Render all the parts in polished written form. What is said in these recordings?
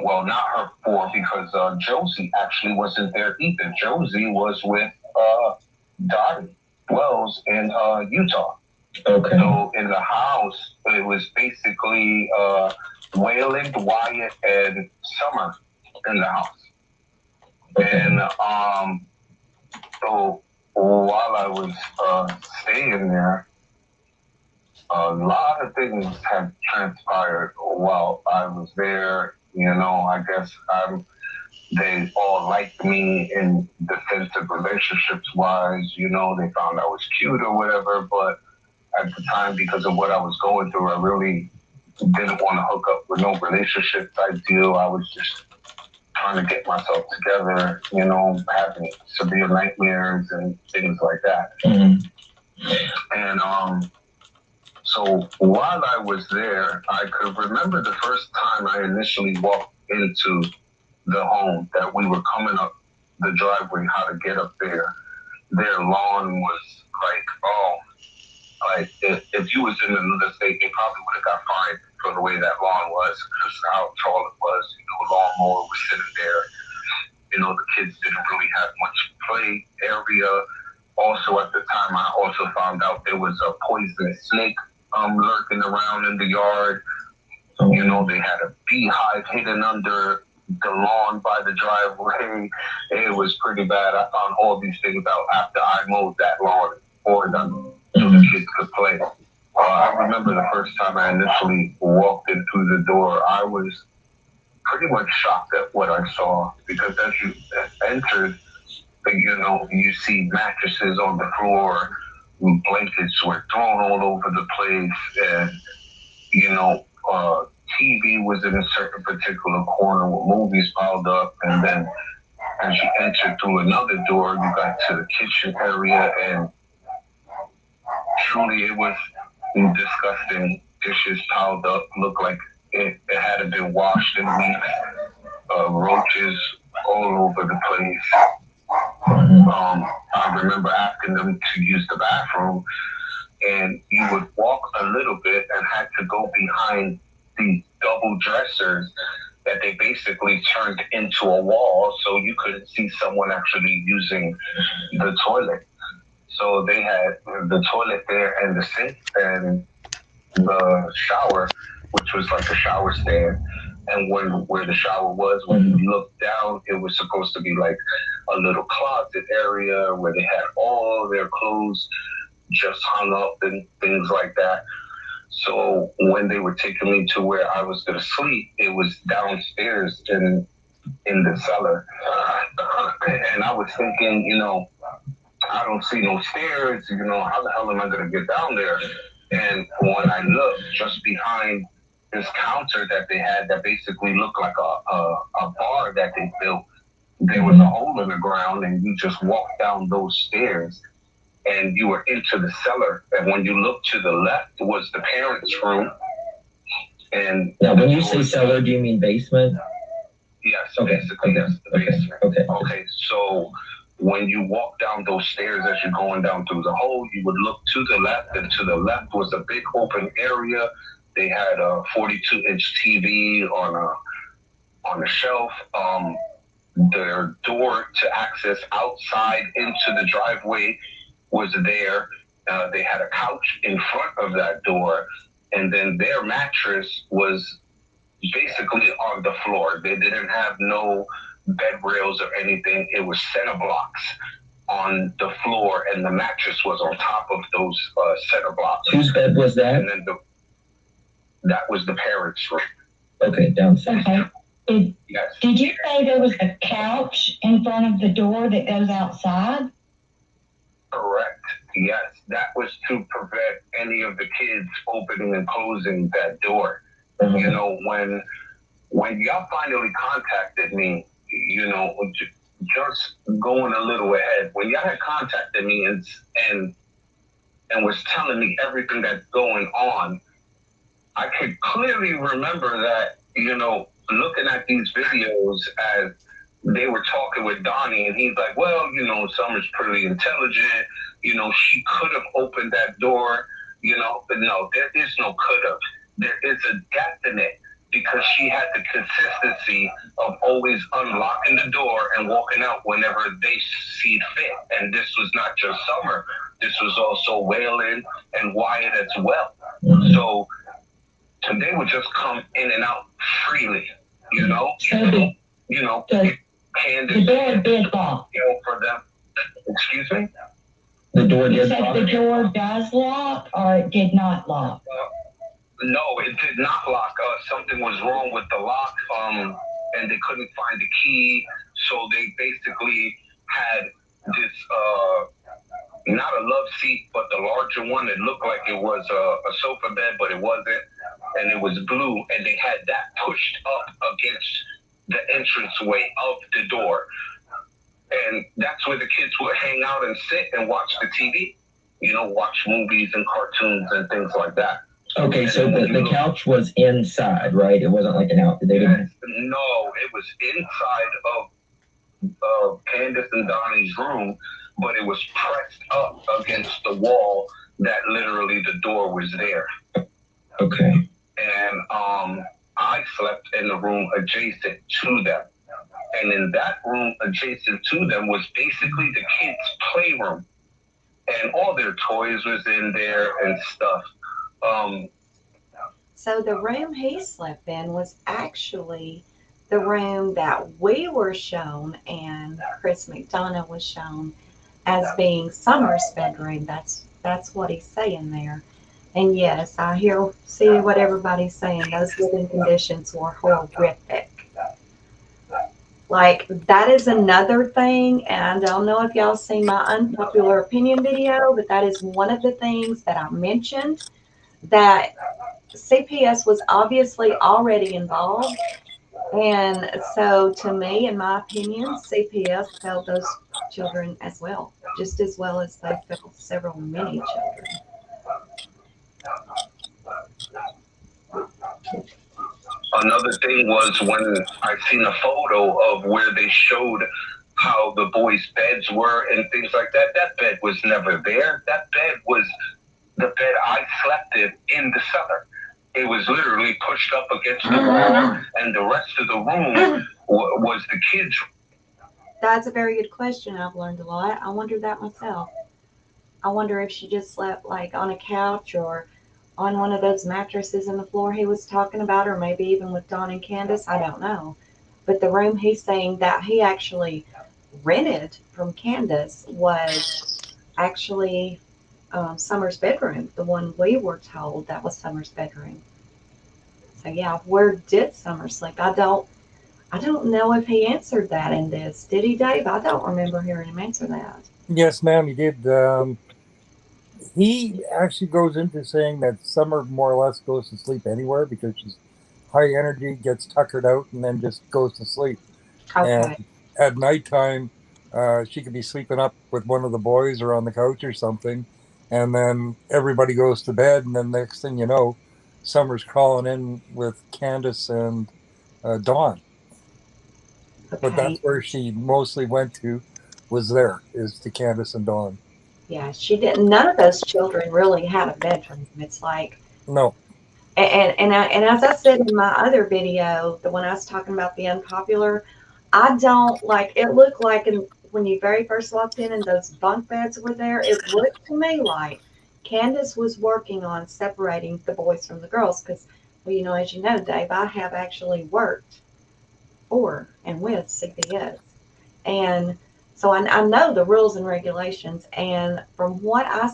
well, not her four, because Josie actually wasn't there either. Josie was with Dottie Wells in Utah. Okay. So in the house, it was basically Wayland, Wyatt, and Summer in the house. Okay. And so while I was staying there, a lot of things have transpired while I was there. You know, I guess they all liked me in defensive relationships-wise. You know, they found I was cute or whatever, but at the time, because of what I was going through, I really didn't want to hook up with no relationship type deal. I was just trying to get myself together, you know, having severe nightmares and things like that. Mm-hmm. And so while I was there, I could remember the first time I initially walked into the home, that we were coming up the driveway, how to get up there. Their lawn was like, if you was in another state, they probably would have got fined for the way that lawn was, because how tall it was. You know, a lawnmower was sitting there. You know, the kids didn't really have much play area. Also, at the time, I also found out there was a poisonous snake lurking around in the yard. You know, they had a beehive hidden under the lawn by the driveway. It was pretty bad. I found all these things out after I mowed that lawn for them, so the kids could play. I remember the first time I initially walked in through the door, I was pretty much shocked at what I saw, because as you entered, you know, you see mattresses on the floor, blankets were thrown all over the place, and, you know, TV was in a certain particular corner with movies piled up, and then as you entered through another door, you got to the kitchen area, and truly it was disgusting. Dishes piled up, looked like it hadn't been washed in weeks. Roaches all over the place. I remember asking them to use the bathroom, and you would walk a little bit and had to go behind these double dressers that they basically turned into a wall, so you couldn't see someone actually using the toilet. So they had the toilet there and the sink and the shower, which was like a shower stand. And where the shower was, when you looked down, it was supposed to be like a little closet area where they had all their clothes just hung up and things like that. So when they were taking me to where I was going to sleep, it was downstairs in the cellar. And I was thinking, you know, I don't see no stairs, you know, how the hell am I going to get down there? And when I looked just behind this counter that they had that basically looked like a bar that they built, there was a hole in the ground, and you just walked down those stairs and you were into the cellar. And when you looked to the left was the parents' room. And now, when you say cellar, do you mean basement? Yes, okay. Basically, yes, the basement. Okay, so when you walk down those stairs as you're going down through the hole, you would look to the left, and to the left was a big open area. They had a 42-inch TV on a shelf. Their door to access outside into the driveway was there. They had a couch in front of that door, and then their mattress was basically on the floor. They didn't have no bed rails or anything. It was center blocks on the floor, and the mattress was on top of those center blocks. Whose bed was that? And then that was the parents' room. Okay, downstairs. Okay. Yes. Did you say there was a couch in front of the door that goes outside? Correct. Yes, that was to prevent any of the kids opening and closing that door. Mm-hmm. You know, when y'all finally contacted me, you know, just going a little ahead, when y'all had contacted me and was telling me everything that's going on, I could clearly remember that, you know, looking at these videos as they were talking with Donnie, and he's like, well, you know, Summer's pretty intelligent. You know, she could have opened that door, you know, but no, there is no could have. There is a definite because she had the consistency of always unlocking the door and walking out whenever they see fit. And this was not just Summer. This was also Waylon and Wyatt as well. So they would just come in and out freely, you know? So Candace, the door did lock. For them. Excuse me? The door You did said lock? the door does lock or it did not lock? No, it did not lock. Something was wrong with the lock, and they couldn't find the key. So they basically had this, not a love seat, but the larger one. It looked like it was a sofa bed, but it wasn't. And it was blue, and they had that pushed up against the entranceway of the door. And that's where the kids would hang out and sit and watch the TV, watch movies and cartoons and things like that. Okay, so the couch was inside, right? It wasn't like an out. No, it was inside of Candace and Donnie's room, but it was pressed up against the wall that literally the door was there. Okay. And I slept in the room adjacent to them. And in that room adjacent to them was basically the kids' playroom. And all their toys was in there and stuff. So the room he slept in was actually the room that we were shown and Chris McDonough was shown as being Summer's bedroom. That's what he's saying there. And yes, I see what everybody's saying. Those living conditions were horrific. Like, that is another thing, and I don't know if y'all seen my unpopular opinion video, but that is one of the things that I mentioned, that CPS was obviously already involved. And so, to me, in my opinion, CPS failed those children as well, just as well as they failed many children. Another thing was when I seen a photo of where they showed how the boys' beds were and things like that. That bed was never there. That bed was the bed I slept in the cellar. It was literally pushed up against the wall, and the rest of the room was the kids' room. That's a very good question. I've learned a lot. I wondered that myself. I wonder if she just slept like on a couch or on one of those mattresses in the floor he was talking about, or maybe even with Dawn and Candace. I don't know. But the room he's saying that he actually rented from Candace was actually Summer's bedroom. The one we were told that was Summer's bedroom. So yeah, where did Summer sleep? I don't know if he answered that in this. Did he, Dave? I don't remember hearing him answer that. Yes, ma'am, he did. He actually goes into saying that Summer more or less goes to sleep anywhere because she's high energy, gets tuckered out, and then just goes to sleep. Okay. And at nighttime, she could be sleeping up with one of the boys or on the couch or something, and then everybody goes to bed, and then next thing you know, Summer's crawling in with Candace and Dawn. Okay. But that's where she mostly went to, is to Candace and Dawn. Yeah, she didn't. None of those children really had a bedroom. It's like no. And as I said in my other video, the one I was talking about the unpopular, I don't like. It looked like when you very first walked in and those bunk beds were there. It looked to me like Candace was working on separating the boys from the girls because, well, as you know, Dave, I have actually worked for and with CPS, and so I know the rules and regulations, and from what I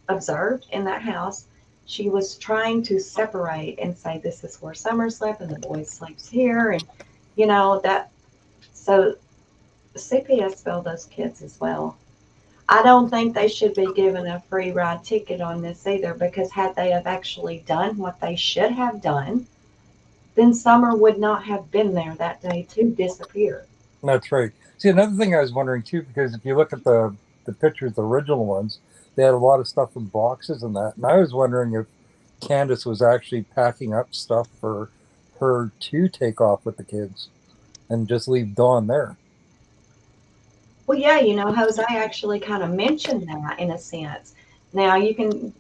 observed in that house, she was trying to separate and say, this is where Summer slept and the boy sleeps here. And, that, so CPS failed those kids as well. I don't think they should be given a free ride ticket on this either, because had they have actually done what they should have done, then Summer would not have been there that day to disappear. That's right. See, another thing I was wondering too, because if you look at the pictures, the original ones, they had a lot of stuff in boxes and that. And I was wondering if Candace was actually packing up stuff for her to take off with the kids and just leave Dawn there. Well, yeah, Jose actually kind of mentioned that in a sense. Now you can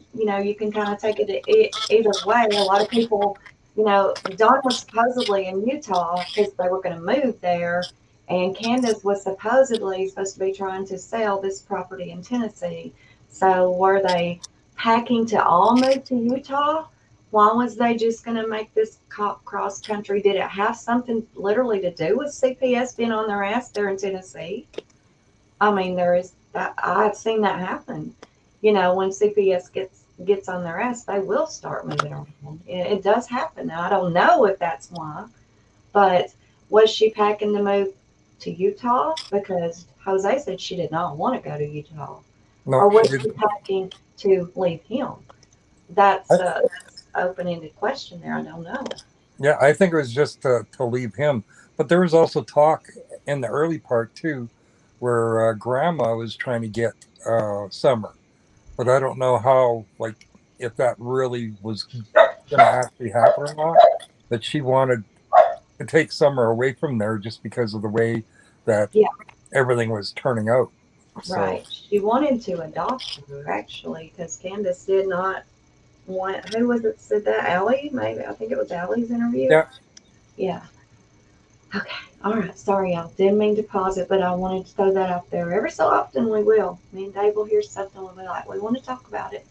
kind of take it either way. A lot of people Dawn was supposedly in Utah because they were going to move there, and Candace was supposedly supposed to be trying to sell this property in Tennessee. So were they packing to all move to Utah? Why was they just going to make this cross country? Did it have something literally to do with CPS being on their ass there in Tennessee? I mean, there is that. I've seen that happen. When CPS gets on their ass, they will start moving around. It does happen. Now, I don't know if that's why, but was she packing to move to Utah? Because Jose said she did not want to go to Utah. No, Or was she she didn't. packing to leave him? That's I, an open-ended question there. I don't know. yeah, I think it was just to leave him. But there was also talk in the early part too, where Grandma was trying to get Summer, but I don't know how, like, if that really was going to actually happen or not. That she wanted to take Summer away from there just because of the way that Yeah, everything was turning out. So right. She wanted to adopt her, actually, because Candace did not want, who was it said that? Allie? Maybe. I think it was Allie's interview. yeah, Yeah. Okay. All right. Sorry, y'all. Didn't mean to pause it, but I wanted to throw that out there. Every so often we will. Me and Dave will hear something we'll be like, we want to talk about it.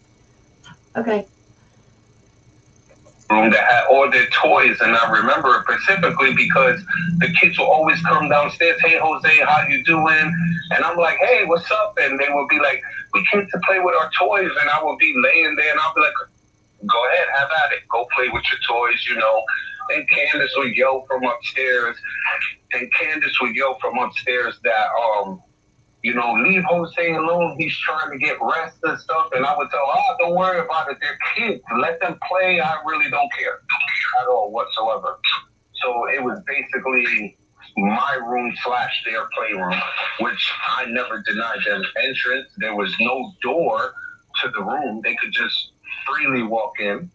Okay. Room that had all their toys, and I remember it specifically because the kids will always come downstairs. Hey, Jose, how you doing? And I'm like, hey, what's up? And they would be like, we came to play with our toys, and I would be laying there, and I'll be like, go ahead, have at it. Go play with your toys. And Candace would yell from upstairs, that leave Jose alone. He's trying to get rest and stuff. And I would tell her, oh, don't worry about it. They're kids. Let them play. I really don't care at all whatsoever. So it was basically my room / their playroom, which I never denied them entrance. There was no door to the room. They could just freely walk in.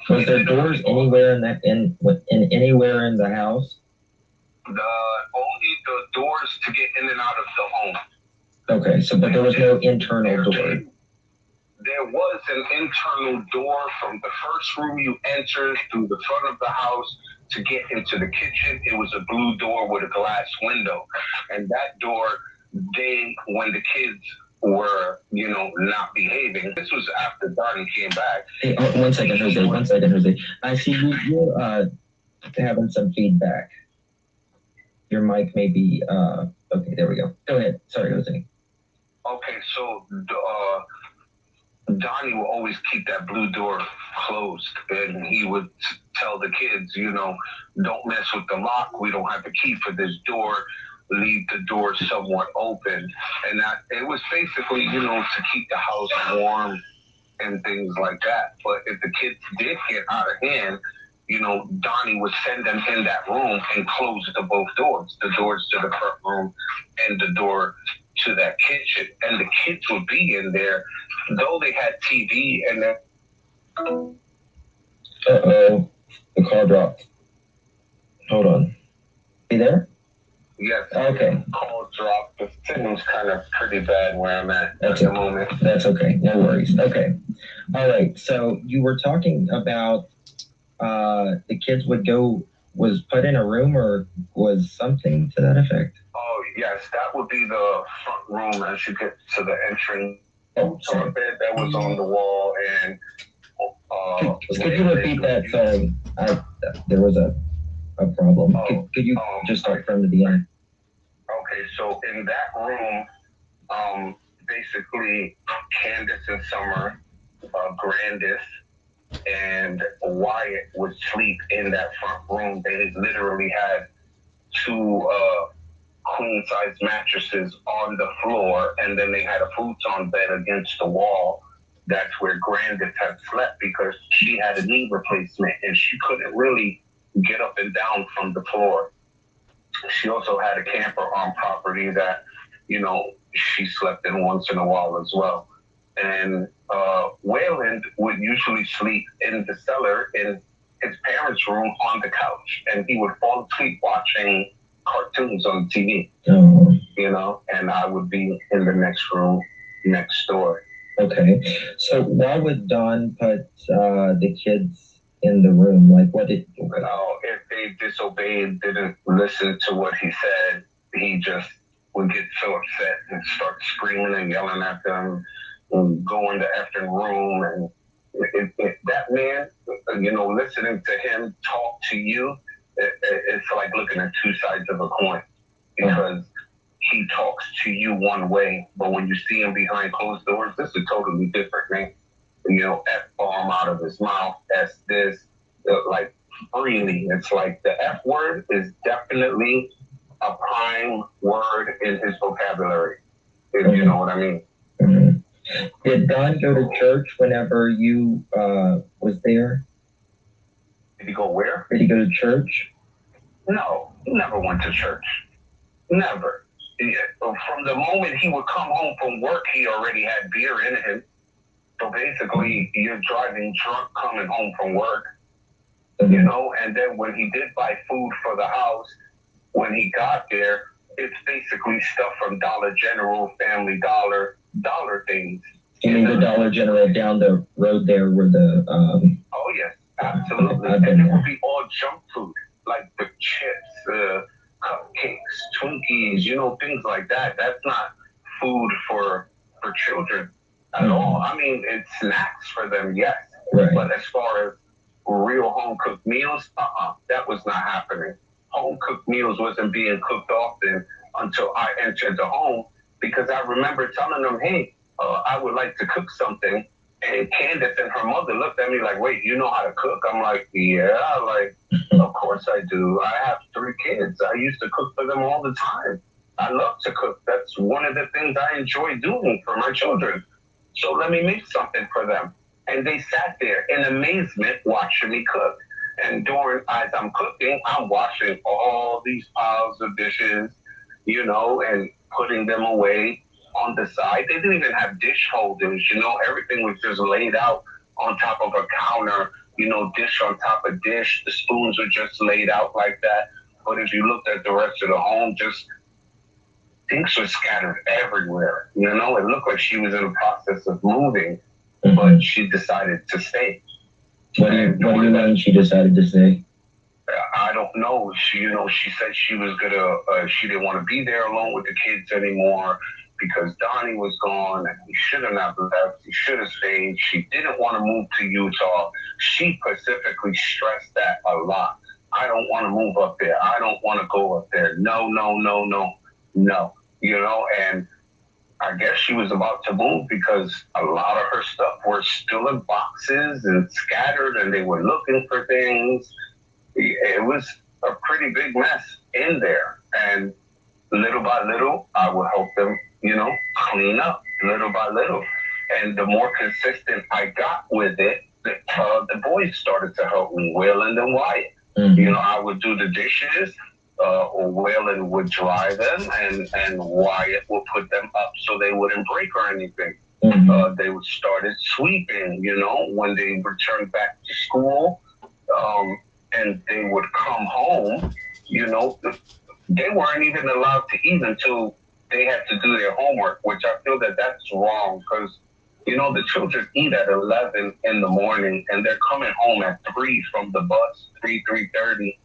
Was there doors anywhere in anywhere in the house? Only the doors to get in and out of the home. Okay, but there was no internal door. There was an internal door from the first room you entered through the front of the house to get into the kitchen. It was a blue door with a glass window. And that door, when the kids were, not behaving, this was after Donnie came back. Hey, 1 second, Jose. I see you're having some feedback. Your mic may be, okay, there we go. Go ahead. Sorry, Jose. Okay, so Donnie will always keep that blue door closed, and he would tell the kids, don't mess with the lock. We don't have a key for this door. Leave the door somewhat open. And it was basically, to keep the house warm and things like that. But if the kids did get out of hand, Donnie would send them in that room and close both doors, the doors to the front room and the door to that kitchen. And the kids would be in there, though they had TV and then. Uh-oh, the call dropped. Hold on. You there? Yes. Okay. Call dropped. The signal's kind of pretty bad where I'm at the moment. That's okay. No worries. Okay. All right. So you were talking about the kids was put in a room or was something to that effect? Oh, yes. That would be the front room as you get to the entrance. Oh, So a bed that was on the wall and. Could you repeat that? Sorry. There was a problem. Could you just start from the beginning? Okay, so in that room, basically Candace and Summer, Grandis, and Wyatt would sleep in that front room. They literally had 2 queen-size mattresses on the floor, and then they had a futon bed against the wall. That's where Grandis had slept because she had a knee replacement and she couldn't really get up and down from the floor. She also had a camper on property that, she slept in once in a while as well. And Wayland would usually sleep in the cellar in his parents' room on the couch, and he would fall asleep watching cartoons on TV, and I would be in the next room next door. Okay. So why would Dawn put the kids in the room? Like, what did? Well, if they disobeyed, didn't listen to what he said, he just would get so upset and start screaming and yelling at them and go in the effing room. And if that man, listening to him talk to you, it's like looking at two sides of a coin, because he talks to you one way, but when you see him behind closed doors, this is totally different, man. F-bomb out of his mouth, S this, like freely. It's like the F word is definitely a prime word in his vocabulary, if you know what I mean. Mm-hmm. Did Don go to church whenever you was there? Did he go where? Did he go to church? No, he never went to church. Never. From the moment he would come home from work, he already had beer in him. So basically, you're driving drunk coming home from work, and then when he did buy food for the house, when he got there, it's basically stuff from Dollar General, Family Dollar things. You mean the Dollar General down the road there where the... Oh, yes, absolutely. And it would be all junk food, like the chips, cupcakes, Twinkies, things like that. That's not food for children at all. I mean, it's snacks for them, yes. Right. But as far as real home-cooked meals, that was not happening. Home-cooked meals wasn't being cooked often until I entered the home, because I remember telling them, hey, I would like to cook something. And Candace and her mother looked at me like, wait, you know how to cook? I'm like, yeah, of course I do. I have 3 kids. I used to cook for them all the time. I love to cook. That's one of the things I enjoy doing for my children. So let me make something for them. And they sat there in amazement watching me cook. And as I'm cooking, I'm washing all these piles of dishes, and putting them away on the side. They didn't even have dish holders, everything was just laid out on top of a counter, dish on top of dish. The spoons were just laid out like that. But if you looked at the rest of the home, just things were scattered everywhere. It looked like she was in the process of moving, but she decided to stay. What do you mean she decided to stay? I don't know. She said she was she didn't want to be there alone with the kids anymore because Donnie was gone and he shouldn't have left. He should have stayed. She didn't want to move to Utah. She specifically stressed that a lot. I don't want to move up there. I don't want to go up there. No. And I guess she was about to move because a lot of her stuff were still in boxes and scattered, and they were looking for things. It was a pretty big mess in there. And little by little, I would help them, clean up little by little. And the more consistent I got with it, the boys started to help me, Waylon and Wyatt. Mm-hmm. I would do the dishes, or Waylon would dry them, and Wyatt would put them up so they wouldn't break or anything. Mm-hmm. They started sweeping, when they returned back to school, and they would come home, they weren't even allowed to eat until they had to do their homework, which I feel that's wrong because, the children eat at 11 in the morning and they're coming home at 3 from the bus, 3:30.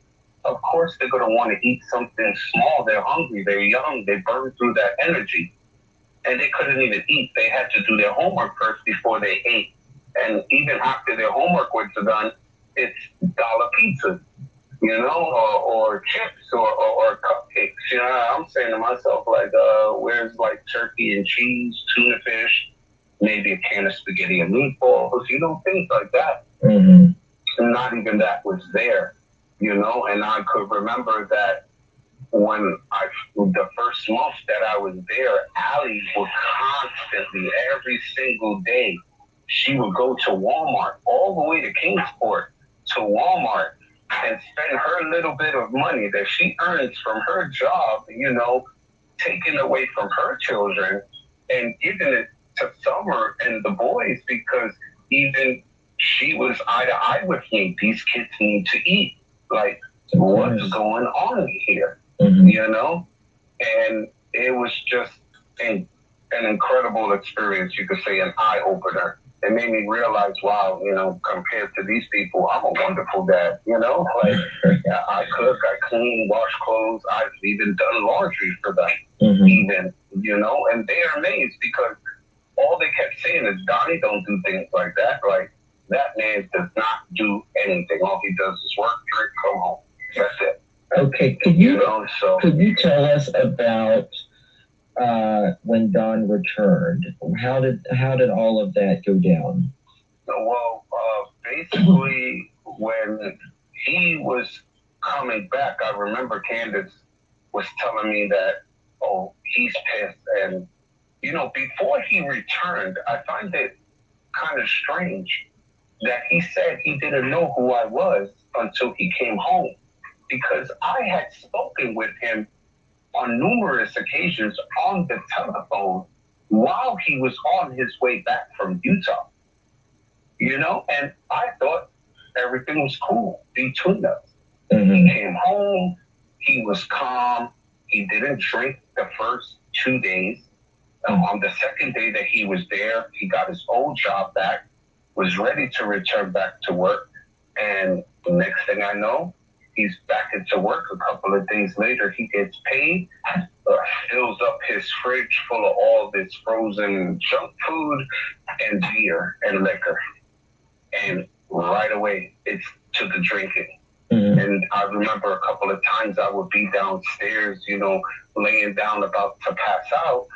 Of course, they're going to want to eat something small. They're hungry. They're young. They burn through that energy. And they couldn't even eat. They had to do their homework first before they ate. And even after their homework was done, it's dollar pizza, or chips or cupcakes. I'm saying to myself, where's turkey and cheese, tuna fish, maybe a can of spaghetti and meatballs, things like that. Mm-hmm. Not even that was there, and I could remember that when the first month that I was there, Allie would constantly, every single day, she would go to Walmart, all the way to Kingsport, to Walmart, and spend her little bit of money that she earns from her job, taken away from her children and giving it to Summer and the boys, because even she was eye to eye with me. These kids need to eat. What's going on here? Mm-hmm. And it was just an incredible experience, you could say, an eye-opener. it made me realize, wow, you know, compared to these people, I'm a wonderful dad, you know? Like, I cook, I clean, wash clothes. I've even done laundry for them, even, you know? And they're amazed because all they kept saying is, Donnie don't do things like that. Like, that man does not do anything. All he does is work, drink, come home. That's it. Okay, could you tell us about when Don returned? How did all of that go down? Well, basically, when he was coming back, I remember Candace was telling me that, oh, he's pissed. And, you know, before he returned, I find it kind of strange that he said he didn't know who I was until he came home, because I had spoken with him on numerous occasions on the telephone while he was on his way back from Utah. You know, and I thought everything was cool between us. He came home, he was calm, he didn't drink the first 2 days. On the second day that he was there, he got his old job back, was ready to return back to work. And the next thing I know, he's back into work. A couple of days later, he gets paid, fills up his fridge full of all this frozen junk food and beer and liquor. And right away, it's to the drinking. And I remember a couple of times I would be downstairs, you know, laying down about to pass out,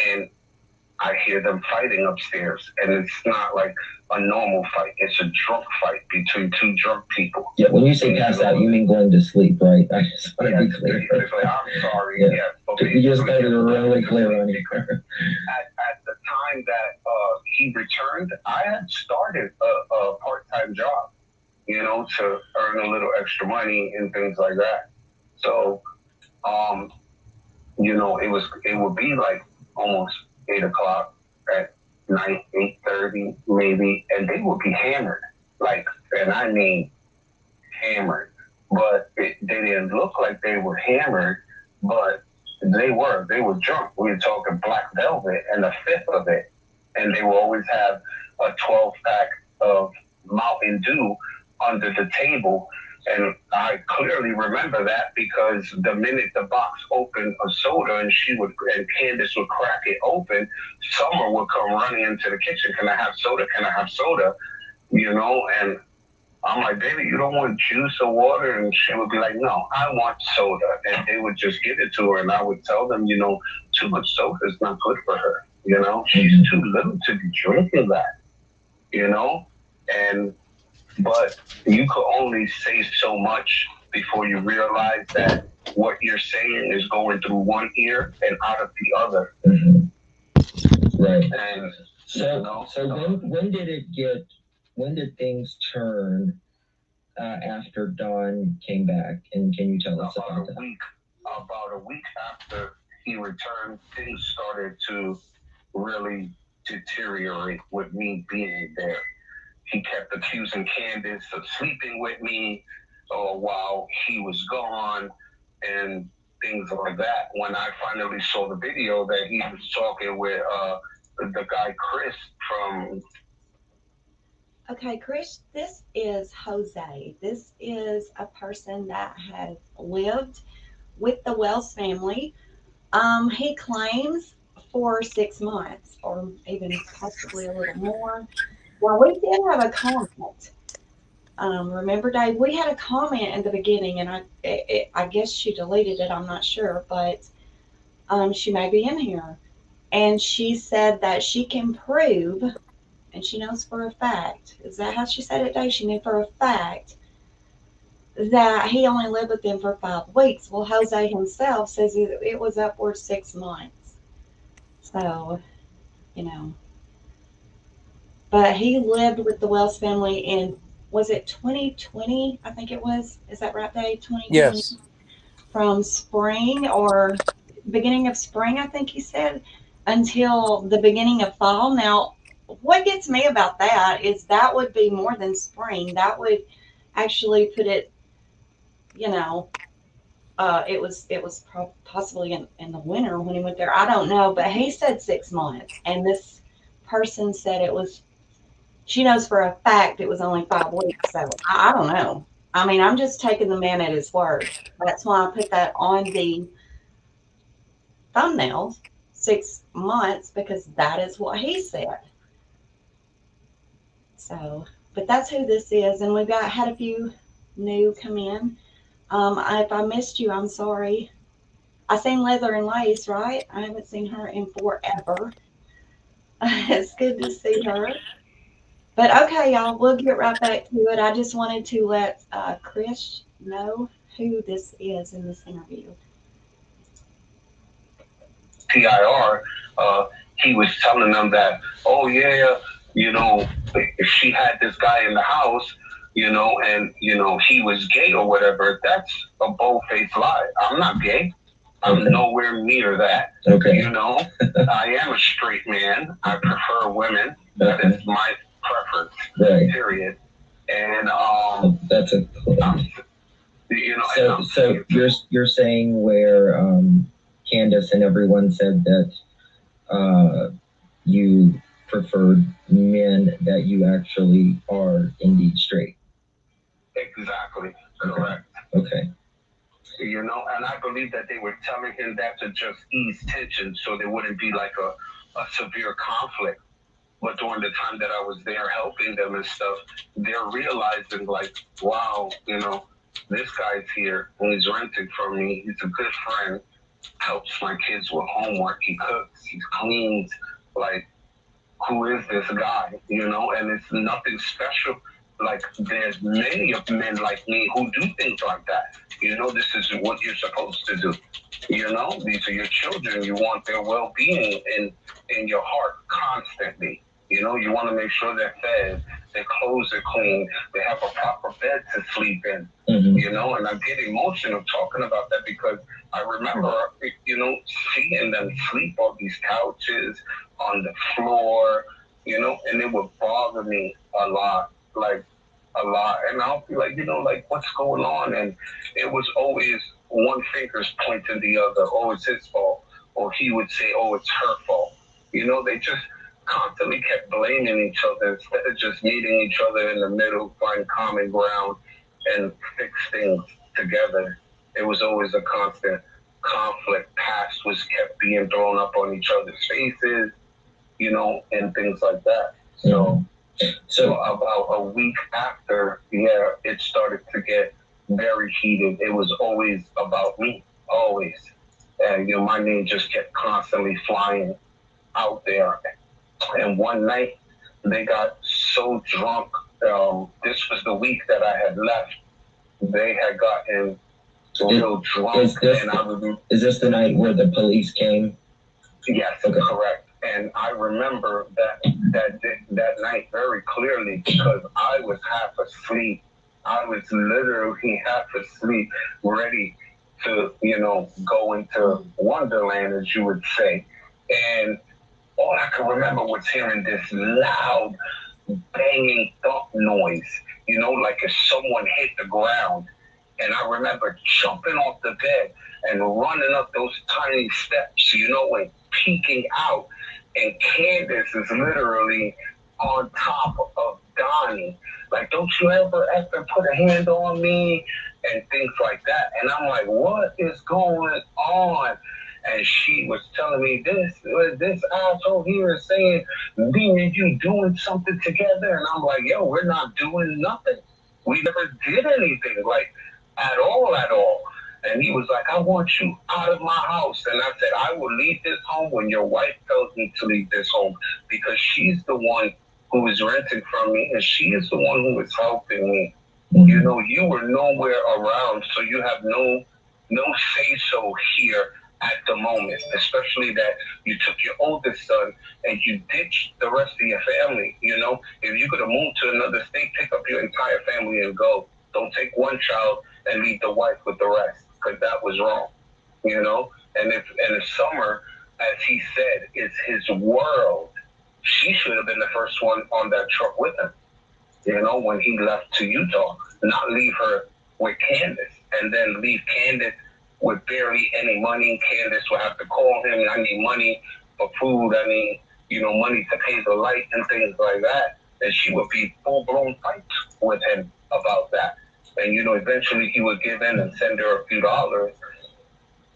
and I hear them fighting upstairs. And it's not like a normal fight. It's a drunk fight between two drunk people. Yeah, when you say pass out, you mean going to sleep, right? I just want to be clear. Basically, I'm sorry. Yeah. Yes, but you just got to be really clear on it. At the time that he returned, I had started a part-time job, you know, to earn a little extra money and things like that. So, you know, it would be like almost 8 o'clock at night, 8:30 maybe, and they would be hammered, like, and I mean hammered. But they didn't look like they were hammered, but they were drunk. We were talking Black Velvet and a fifth of it, and they will always have a 12-pack of Mountain Dew under the table. And I clearly remember that because the minute the box opened a soda and Candace would crack it open, Summer would come running into the kitchen. Can I have soda? Can I have soda? You know, and I'm like, baby, you don't want juice or water? And she would be like, no, I want soda. And they would just give it to her. And I would tell them, you know, too much soda is not good for her. You know, she's too little to be drinking that, you know? But you could only say so much before you realize that what you're saying is going through one ear and out of the other. Right. And when did things turn after Don came back? And can you tell us about that? About a week after he returned, things started to really deteriorate with me being there. He kept accusing Candace of sleeping with me while he was gone and things like that. When I finally saw the video that he was talking with the guy Chris from... Okay, Chris, this is Jose. This is a person that has lived with the Wells family. He claims for 6 months or even possibly a little more. Well, we did have a comment. Remember, Dave, we had a comment in the beginning, and I guess she deleted it. I'm not sure, but she may be in here. And she said that she can prove, and she knows for a fact. Is that how she said it, Dave? She knew for a fact that he only lived with them for 5 weeks. Well, Jose himself says it was upwards 6 months. So, you know. But he lived with the Wells family in, was it 2020? I think it was. Is that right, Dave? 2020? Yes. From spring or beginning of spring, I think he said, until the beginning of fall. Now, what gets me about that is that would be more than spring. That would actually put it, you know, it was possibly in the winter when he went there. I don't know, but he said 6 months, and this person said it was she knows for a fact it was only 5 weeks. So I don't know. I mean, I'm just taking the man at his word. That's why I put that on the thumbnail, 6 months, because that is what he said. So, but that's who this is, and we've had a few new come in. If I missed you, I'm sorry. I seen Leather and Lace, right? I haven't seen her in forever. It's good to see her. But okay, y'all, we'll get right back to it. I just wanted to let Chris know who this is in this interview. TIR, he was telling them that, oh yeah, she had this guy in the house, and he was gay or whatever. That's a bold-faced lie. I'm not gay. I'm nowhere near that. Okay. I am a straight man. I prefer women. That is my preference. Right. Period. And that's a. So you're saying where Candace and everyone said that you preferred men, that you actually are indeed straight. Exactly. Correct. Okay. And I believe that they were telling him that to just ease tension so there wouldn't be like a severe conflict. But during the time that I was there helping them and stuff, they're realizing like, wow, this guy's here and he's renting from me. He's a good friend, helps my kids with homework. He cooks, he cleans. Like, who is this guy? And it's nothing special. Like, there's many of men like me who do things like that. This is what you're supposed to do. These are your children. You want their well-being in your heart constantly. You want to make sure they're fed, their clothes are clean, they have a proper bed to sleep in. Mm-hmm. And I get emotional talking about that because I remember, seeing them sleep on these couches, on the floor, and it would bother me a lot. And I'll be like, what's going on? And it was always one finger's pointing the other. Oh, it's his fault. Or he would say, oh, it's her fault. They just constantly kept blaming each other instead of just meeting each other in the middle, find common ground, and fix things together. It was always a constant conflict. Past was kept being thrown up on each other's faces, and things like that. So about a week after, it started to get very heated. It was always about me, always. And, my name just kept constantly flying out there. And one night, they got so drunk. This was the week that I had left. They had gotten real drunk. Is this the night where the police came? Yes, okay. Correct. And I remember that night very clearly because I was half asleep. I was literally half asleep, ready to, go into Wonderland, as you would say. And all I can remember was hearing this loud, banging thump noise, like if someone hit the ground. And I remember jumping off the bed and running up those tiny steps, and peeking out. And Candace is literally on top of Donnie. Like, don't you ever put a hand on me? And things like that. And I'm like, what is going on? And she was telling me this asshole here is saying, me and you doing something together. And I'm like, yo, we're not doing nothing. We never did anything, like, at all. And he was like, I want you out of my house. And I said, I will leave this home when your wife tells me to leave this home, because she's the one who is renting from me, and she is the one who is helping me. You were nowhere around, so you have no say-so here at the moment, especially that you took your oldest son and you ditched the rest of your family. If you could have moved to another state, pick up your entire family and go. Don't take one child and leave the wife with the rest, because that was wrong. And if Summer, as he said, is his world, she should have been the first one on that truck with him, when he left to Utah, not leave her with Candace, and then leave Candace with barely any money. Candace would have to call him, I need money for food, I need, money to pay the light and things like that. and she would be full-blown fights with him about that. And, eventually he would give in and send her a few dollars,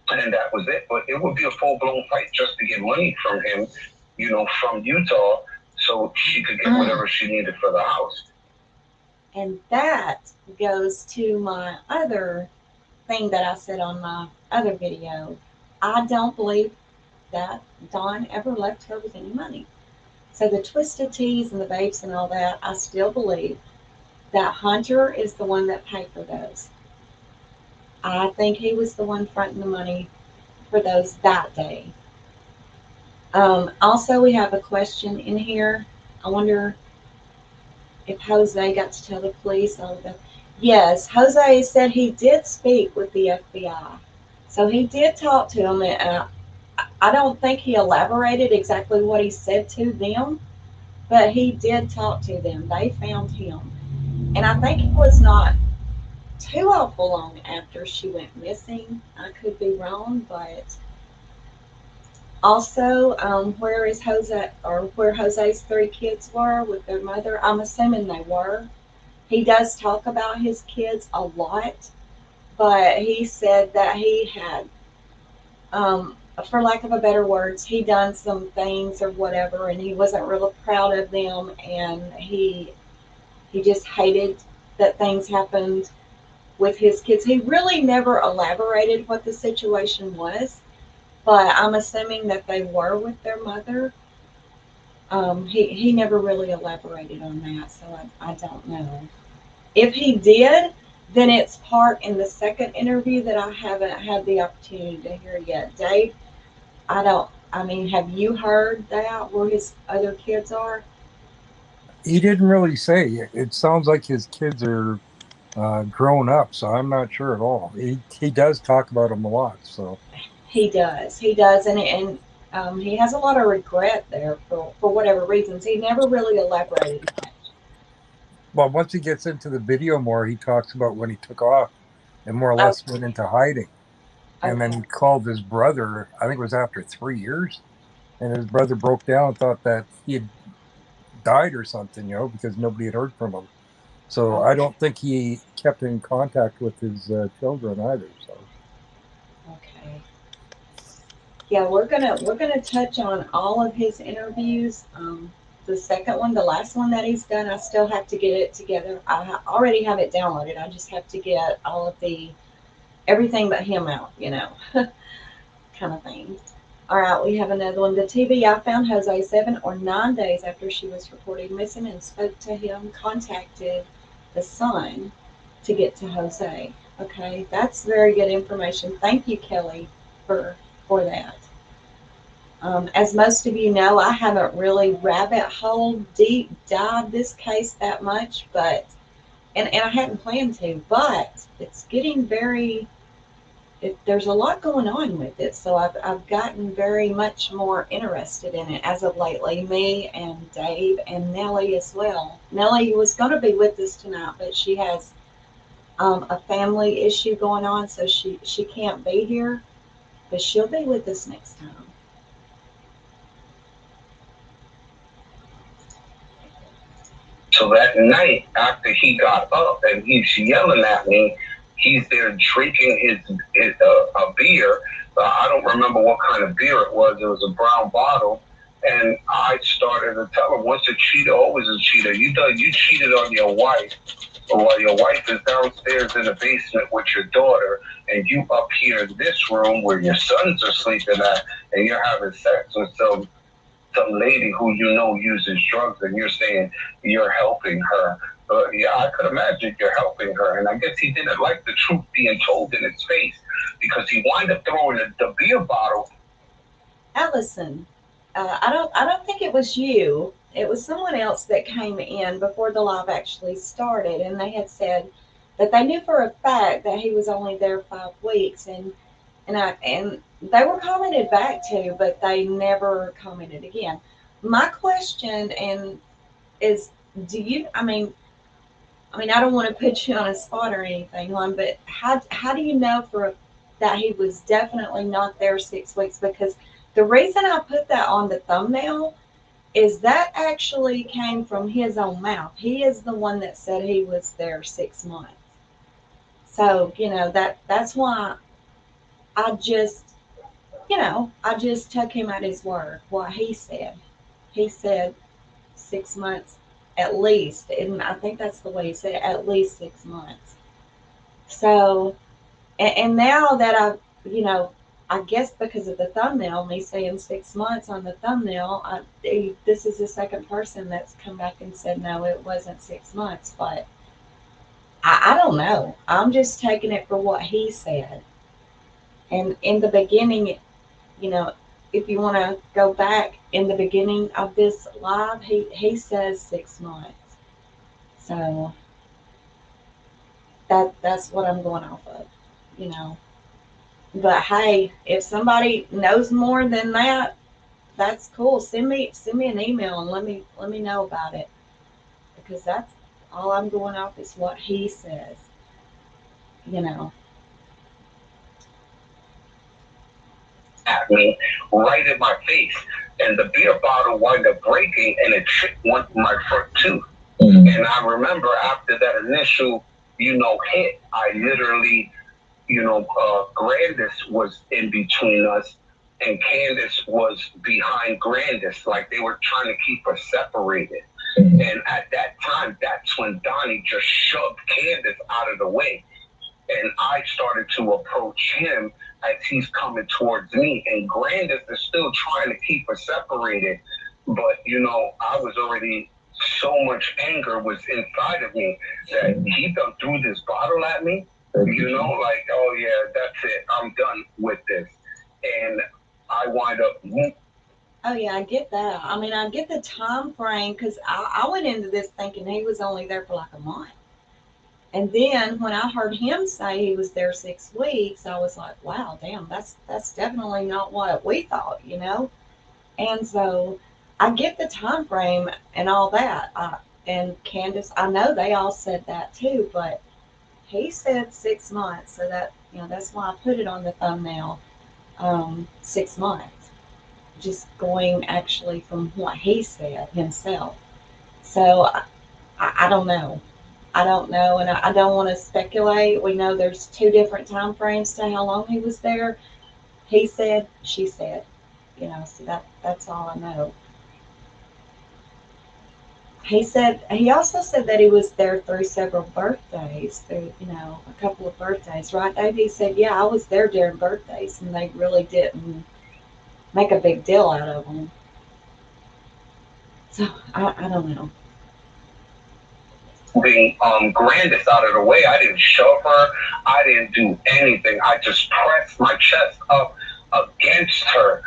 and that was it. But it would be a full-blown fight just to get money from him, from Utah, so she could get whatever she needed for the house. And that goes to my other thing that I said on my other video. I don't believe that Dawn ever left her with any money. So the twisted teas and the vapes and all that, I still believe that Hunter is the one that paid for those. I think he was the one fronting the money for those that day. Also, we have a question in here. I wonder if Jose got to tell the police all of that. Yes, Jose said he did speak with the FBI. So he did talk to them, and I don't think he elaborated exactly what he said to them, but he did talk to them. They found him. And I think it was not too awful long after she went missing. I could be wrong, but also, where is Jose, or where Jose's 3 kids were with their mother? I'm assuming they were. He does talk about his kids a lot, but he said that he had, for lack of a better words, he done some things or whatever, and he wasn't really proud of them, and he just hated that things happened with his kids. He really never elaborated what the situation was, but I'm assuming that they were with their mother. He never really elaborated on that, so I don't know. If he did, then it's part in the second interview that I haven't had the opportunity to hear yet. Dave, have you heard that, where his other kids are? He didn't really say. It sounds like his kids are grown up, so I'm not sure at all. He does talk about them a lot, so. He does, and he has a lot of regret there for whatever reasons. He never really elaborated much. Well, once he gets into the video more, he talks about when he took off and more or less went into hiding. And then he called his brother, I think it was after 3 years, and his brother broke down and thought that he had died or something, because nobody had heard from him. So I don't think he kept in contact with his children either. So. Okay. Yeah, we're gonna touch on all of his interviews. The second one, the last one that he's done, I still have to get it together. I already have it downloaded. I just have to get all of everything but him out, kind of thing. All right, we have another one. The TBI found Jose 7 or 9 days after she was reported missing and spoke to him, contacted the son to get to Jose. Okay, that's very good information. Thank you, Kelly, for that. As most of you know, I haven't really rabbit hole deep dived this case that much, but and I hadn't planned to, but it's getting there's a lot going on with it, so I've gotten very much more interested in it as of lately. Me and Dave and Nellie as well. Nellie was going to be with us tonight, but she has a family issue going on, so she can't be here, but she'll be with us next time. So that night, after he got up and he's yelling at me, he's there drinking his a beer. I don't remember what kind of beer it was. It was a brown bottle. And I started to tell him, once a cheater, always a cheater. You cheated on your wife while your wife is downstairs in the basement with your daughter, and you up here in this room where your sons are sleeping at, and you're having sex with some lady who uses drugs, and you're saying you're helping her. Yeah, I could imagine you're helping her. And I guess he didn't like the truth being told in his face, because he wound up throwing the beer bottle. Allison, I don't think it was you. It was someone else that came in before the live actually started, and they had said that they knew for a fact that he was only there 5 weeks, and they were commented back to, but they never commented again. My question is, do you? I mean, I don't want to put you on a spot or anything, Lon, but how do you know that he was definitely not there 6 weeks? Because the reason I put that on the thumbnail is that actually came from his own mouth. He is the one that said he was there 6 months. So, that's why I just, I just took him at his word, what he said. He said 6 months at least, and I think that's the way he said it, at least 6 months. So, and now that I guess because of the thumbnail, me saying 6 months on the thumbnail, this is the second person that's come back and said, no, it wasn't 6 months. But I don't know. I'm just taking it for what he said. And in the beginning, if you want to go back in the beginning of this live, he says 6 months. So that's what I'm going off of, But hey, if somebody knows more than that, that's cool. Send me an email and let me know about it, because that's all I'm going off is what he says. At me right in my face, and the beer bottle wound up breaking, and it went my front tooth. And I remember after that initial, hit, I literally, Grandis was in between us, and Candace was behind Grandis, like they were trying to keep us separated. And at that time, that's when Donnie just shoved Candace out of the way. And I started to approach him as he's coming towards me. And Grandis is still trying to keep us separated. But, I was already, so much anger was inside of me that he done threw this bottle at me. Like, oh yeah, that's it. I'm done with this. And I wind up. Oh yeah, I get that. I mean, I get the time frame, because I went into this thinking he was only there for like a month. And then when I heard him say he was there 6 weeks, I was like, wow, damn, that's definitely not what we thought, And so I get the time frame and all that. And Candace, I know they all said that too, but he said 6 months. So that, that's why I put it on the thumbnail, 6 months, just going actually from what he said himself. So I don't know. I don't know, and I don't want to speculate. We know there's 2 different time frames to how long he was there. He said, she said, so that's all I know. He also said that he was there through several birthdays, through, a couple of birthdays, right, Dave? He said, yeah, I was there during birthdays, and they really didn't make a big deal out of them. So I don't know. Being Grandis out of the way, I didn't shove her. I didn't do anything. I just pressed my chest up against her,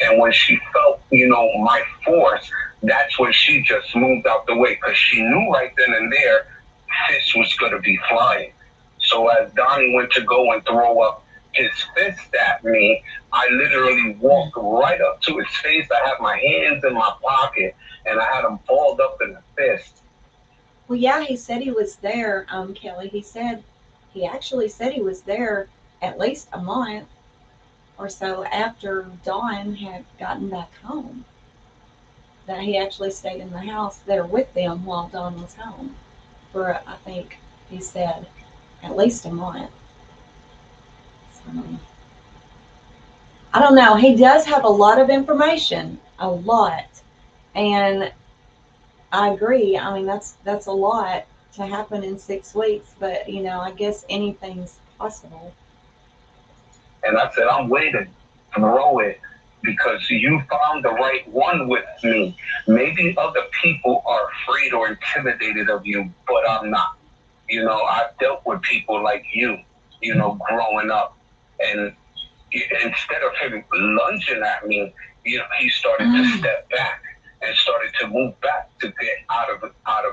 and when she felt, my force, that's when she just moved out the way, because she knew right then and there fist was going to be flying. So as Donnie went to go and throw up his fist at me, I literally walked right up to his face. I had my hands in my pocket, and I had him balled up in the fist. Well, yeah, he said he was there, Kelly. He actually said he was there at least a month or so after Dawn had gotten back home. That he actually stayed in the house there with them while Dawn was home for, I think he said, at least a month. So, I don't know. He does have a lot of information, a lot, and I agree. I mean, that's a lot to happen in 6 weeks, but I guess anything's possible. And I said, I'm waiting to throw it, because you found the right one with me. Maybe other people are afraid or intimidated of you, but I'm not. I've dealt with people like you, growing up, and instead of him lunging at me, he started to step back and started to move back to get out of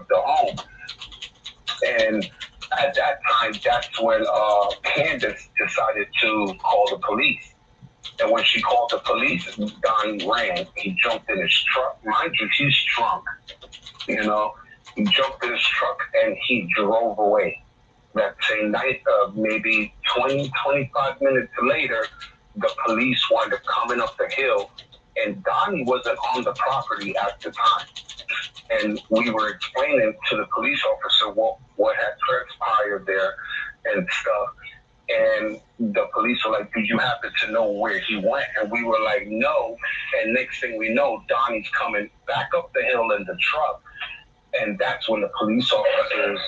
the home. And at that time, that's when Candace decided to call the police. And when she called the police, Donnie ran. He jumped in his truck. Mind you, he's drunk. He jumped in his truck and he drove away. That same night, maybe 20, 25 minutes later, the police wound up coming up the hill, and Donnie wasn't on the property at the time. And we were explaining to the police officer what had transpired there and stuff. And the police were like, "Did you happen to know where he went?" And we were like, "No." And next thing we know, Donnie's coming back up the hill in the truck. And that's when the police officers,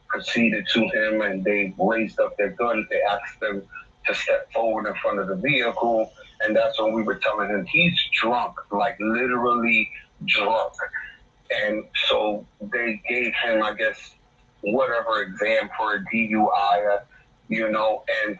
proceeded to him, and they raised up their guns. They asked them to step forward in front of the vehicle. And that's when we were telling him he's drunk, like literally drunk. And so they gave him, I guess, whatever exam for a DUI, and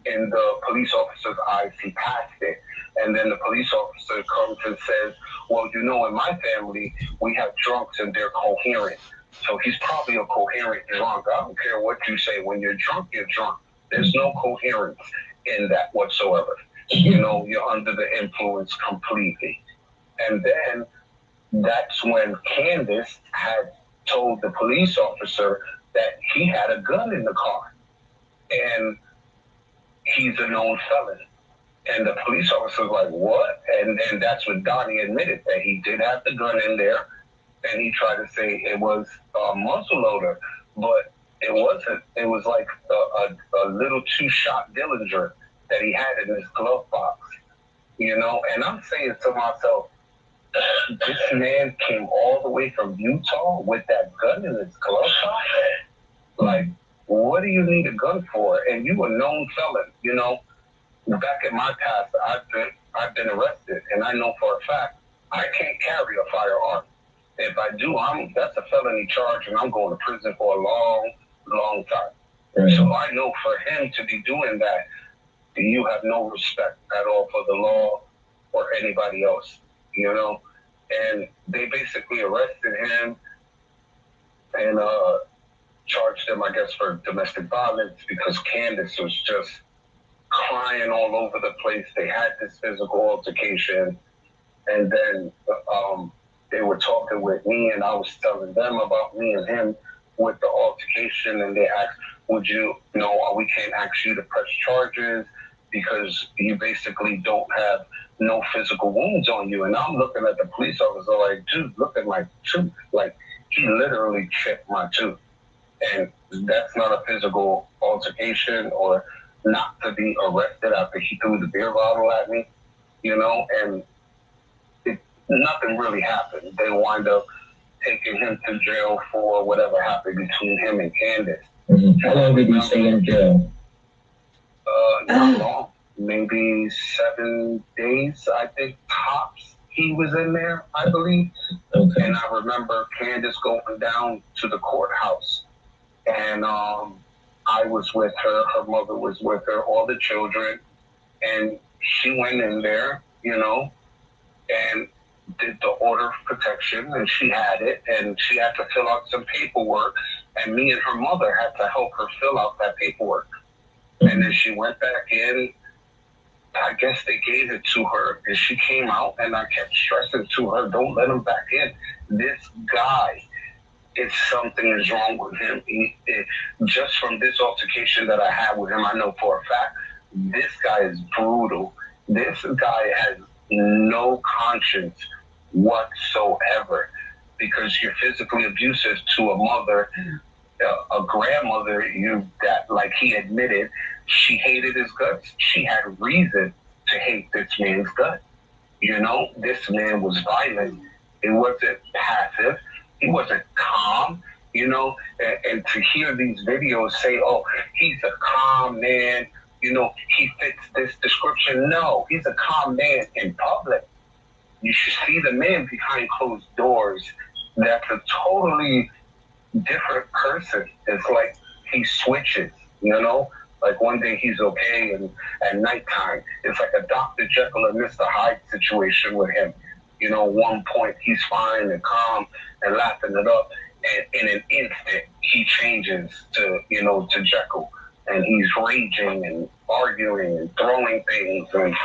in the police officer's eyes, he passed it. And then the police officer comes and says, "Well, in my family, we have drunks and they're coherent. So he's probably a coherent drunk. I don't care what you say. When you're drunk, you're drunk. There's no coherence in that whatsoever. You're under the influence completely." And then that's when Candace had told the police officer that he had a gun in the car. And he's a known felon. And the police officer was like, "What?" And then that's when Donnie admitted that he did have the gun in there. And he tried to say it was a muzzleloader, but it wasn't. It was like a little 2-shot Dillinger that he had in his glove box, And I'm saying to myself, this man came all the way from Utah with that gun in his glove box? Like, what do you need a gun for? And you a known felon, Back in my past, I've been arrested, and I know for a fact I can't carry a firearm. If I do, that's a felony charge, and I'm going to prison for a long, long time. Right. So I know for him to be doing that, you have no respect at all for the law or anybody else, And they basically arrested him and charged him, I guess, for domestic violence because Candace was just crying all over the place. They had this physical altercation, and then they were talking with me, and I was telling them about me and him with the altercation, and they asked, "Would you, we can't ask you to press charges because you basically don't have no physical wounds on you." And I'm looking at the police officer like, "Dude, look at my tooth. Like, he literally chipped my tooth." And that's not a physical altercation or not to be arrested after he threw the beer bottle at me, and nothing really happened. They wind up taking him to jail for whatever happened between him and Candace. Mm-hmm. How long did he stay in jail? Not long. Maybe 7 days, I think, tops. He was in there, I believe. Okay. And I remember Candace going down to the courthouse, and I was with her. Her mother was with her, all the children, and she went in there, and did the order of protection, and she had it, and she had to fill out some paperwork, and me and her mother had to help her fill out that paperwork. And then she went back in. I guess they gave it to her, and she came out, and I kept stressing to her, "Don't let him back in. This guy, something is wrong with him." Just from this altercation that I had with him, I know for a fact, this guy is brutal. This guy has no conscience whatsoever, because you're physically abusive to a mother, a grandmother, like he admitted, she hated his guts. She had reason to hate this man's guts. This man was violent. He wasn't passive. He wasn't calm, and to hear these videos say, "Oh, he's a calm man, he fits this description." No, he's a calm man in public. You should see the man behind closed doors. That's a totally different person. It's like he switches, Like one day he's okay, and at nighttime, it's like a Dr. Jekyll and Mr. Hyde situation with him. One point he's fine and calm and laughing it up, and in an instant he changes to Jekyll, and he's raging and arguing and throwing things, and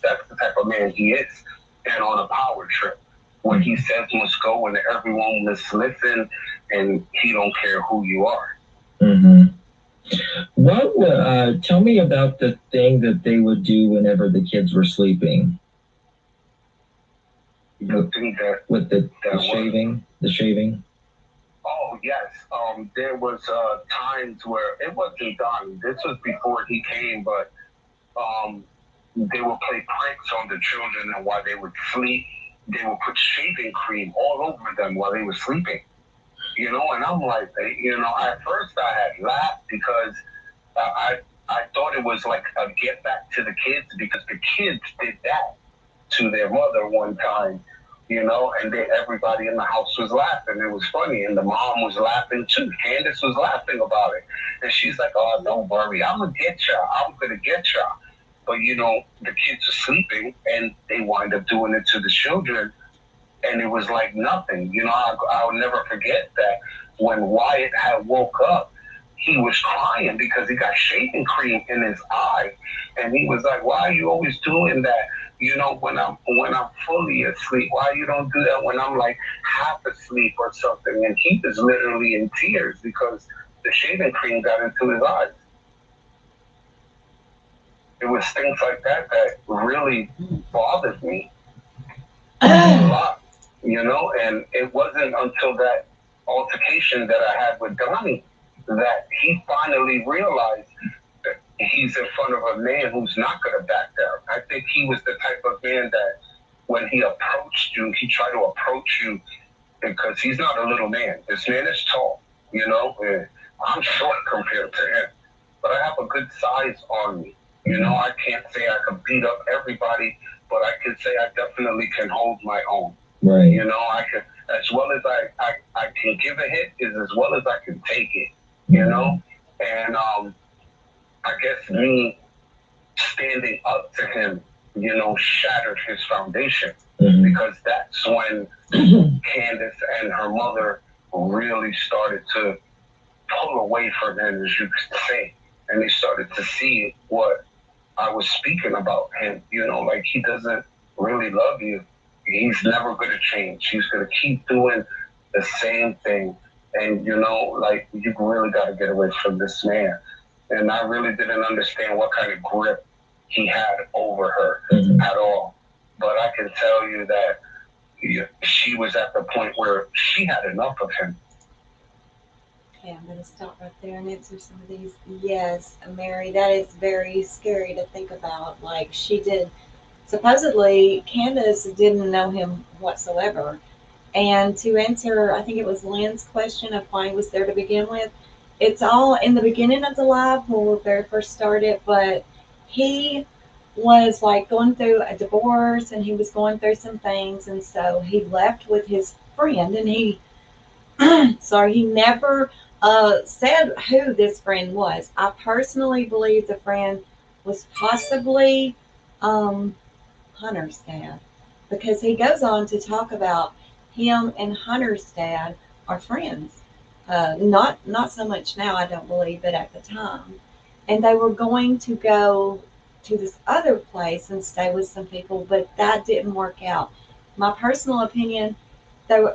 that's the type of man he is. And on a power trip, what he says must go, and everyone must listen, and he don't care who you are. Mm-hmm. Tell me about the thing that they would do whenever the kids were sleeping. the thing that with the was shaving. Oh yes, there was times where it wasn't done. This was before he came, but they would play pranks on the children, and while they would sleep, they would put shaving cream all over them while they were sleeping. You know, and I'm like, you know, at first I had laughed because I thought it was like a get back to the kids because the kids did that to their mother one time, you know, and everybody in the house was laughing. It was funny, and the mom was laughing too. Candace was laughing about it, and she's like, "Oh, don't worry, I'm gonna get y'all. I'm gonna get y'all." But you know, the kids are sleeping, and they wind up doing it to the children, and it was like nothing. You know, I'll never forget that when Wyatt had woke up, he was crying because he got shaving cream in his eye, and he was like, "Why are you always doing that? You know, when I'm fully asleep, why you don't do that when I'm like half asleep or something?" And he was literally in tears because the shaving cream got into his eyes. It was things like that that really bothered me a lot, you know. And it wasn't until that altercation that I had with Donnie that he finally realized that he's in front of a man who's not going to back down. I think he was the type of man that when he approached you, he tried to approach you because he's not a little man. This man is tall, you know, and I'm short compared to him, but I have a good size on me. You know, I can't say I can beat up everybody, but I can say I definitely can hold my own. Right. You know, I can, as well as I can give a hit, is as well as I can take it. You know, and I guess me standing up to him, you know, shattered his foundation because that's when Candace and her mother really started to pull away from him, as you could say, and they started to see what I was speaking about him. You know, like he doesn't really love you. He's never going to change. He's going to keep doing the same thing. And, you know, like, you really got to get away from this man. And I really didn't understand what kind of grip he had over her at all. But I can tell you that she was at the point where she had enough of him. Okay, I'm going to stop right there and answer some of these. Yes, Mary, that is very scary to think about. Like, she did, supposedly, Candace didn't know him whatsoever. And to answer, I think it was Lynn's question of why he was there to begin with, it's all in the beginning of the live when we very first started, but he was like going through a divorce and he was going through some things. And so he left with his friend and he, sorry, he never said who this friend was. I personally believe the friend was possibly Hunter's dad, because he goes on to talk about him and Hunter's dad are friends. Not so much now, I don't believe, but at the time. And they were going to go to this other place and stay with some people, but that didn't work out. My personal opinion,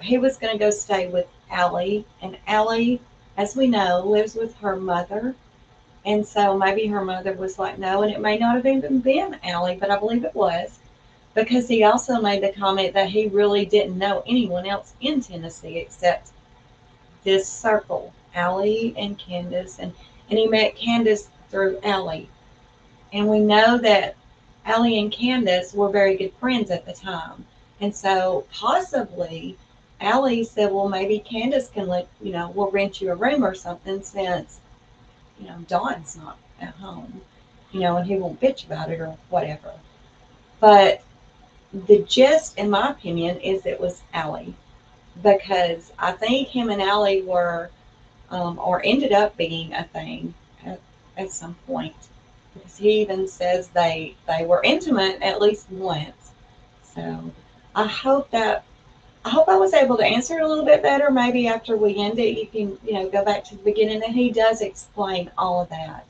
he was going to go stay with Allie, and Allie, as we know, lives with her mother. And so maybe her mother was like, no, and it may not have even been Allie, but I believe it was. Because he also made the comment that he really didn't know anyone else in Tennessee except this circle, Allie and Candace, and he met Candace through Allie. And we know that Allie and Candace were very good friends at the time. And so possibly Allie said, well, maybe Candace can we'll rent you a room or something since, Don's not at home, and he won't bitch about it or whatever. But the gist, in my opinion, is it was Allie, because I think him and Allie were, or ended up being a thing at some point, because he even says they were intimate at least once. So I hope I was able to answer it a little bit better. Maybe after we end it, you can go back to the beginning, and he does explain all of that.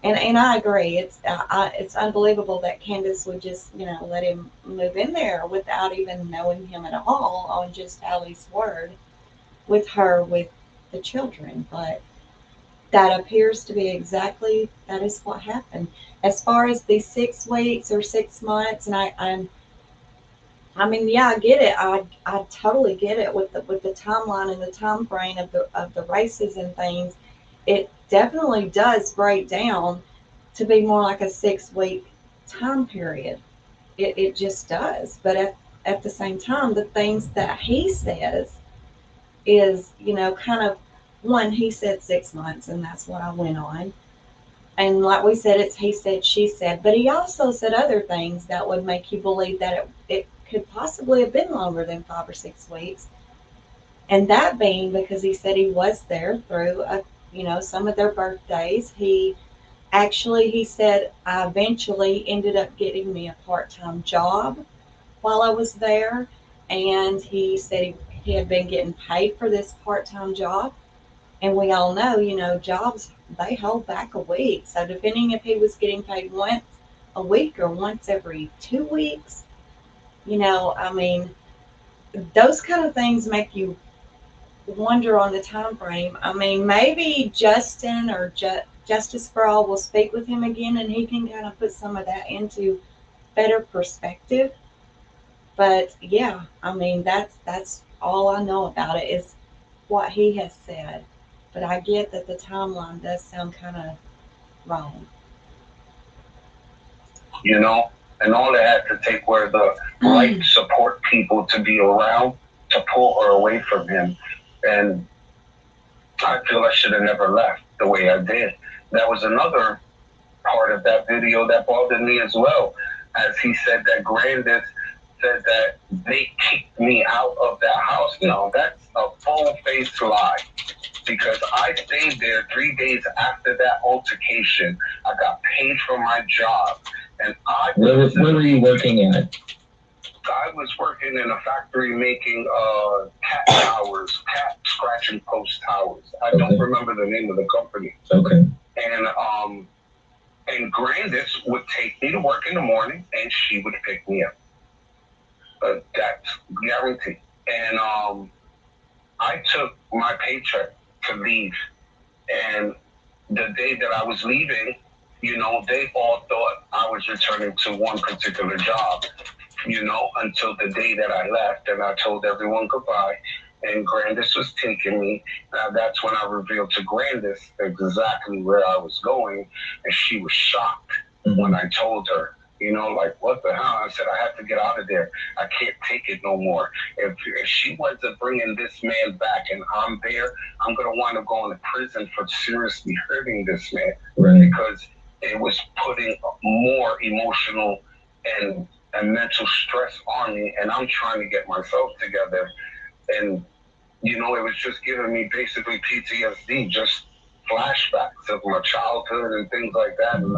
And I agree. It's unbelievable that Candace would just, let him move in there without even knowing him at all, on just Allie's word with the children. But that appears to be exactly, that is what happened. As far as the 6 weeks or 6 months, and I mean, yeah, I get it. I totally get it with the timeline and the time frame of the races and things. It definitely does break down to be more like a 6 week time period. It just does. But at the same time, the things that he says is, kind of one, he said 6 months, and that's what I went on. And like we said, it's he said, she said. But he also said other things that would make you believe that it could possibly have been longer than 5 or 6 weeks. And that being because he said he was there through, some of their birthdays. He said, I eventually ended up getting me a part-time job while I was there. And he said he had been getting paid for this part-time job. And we all know, jobs, they hold back a week. So depending if he was getting paid once a week or once every 2 weeks, I mean, those kind of things make you wonder on the time frame. I mean, maybe Justin or Justice for All will speak with him again, and he can kind of put some of that into better perspective. But yeah, I mean, that's all I know about it is what he has said. But I get that the timeline does sound kind of wrong. And all it had to take were the right support people to be around to pull her away from him. And I feel I should have never left the way I did. That was another part of that video that bothered me as well, as he said that Grandis said that they kicked me out of that house. No, that's a full-faced lie. Because I stayed there 3 days after that altercation. I got paid for my job. And where were you working at? I was working in a factory making cat towers, cat scratch and post towers. I don't remember the name of the company. Okay. And Grandis would take me to work in the morning, and she would pick me up. That's guaranteed. And I took my paycheck to leave, and the day that I was leaving, they all thought I was returning to one particular job, until the day that I left, and I told everyone goodbye, and Grandis was taking me. Now that's when I revealed to Grandis exactly where I was going, and she was shocked when I told her. Like, what the hell? I said, I have to get out of there. I can't take it no more. If she wasn't bringing this man back and I'm there, I'm going to wind up going to prison for seriously hurting this man. Right. Because it was putting more emotional and mental stress on me, and I'm trying to get myself together. And, it was just giving me basically PTSD, just flashbacks of my childhood and things like that. And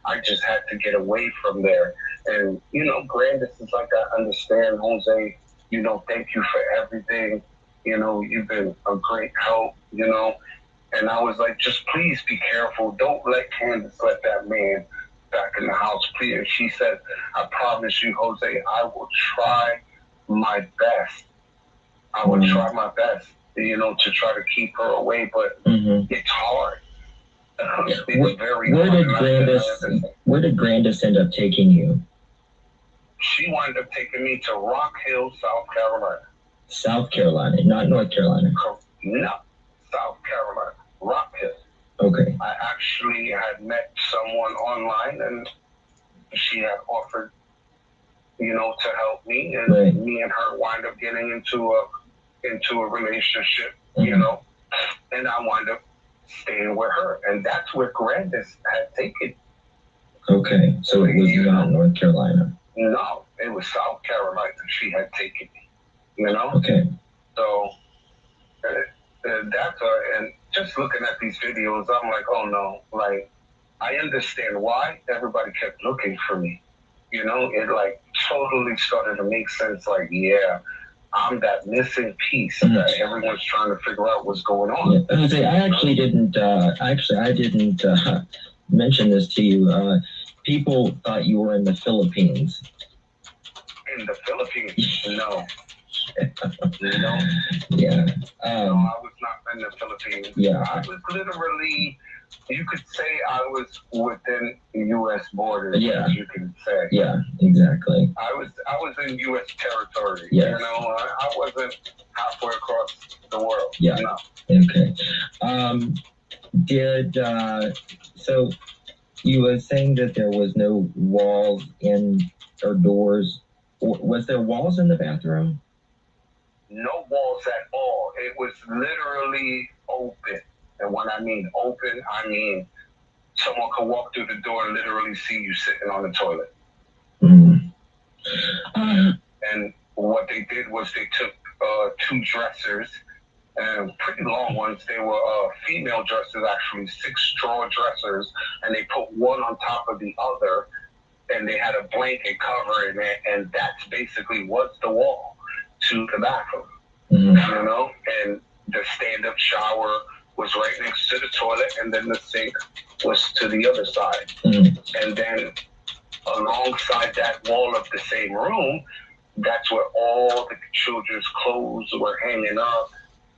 I just had to get away from there. And, Grandis is like, I understand, Jose, thank you for everything. You've been a great help, And I was like, just please be careful. Don't let Candace let that man back in the house, please. And she said, I promise you, Jose, I will try my best. I will try my best, to try to keep her away, but it's hard. Where did Grandis end up taking you? She wound up taking me to Rock Hill, South Carolina. South Carolina, not North Carolina. No, South Carolina, Rock Hill. Okay. I actually had met someone online, and she had offered, to help me, and me and her wind up getting into a relationship, and I wind up staying with her, and that's where Grandis had taken. Okay, so it was not North Carolina. No, it was South Carolina. She had taken me. Okay. So that's and just looking at these videos, I'm like, oh no, like I understand why everybody kept looking for me. It like totally started to make sense. Like, yeah, I'm that missing piece that everyone's trying to figure out what's going on. Yeah. I actually didn't. I didn't mention this to you. People thought you were in the Philippines. In the Philippines? No. Yeah. No, I was not in the Philippines. Yeah. I was literally You could say I was within the U.S. borders. Yeah. You can say. Yeah, exactly. I was in U.S. territory. Yes. You know, I wasn't halfway across the world. Yeah. No. Okay. So you were saying that there was no walls or doors. Was there walls in the bathroom? No walls at all. It was literally open. And when I mean open, I mean someone could walk through the door and literally see you sitting on the toilet. Mm. And what they did was they took 2 dressers, and pretty long ones. They were female dressers, actually 6 straw dressers, and they put one on top of the other, and they had a blanket covering it, and that's basically was the wall to the bathroom. Mm-hmm. You know, and the stand-up shower was right next to the toilet, and then the sink was to the other side. Mm-hmm. And then alongside that wall of the same room, that's where all the children's clothes were hanging up,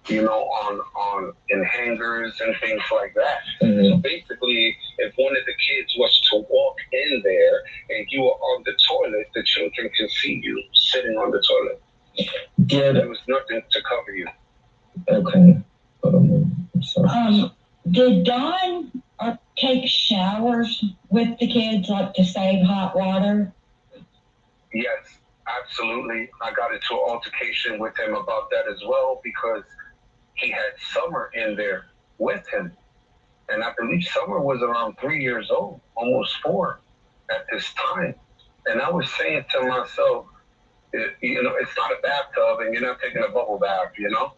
you know, on in hangers and things like that. Mm-hmm. So basically, if one of the kids was to walk in there and you were on the toilet, the children can see you sitting on the toilet. There was nothing to cover you. Okay. I'm sorry. Did Don take showers with the kids, like to save hot water? Yes, absolutely. I got into an altercation with him about that as well, because he had Summer in there with him. And I believe Summer was around 3 years old, almost 4 at this time. And I was saying to myself, you know, it's not a bathtub and you're not taking a bubble bath, you know?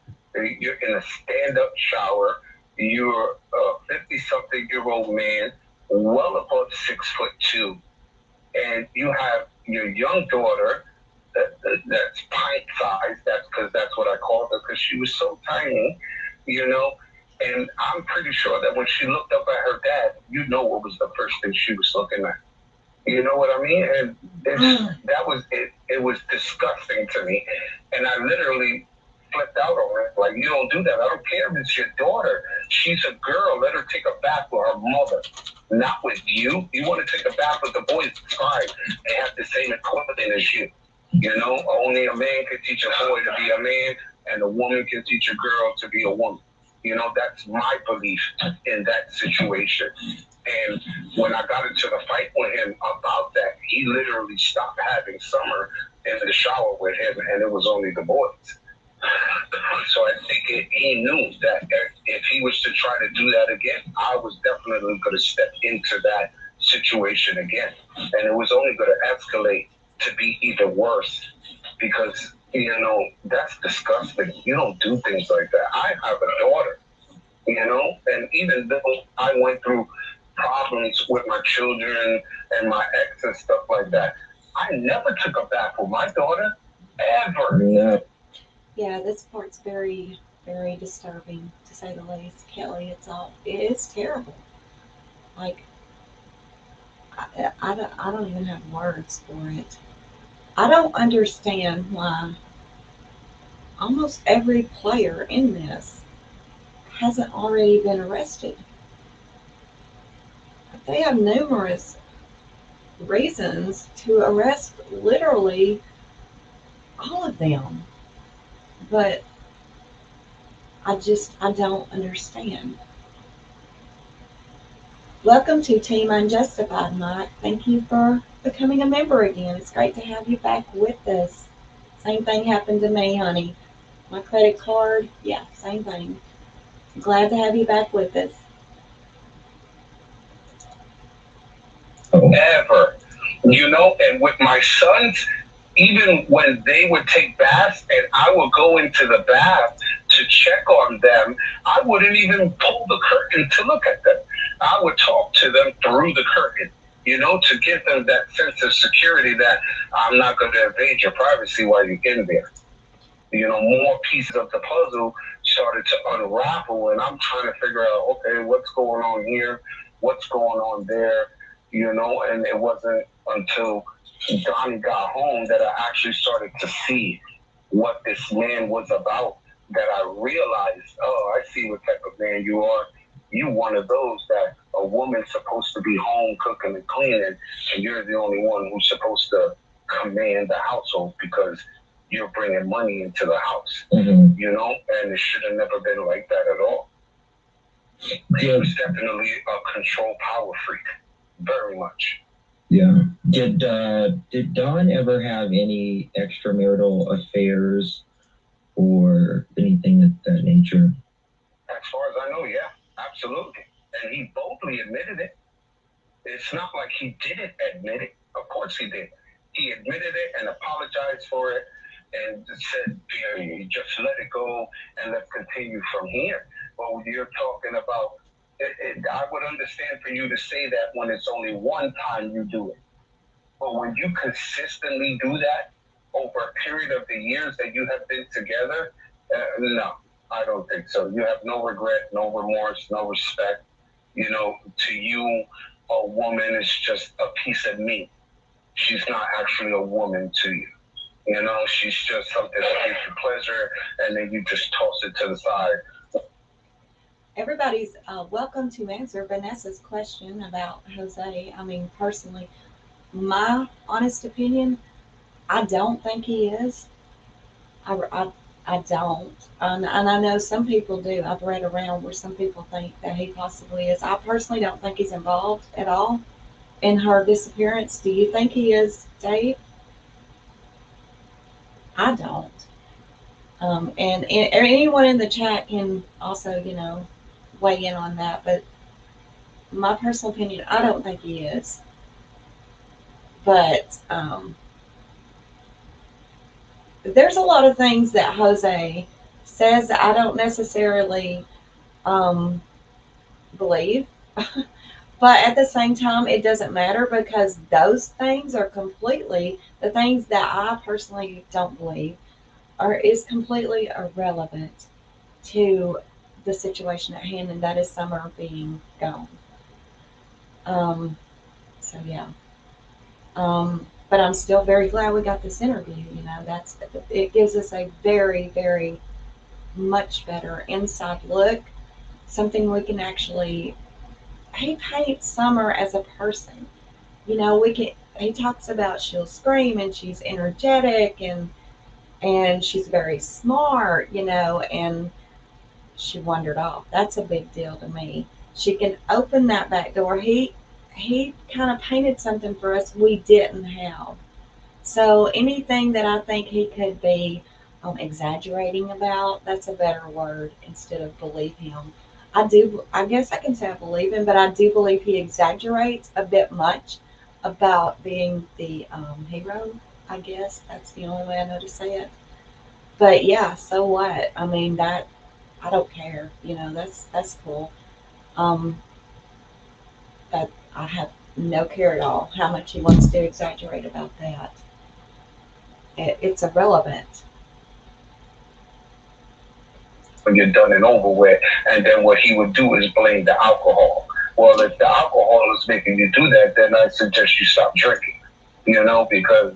You're in a stand-up shower. You're a 50-something-year-old man, well above 6'2", and you have your young daughter that's pint-sized. That's because that's what I called her, because she was so tiny, you know? And I'm pretty sure that when she looked up at her dad, you know what was the first thing she was looking at. You know what I mean? And that was it. It was disgusting to me. And I literally flipped out on it. Like, you don't do that. I don't care if it's your daughter. She's a girl. Let her take a bath with her mother, not with you. You want to take a bath with the boys, it's fine. They have the same equipment as you. You know, only a man can teach a boy to be a man, and a woman can teach a girl to be a woman. You know, that's my belief in that situation. And when I got into the fight with him about that, he literally stopped having Summer in the shower with him, and it was only the boys. So I think he knew that if he was to try to do that again, I was definitely going to step into that situation again. And it was only going to escalate to be even worse, because, you know, that's disgusting. You don't do things like that. I have a daughter, you know, and even though I went through problems with my children and my ex and stuff like that, I never took a bath with my daughter, ever. No. Yeah, this part's very, very disturbing, to say the least, Kelly. It is terrible. Like, I don't even have words for it. I don't understand why almost every player in this hasn't already been arrested. They have numerous reasons to arrest literally all of them. But I don't understand. Welcome to Team Unjustified, Mike. Thank you for becoming a member again. It's great to have you back with us. Same thing happened to me, honey. My credit card, yeah, same thing. Glad to have you back with us. Ever. You know, and with my sons, even when they would take baths and I would go into the bath to check on them, I wouldn't even pull the curtain to look at them. I would talk to them through the curtain, you know, to give them that sense of security that I'm not going to invade your privacy while you're in there. You know, more pieces of the puzzle started to unravel, and I'm trying to figure out, okay, what's going on here? What's going on there? You know, and it wasn't until Donnie got home that I actually started to see what this man was about, that I realized, oh, I see what type of man you are. You one of those that a woman's supposed to be home cooking and cleaning, and you're the only one who's supposed to command the household because you're bringing money into the house. Mm-hmm. You know, and it should have never been like that at all. He was definitely a control power freak, very much. Yeah. Did Don ever have any extramarital affairs or anything of that nature? As far as I know, yeah, absolutely. And he boldly admitted it. It's not like he didn't admit it. Of course he did. He admitted it and apologized for it and said, just let it go and let's continue from here. But when you're talking about, I would understand for you to say that when it's only one time you do it. But when you consistently do that over a period of the years that you have been together, no, I don't think so. You have no regret, no remorse, no respect. You know, to you, a woman is just a piece of meat. She's not actually a woman to you. You know, she's just something that gives you pleasure, and then you just toss it to the side. Everybody's welcome to answer Vanessa's question about Jose. I mean, personally, my honest opinion, I don't think he is. I don't. And I know some people do. I've read around where some people think that he possibly is. I personally don't think he's involved at all in her disappearance. Do you think he is, Dave? I don't. And anyone in the chat can also, you know, weigh in on that. But my personal opinion, I don't think he is. But there's a lot of things that Jose says that I don't necessarily believe. But at the same time, it doesn't matter because those things are completely, the things that I personally don't believe is completely irrelevant to the situation at hand, and that is Summer being gone. So yeah. But I'm still very glad we got this interview. You know, it gives us a very, very much better inside look, something we can actually. He paints Summer as a person. You know, he talks about she'll scream and she's energetic and she's very smart, you know, and she wandered off. That's a big deal to me. She can open that back door. He kind of painted something for us we didn't have. So anything that I think he could be exaggerating about, that's a better word instead of believe him. I guess I can say I believe him, but I do believe he exaggerates a bit much about being the hero. I guess that's the only way I know to say it. But yeah, so what? I mean, that I don't care. You know, that's cool. Um, that I have no care at all how much he wants to exaggerate about that. It's irrelevant. When you're done and over with, and then what he would do is blame the alcohol. Well, if the alcohol is making you do that, then I suggest you stop drinking. You know, because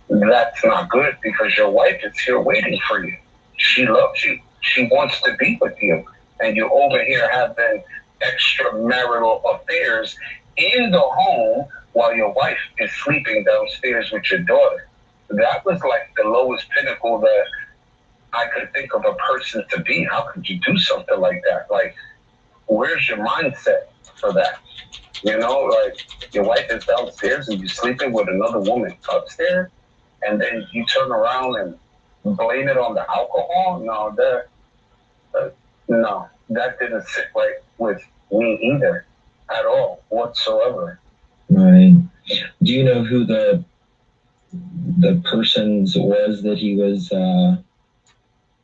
that's not good. Because your wife is here waiting for you. She loves you. She wants to be with you, and you're over here having extramarital affairs in the home while your wife is sleeping downstairs with your daughter. That was like the lowest pinnacle that I could think of a person to be. How could you do something like that? Like, where's your mindset for that? You know, like your wife is downstairs and you're sleeping with another woman upstairs, and then you turn around and blame it on the alcohol. No, that didn't sit right with me either, at all whatsoever. Right. Do you know who the persons was that he was?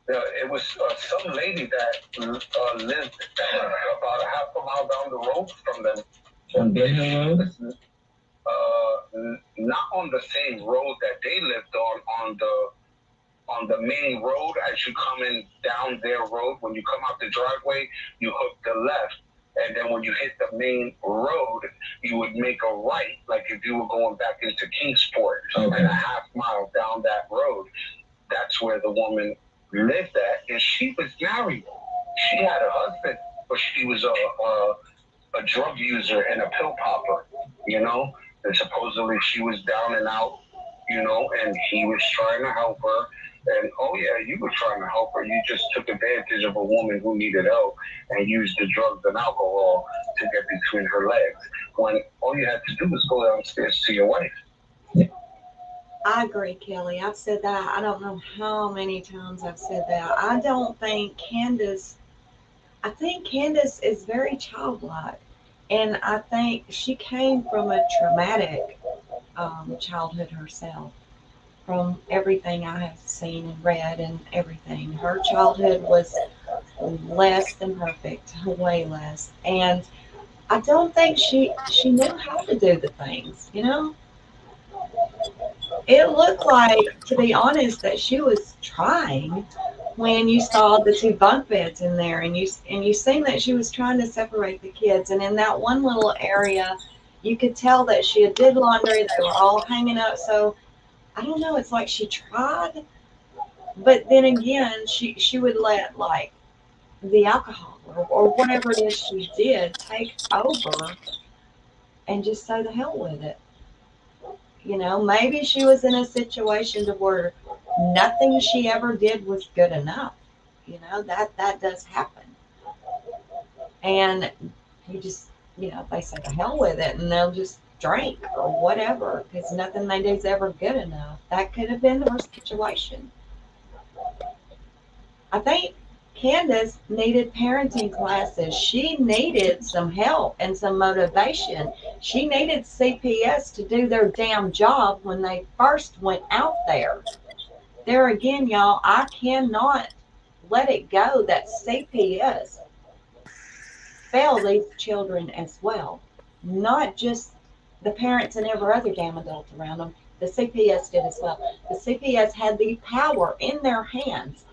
It was some lady that lived about a half a mile down the road from them. On Benhill Road? Not on the same road that they lived on the main road. As you coming down their road, when you come out the driveway, you hook the left. And then when you hit the main road, you would make a right, like if you were going back into Kingsport. Okay. And a half mile down that road, that's where the woman lived at, and she was married. She had a husband. but she was a drug user and a pill popper, you know? And supposedly she was down and out, you know, and he was trying to help her. And, oh, yeah, you were trying to help her. You just took advantage of a woman who needed help and used the drugs and alcohol to get between her legs, when all you had to do was go downstairs to your wife. I agree, Kelly. I've said that. I don't know how many times I've said that. I think Candace is very childlike. And I think she came from a traumatic childhood herself. From everything I have seen and read and everything, her childhood was less than perfect, way less. And I don't think she knew how to do the things, you know? It looked like, to be honest, that she was trying when you saw the two bunk beds in there, and you seen that she was trying to separate the kids. And in that one little area, you could tell that she had did laundry. They were all hanging up. So I don't know. It's like she tried, but then again, she would let like the alcohol or whatever it is she did take over and just say the hell with it. You know, maybe she was in a situation to where nothing she ever did was good enough. You know, that does happen. And you just, you know, they say the hell with it and they'll just drink or whatever because nothing they do is ever good enough. That could have been her situation. I think Candace needed parenting classes. She needed some help and some motivation. She needed CPS to do their damn job when they first went out there. There again, y'all, I cannot let it go that CPS failed these children as well. Not just the parents and every other damn adult around them. The CPS did as well. The CPS had the power in their hands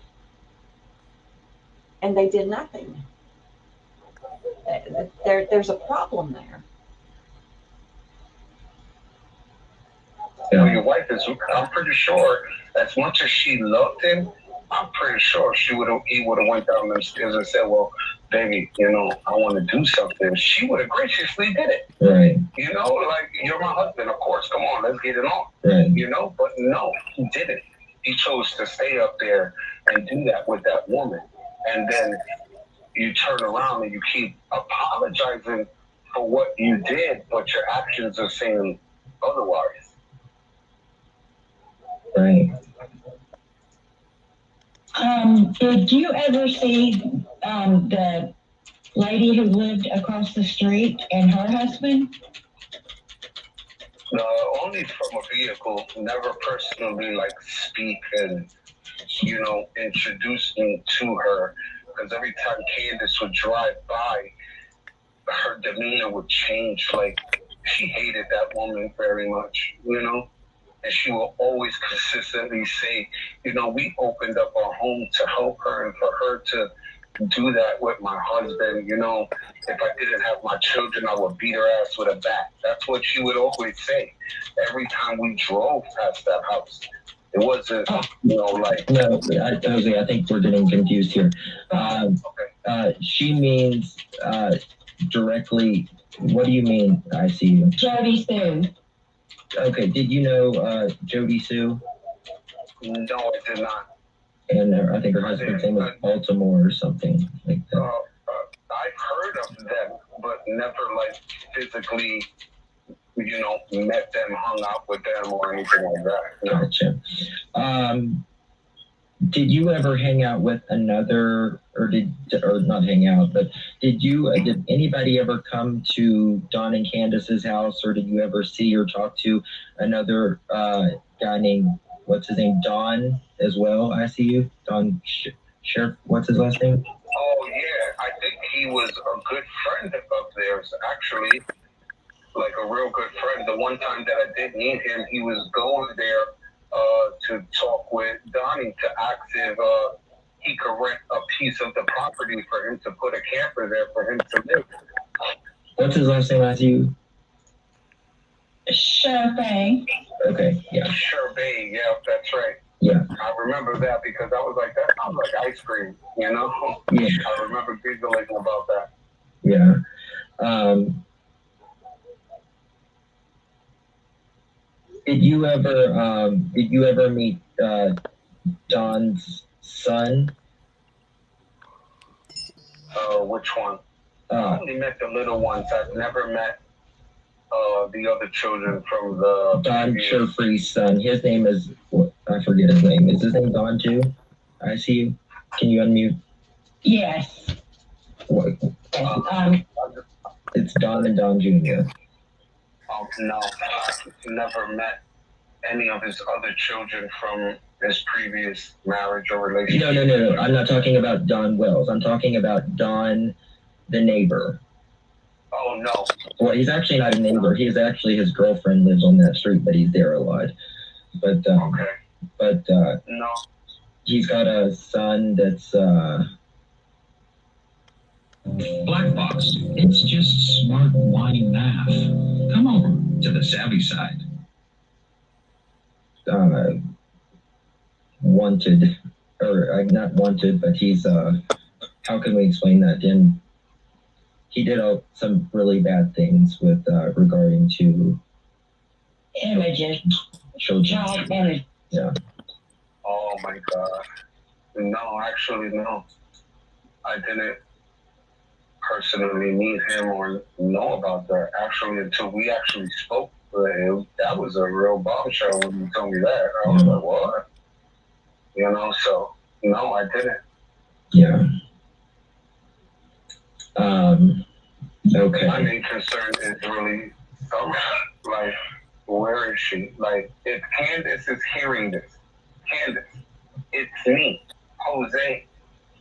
and they did nothing. There's a problem there. You know, your wife is, I'm pretty sure, as much as she loved him, I'm pretty sure he would have went down the stairs and said, well, baby, you know, I want to do something. She would have graciously did it. Right. You know, like, you're my husband, of course, come on, let's get it on. Right. You know, but no, he didn't. He chose to stay up there and do that with that woman. And then you turn around and you keep apologizing for what you did, but your actions are saying otherwise. Right. Did you ever see the lady who lived across the street and her husband? Only from a vehicle, never personally like speak and, you know, introduce me to her. Because every time Candace would drive by, her demeanor would change. Like, she hated that woman very much, you know? And she will always consistently say, you know, we opened up our home to help her, and for her to do that with my husband, you know, if I didn't have my children, I would beat her ass with a bat. That's what she would always say every time we drove past that house. It wasn't, you know, like... No, Jose, I think we're getting confused here. Okay. She means directly, what do you mean, I see you? Jody Sue. Okay, did you know Jody Sue? No, I did not. And I think her husband's name was Baltimore or something like that. I've heard of them, but never like physically, you know, met them, hung out with them, or anything like that. No. Gotcha. Did you ever hang out with another, or not hang out, but did anybody ever come to Don and Candace's house, or did you ever see or talk to another guy named, what's his name, Don as well? I see you, Don Sheriff. What's his last name? Oh yeah, I think he was a good friend of theirs, actually, like a real good friend. The one time that I did meet him, he was going there to talk with Donnie to ask if he could rent a piece of the property for him to put a camper there for him to live. What's his last name, Matthew? Sure. Okay, yeah. Sure, yeah, that's right. Yeah. I remember that because I was like, that sounds like ice cream, you know? Yeah. I remember giggling about that. Yeah. Did you ever meet Don's son? Which one? I only met the little ones. I've never met the other children from the Don Sherfrey's son. His name is, I forget his name. Is his name Don too? I see you. Can you unmute? Yes. What? It's Don and Don Jr. No, I've never met any of his other children from his previous marriage or relationship. No. I'm not talking about Don Wells. I'm talking about Don, the neighbor. Oh, no. Well, he's actually not a neighbor. He's actually, his girlfriend lives on that street, but he's there a lot. But, okay. But, no. He's got a son that's, Black Box, it's just smart wine math. Come over to the savvy side. Wanted, or not wanted, but he's, how can we explain that? And he did some really bad things with, regarding to Images. Child image. Yeah. Oh my God. No, actually, no. I didn't personally meet him or know about that actually until we actually spoke. That was a real bombshell when you told me that. I was like, what? You know, so no, I didn't. Yeah. Okay. My main concern is really like, where is she? Like, if Candace is hearing this, Candace, it's me, Jose,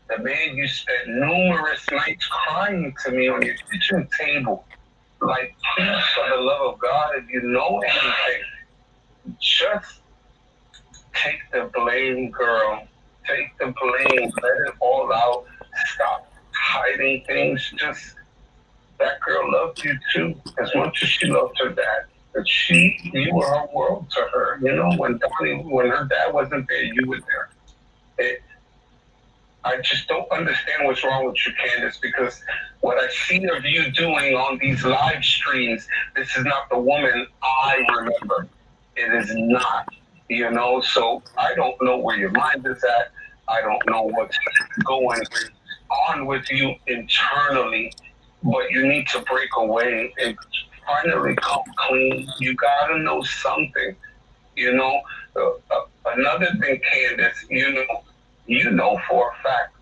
the man you spent numerous nights crying to me on your kitchen table. Like, please, for the love of God, if you know anything, just take the blame, girl. Take the blame. Let it all out. Stop hiding things. Just, that girl loved you too, as much as she loved her dad. But you were her world to her. You know, when her dad wasn't there, you were there. I just don't understand what's wrong with you, Candace, because what I see of you doing on these live streams, this is not the woman I remember. It is not, you know, so I don't know where your mind is at. I don't know what's going on with you internally, but you need to break away and finally come clean. You gotta know something, you know. Another thing, Candace, you know for a fact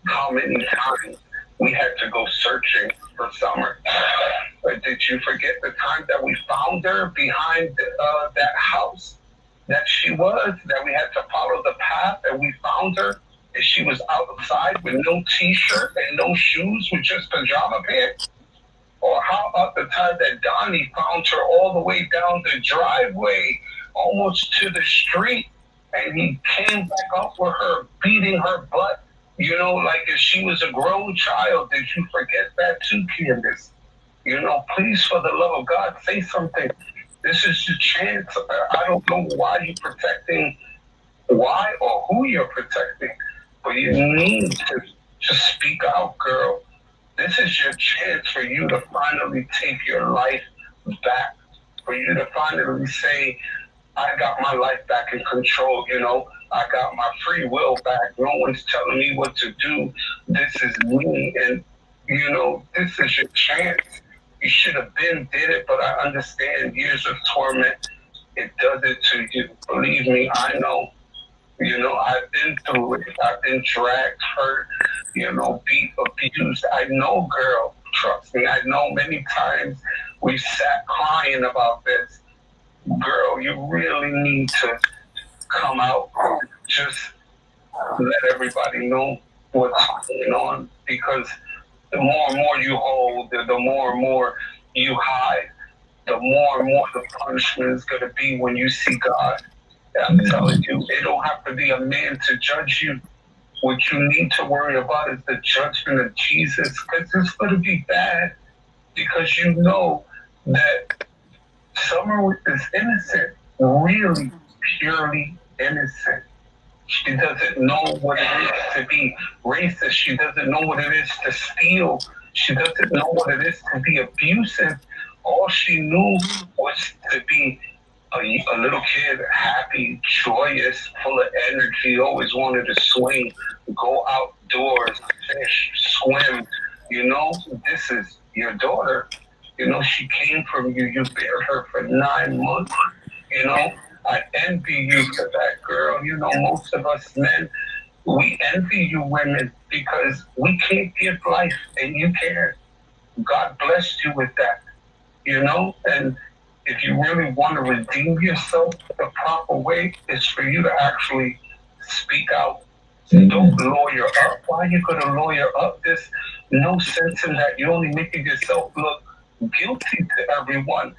how many times we had to go searching for Summer. But did you forget the time that we found her behind that house that we had to follow the path and we found her and she was outside with no t-shirt and no shoes with just pajama pants? Or how about the time that Donnie found her all the way down the driveway, almost to the street, and he came back up with her, beating her butt, you know, like if she was a grown child? Did you forget that too, Candace? You know, please, for the love of God, say something. This is your chance. I don't know why you're protecting, why or who you're protecting, but you need to speak out, girl. This is your chance for you to finally take your life back, for you to finally say, I got my life back in control, you know. I got my free will back. No one's telling me what to do. This is me, and, you know, this is your chance. You should have did it, but I understand years of torment. It does it to you. Believe me, I know. You know, I've been through it. I've been dragged, hurt, you know, beat, abused. I know, girl. Trust me. I know many times we sat crying about this. Girl, you really need to come out. Just let everybody know what's going on, because the more and more you hold, the more and more you hide, the more and more the punishment is going to be when you see God. I'm telling you, it don't have to be a man to judge you. What you need to worry about is the judgment of Jesus, because it's going to be bad, because you know that Summer is innocent, really, purely innocent. She doesn't know what it is to be racist. She doesn't know what it is to steal. She doesn't know what it is to be abusive. All she knew was to be a little kid, happy, joyous, full of energy, always wanted to swing, go outdoors, fish, swim. You know, this is your daughter. You know, she came from you. You bared her for 9 months. You know, I envy you for that, girl. You know, most of us men, we envy you women because we can't give life and you can. God blessed you with that, you know? And if you really want to redeem yourself, the proper way is for you to actually speak out. Don't lawyer up. Why are you going to lawyer up? There's no sense in that. You're only making yourself look guilty to everyone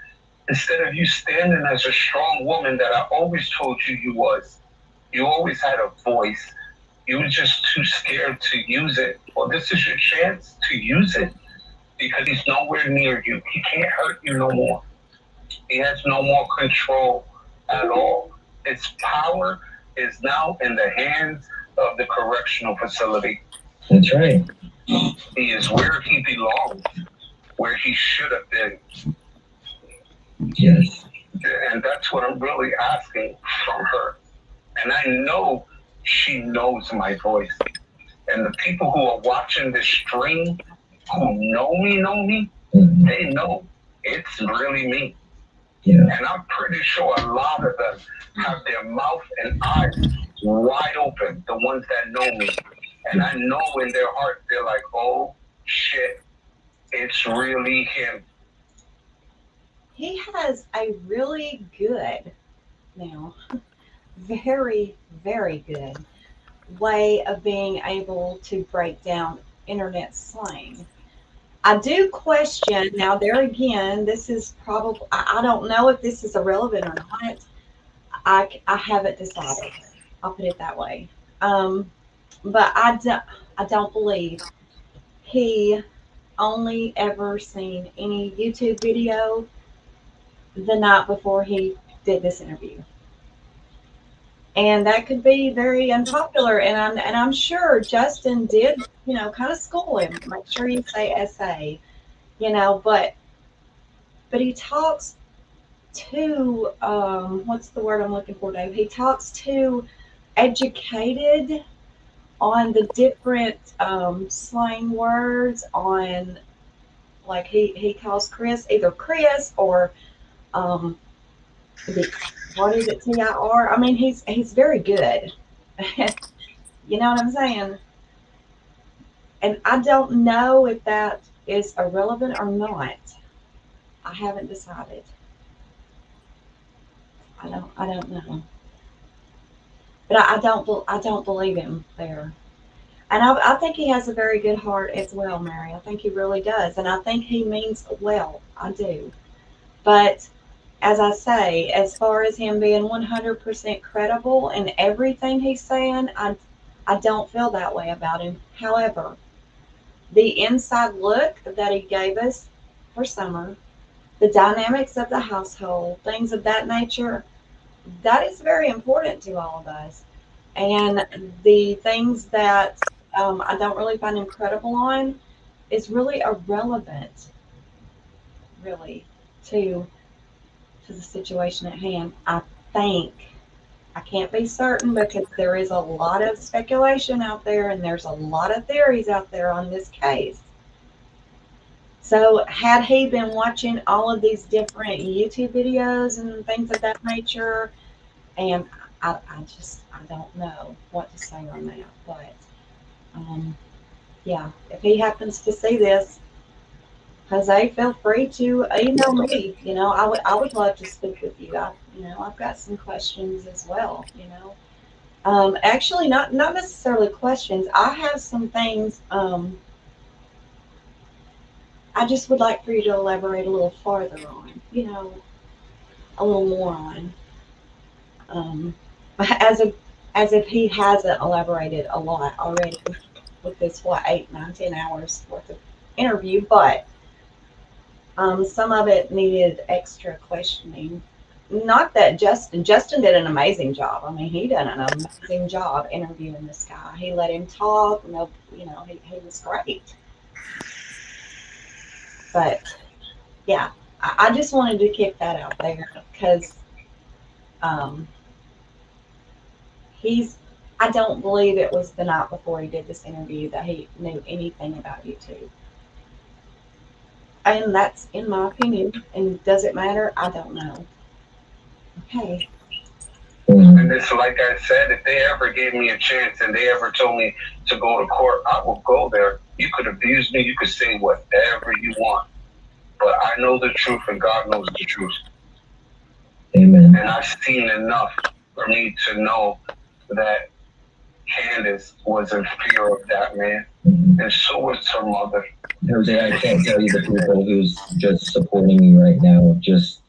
instead of you standing as a strong woman that I always told you you was. You always had a voice. You were just too scared to use it. Well, this is your chance to use it because he's nowhere near you. He can't hurt you no more. He has no more control at all. Its power is now in the hands of the correctional facility. That's right. He is where he belongs, where he should have been. Yes. And that's what I'm really asking from her. And I know she knows my voice. And the people who are watching this stream, who know me, they know it's really me. Yeah. And I'm pretty sure a lot of them have their mouth and eyes wide open, the ones that know me. And I know in their heart, they're like, oh, shit, it's really him. He has a really good, now, very, very good way of being able to break down internet slang. I do question, now there again, this is probably, I don't know if this is irrelevant or not. I haven't decided. I'll put it that way. But I don't believe he only ever seen any YouTube video the night before he did this interview. And that could be very unpopular. And I'm sure Justin did, you know, kind of school him. Make sure you say SA, you know, but he talks too, what's the word I'm looking for, Dave? He talks too educated on the different slang words on, like he calls Chris either Chris or what is it, TIR? I mean, he's very good. You know what I'm saying? And I don't know if that is irrelevant or not. I haven't decided. I don't know. But I don't believe him there. And I think he has a very good heart as well, Mary. I think he really does. And I think he means well. I do. But as I say, as far as him being 100% credible in everything he's saying, I don't feel that way about him. However, the inside look that he gave us for summer, the dynamics of the household, things of that nature, that is very important to all of us. And the things that I don't really find him credible on is really irrelevant, really, to the situation at hand. I think, I can't be certain because there is a lot of speculation out there and there's a lot of theories out there on this case. So had he been watching all of these different YouTube videos and things of that nature, and I don't know what to say on that, but yeah, if he happens to see this, Jose, feel free to email me. You know, I would love to speak with you. I've got some questions as well. You know, actually, not necessarily questions. I have some things. I just would like for you to elaborate a little farther on. You know, a little more on. As if he hasn't elaborated a lot already with this 8, 9, 10 hours worth of interview, but some of it needed extra questioning. not that Justin did an amazing job. I mean, he did an amazing job interviewing this guy. He let him talk. No, you know, he was great. But yeah, I just wanted to kick that out there because I don't believe it was the night before he did this interview that he knew anything about YouTube. And that's in my opinion. And does it matter? I don't know. Okay. And it's like I said, if they ever gave me a chance and they ever told me to go to court, I will go there. You could abuse me. You could say whatever you want. But I know the truth and God knows the truth. Amen. And I've seen enough for me to know that Candace was in fear of that man. And so was her mother. Jose, I can't tell you the people who's just supporting you right now, just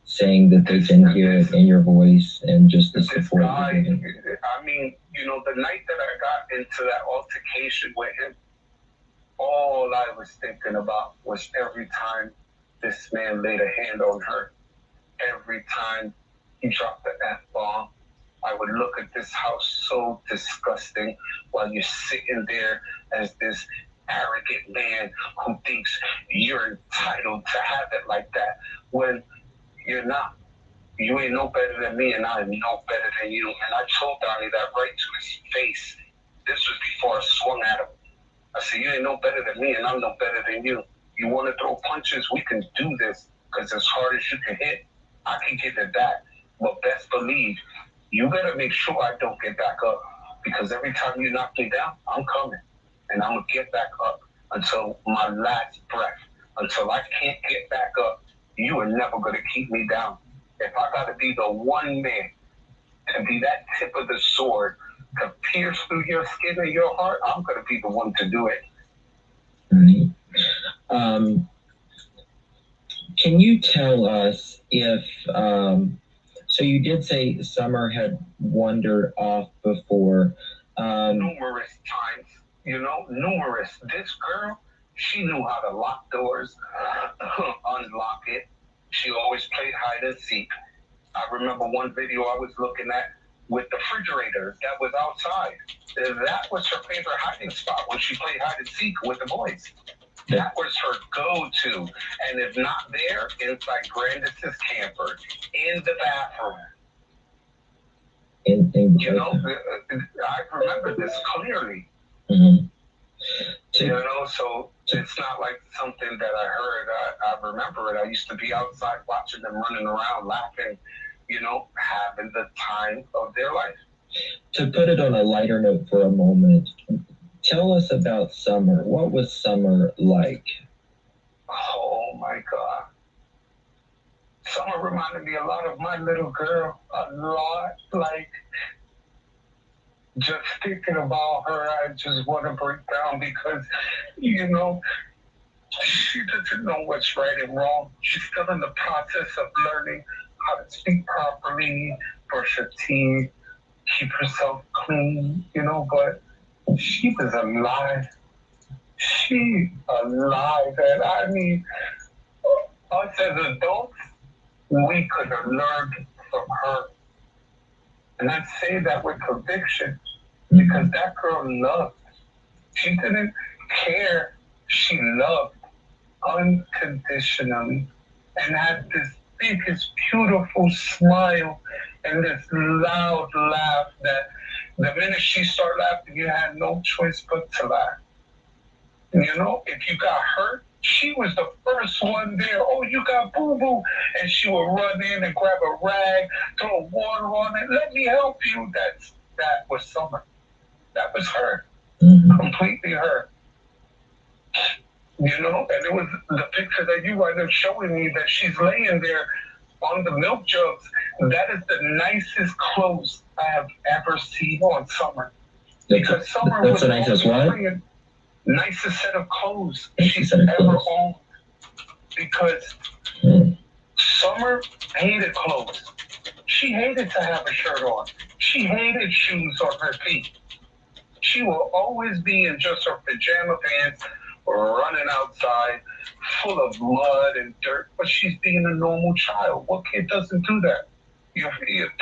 saying that they can hear it in your voice and just the support. I mean, you know, the night that I got into that altercation with him, all I was thinking about was every time this man laid a hand on her, every time he dropped the F-bomb, I would look at this house so disgusting while you're sitting there as this arrogant man who thinks you're entitled to have it like that when you're not. You ain't no better than me, and I am no better than you. And I told Donnie that right to his face. This was before I swung at him. I said, you ain't no better than me, and I'm no better than you. You want to throw punches? We can do this, because as hard as you can hit, I can get at that. But best believe, you better make sure I don't get back up, because every time you knock me down, I'm coming. And I'm going to get back up until my last breath. Until I can't get back up, you are never going to keep me down. If I got to be the one man to be that tip of the sword to pierce through your skin and your heart, I'm going to be the one to do it. Right. Can you tell us if, so you did say Summer had wandered off before. Numerous times, you know, numerous. This girl, she knew how to lock doors, unlock it. She always played hide and seek. I remember one video I was looking at with the refrigerator that was outside. That was her favorite hiding spot when she played hide and seek with the boys. That was her go-to. And if not there, inside Grandis's camper, in the bathroom. You know, I remember this clearly. Mm-hmm. You know, so it's not like something that I heard. I remember it. I used to be outside watching them running around, laughing, you know, having the time of their life. To put it on a lighter note for a moment, tell us about Summer. What was Summer like? Oh, my God. Summer reminded me a lot of my little girl. A lot. Like, just thinking about her, I just want to break down because, you know, she doesn't know what's right and wrong. She's still in the process of learning how to speak properly, brush her teeth, keep herself clean, you know, but she was alive. She alive. And I mean, us as adults, we could have learned from her. And I say that with conviction because that girl loved. She didn't care. She loved unconditionally and had this biggest, beautiful smile and this loud laugh that the minute she started laughing, you had no choice but to laugh. You know, if you got hurt, she was the first one there. Oh, you got boo-boo. And she would run in and grab a rag, throw water on it. Let me help you. That was Summer. That was her. Mm-hmm. Completely her. You know, and it was the picture that you wound up showing me that she's laying there on the milk jugs. That is the nicest clothes I have ever seen on Summer. Because Summer was the nicest what? Nicest set of clothes she's ever owned. Because Summer hated clothes. She hated to have a shirt on. She hated shoes on her feet. She will always be in just her pajama pants, running outside, full of mud and dirt, but she's being a normal child. What kid doesn't do that? You're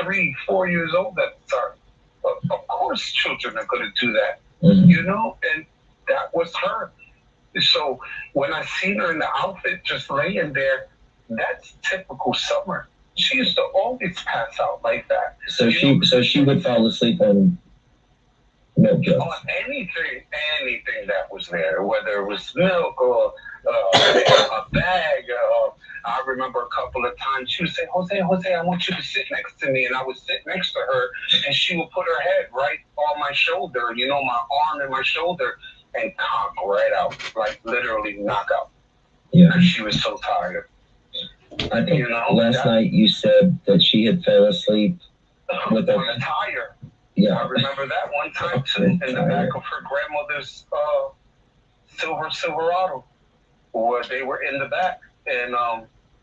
3, 4 years old at the time. Of course, children are going to do that, you know? And that was her. So when I seen her in the outfit just laying there, that's typical Summer. She used to always pass out like that. So she would fall asleep on milk jugs. On anything that was there, whether it was milk or a bag. I remember a couple of times she would say, Jose, I want you to sit next to me. And I would sit next to her, and she would put her head right on my shoulder, you know, my arm and my shoulder, and conk right out, like literally knock out. Yeah. Because she was so tired. I think last night you said that she had fell asleep with on a tire. Yeah. I remember that one time too, in the back of her grandmother's silver Silverado, where they were in the back, and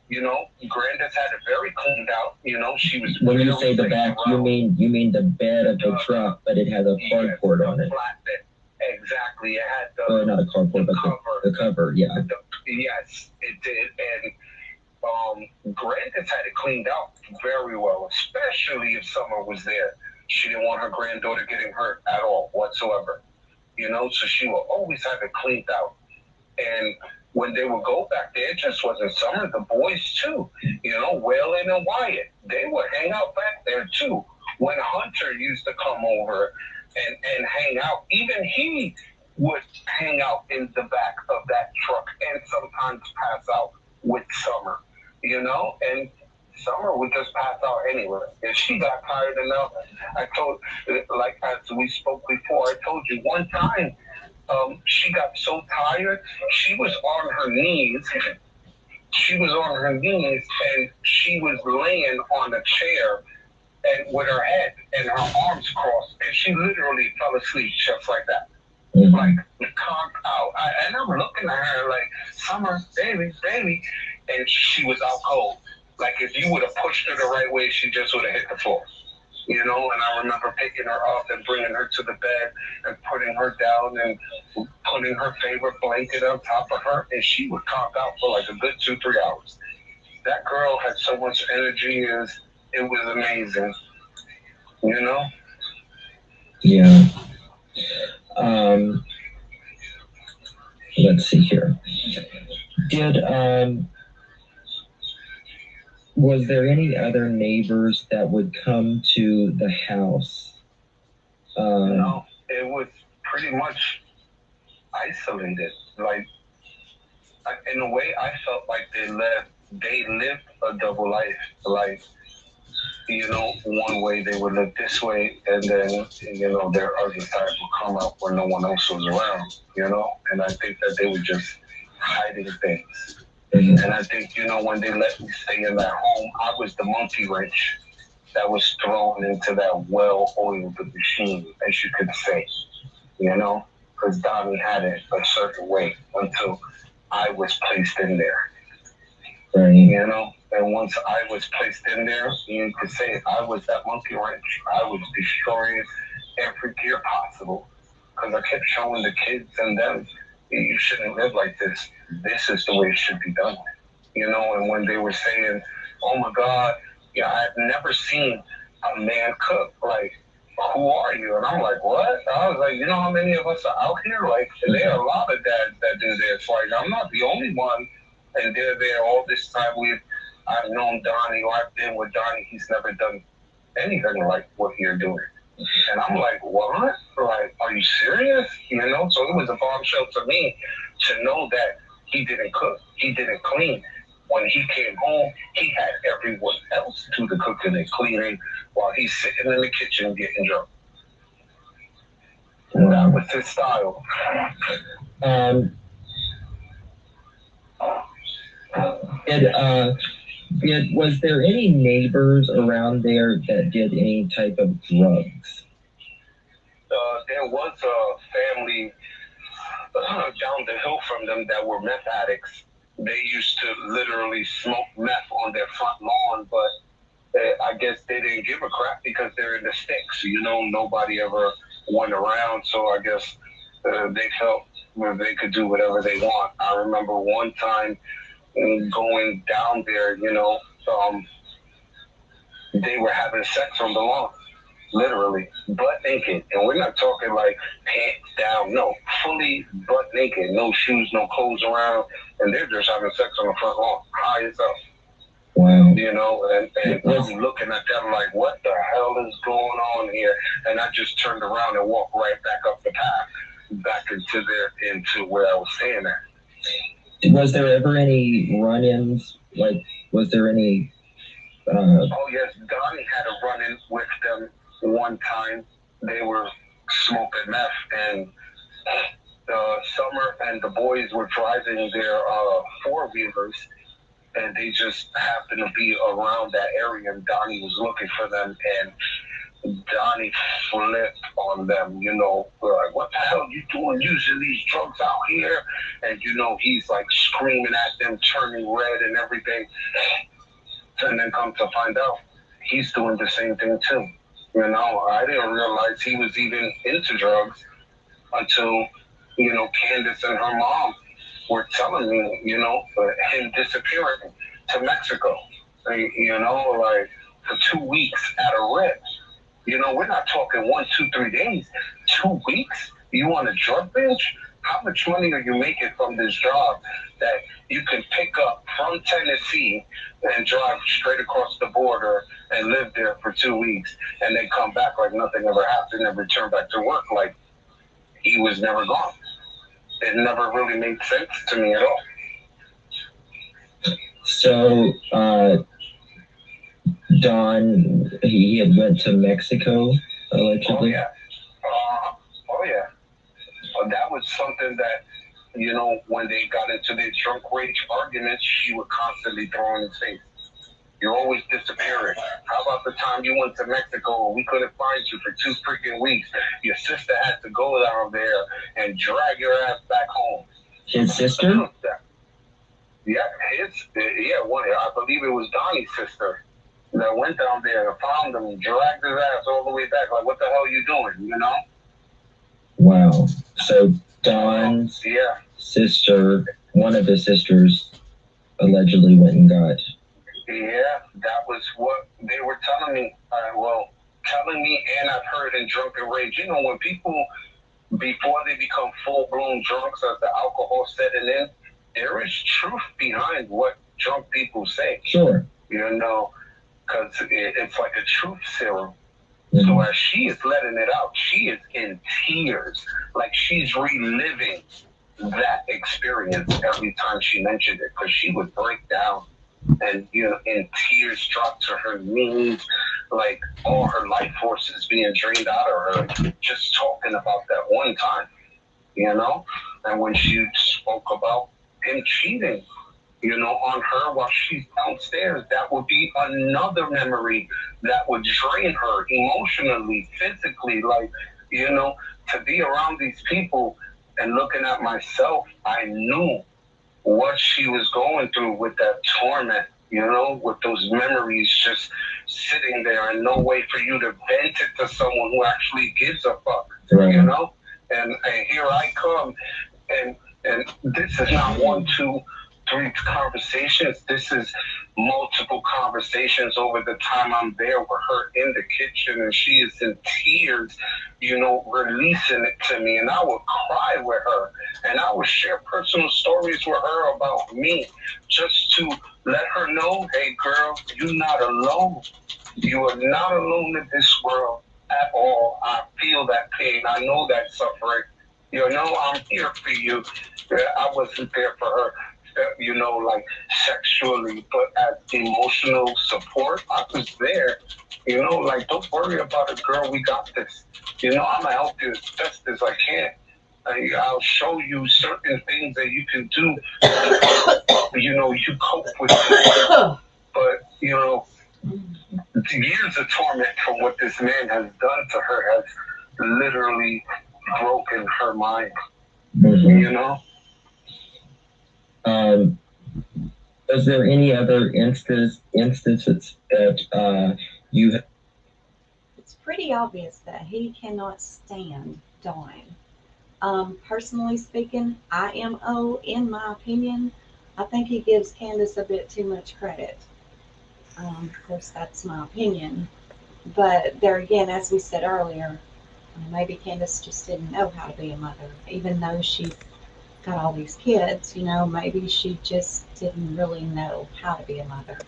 you know, Grandis had it very cleaned out. You know, she was. When you say the back, you mean the bed of the truck, but it had a cardboard on it. Flatbed. Exactly, it had the. Not a cardboard, but the cover. Yeah. Yes, it did, and. Grandis had it cleaned out very well, especially if Summer was there. She didn't want her granddaughter getting hurt at all whatsoever, you know, so she would always have it cleaned out. And when they would go back there, it just wasn't Summer, the boys too, you know, Waylon and Wyatt, they would hang out back there too. When Hunter used to come over and hang out, even he would hang out in the back of that truck and sometimes pass out with Summer, you know, and Summer would just pass out anywhere. If she got tired enough, I told, like as we spoke before, I told you one time, she got so tired, she was on her knees. She was on her knees and she was laying on a chair and with her head and her arms crossed, and she literally fell asleep just like that. Like, conked out. And I'm looking at her like, Summer, baby. And she was out cold. Like, if you would have pushed her the right way, she just would have hit the floor. You know, and I remember picking her up and bringing her to the bed and putting her down and putting her favorite blanket on top of her, and she would conk out for like a good 2-3 hours. That girl had so much energy, it was amazing. You know? Yeah. Let's see here. Was there any other neighbors that would come to the house? No, it was pretty much isolated. Like, in a way, I felt like they lived a double life. Like, you know, one way they would live this way, and then, you know, their other side would come out when no one else was around, you know? And I think that they were just hiding things. And I think, you know, when they let me stay in that home, I was the monkey wrench that was thrown into that well-oiled machine, as you could say, you know? Because Donnie had it a certain way until I was placed in there, you know? And once I was placed in there, you could say I was that monkey wrench. I was destroying every gear possible because I kept showing the kids and them, you shouldn't live like this. This is the way it should be done. You know, and when they were saying, oh my God, yeah, I've never seen a man cook. Like, who are you? And I'm like, what? I was like, you know how many of us are out here? Like, there are a lot of dads that do this. Like, I'm not the only one. And they're there all this time. I've known Donnie, or I've been with Donnie. He's never done anything like what you're doing. And I'm like, what? Like, are you serious? You know? So it was a bombshell to me to know that he didn't cook. He didn't clean. When he came home, he had everyone else do the cooking and cleaning while he's sitting in the kitchen getting drunk. And that was his style. Was there any neighbors around there that did any type of drugs? There was a family down the hill from them that were meth addicts. They used to literally smoke meth on their front lawn, but I guess they didn't give a crap because they're in the sticks. You know, nobody ever went around, so I guess they felt where they could do whatever they want. I remember one time going down there, they were having sex on the lawn, literally, butt naked. And we're not talking like pants down, no, fully butt naked, no shoes, no clothes around, and they're just having sex on the front lawn, high as up. Wow. And I'm looking at them like, what the hell is going on here? And I just turned around and walked right back up the path, back into where I was staying at. Was there ever any run-ins? Like, was there any? Oh yes, Donnie had a run-in with them one time. They were smoking meth, and Summer and the boys were driving their four-wheelers, and they just happened to be around that area, and Donnie was looking for them, and Donnie flipped on them, we're like, what the hell are you doing using these drugs out here? And, he's like screaming at them, turning red and everything. And then come to find out, he's doing the same thing too. I didn't realize he was even into drugs until, Candace and her mom were telling me, him disappearing to Mexico, like for 2 weeks at a rip. We're not talking 1, 2, 3 days, 2 weeks. You want a drug binge? How much money are you making from this job that you can pick up from Tennessee and drive straight across the border and live there for 2 weeks and then come back like nothing ever happened and return back to work like he was never gone? It never really made sense to me at all. So, Don, he had went to Mexico, allegedly? Oh, yeah. That was something that, when they got into their drunk rage arguments, she would constantly throw in his face. You're always disappearing. How about the time you went to Mexico and we couldn't find you for 2 freaking weeks? Your sister had to go down there and drag your ass back home. His sister? Yeah, I believe it was Donnie's sister that went down there and found him and dragged his ass all the way back. Like, what the hell are you doing, Wow. So Don's sister, one of his sisters, allegedly went and got. Yeah, that was what they were telling me. Telling me, and I've heard in drunken rage. When people, before they become full-blown drunks, as the alcohol setting in, there is truth behind what drunk people say. Sure. Because it's like a truth serum. Mm-hmm. So as she is letting it out, she is in tears, like she's reliving that experience every time she mentioned it, because she would break down and, in tears, drop to her knees, like all her life force is being drained out of her, just talking about that one time, And when she spoke about him cheating, on her while she's downstairs, that would be another memory that would drain her emotionally, physically, to be around these people and looking at myself, I knew what she was going through with that torment, with those memories just sitting there and no way for you to vent it to someone who actually gives a fuck, right. And here I come, and this is not 1, 2, 3 conversations. This is multiple conversations over the time I'm there with her in the kitchen, and she is in tears, releasing it to me, and I would cry with her, and I would share personal stories with her about me, just to let her know, hey girl, you're not alone. You are not alone in this world at all. I feel that pain. I know that suffering. I'm here for you. I wasn't there for her, like sexually, but as emotional support, I was there. Like, don't worry about it, girl. We got this. I'm gonna help you as best as I can. I'll show you certain things that you can do. You cope with it. But, years of torment from what this man has done to her has literally broken her mind. Mm-hmm. Was there any other instances that you It's pretty obvious that he cannot stand Dawn. Personally speaking, IMO, in my opinion, I think he gives Candace a bit too much credit. Of course, that's my opinion. But there again, as we said earlier, maybe Candace just didn't know how to be a mother, even though she's got all these kids. Maybe she just didn't really know how to be a mother.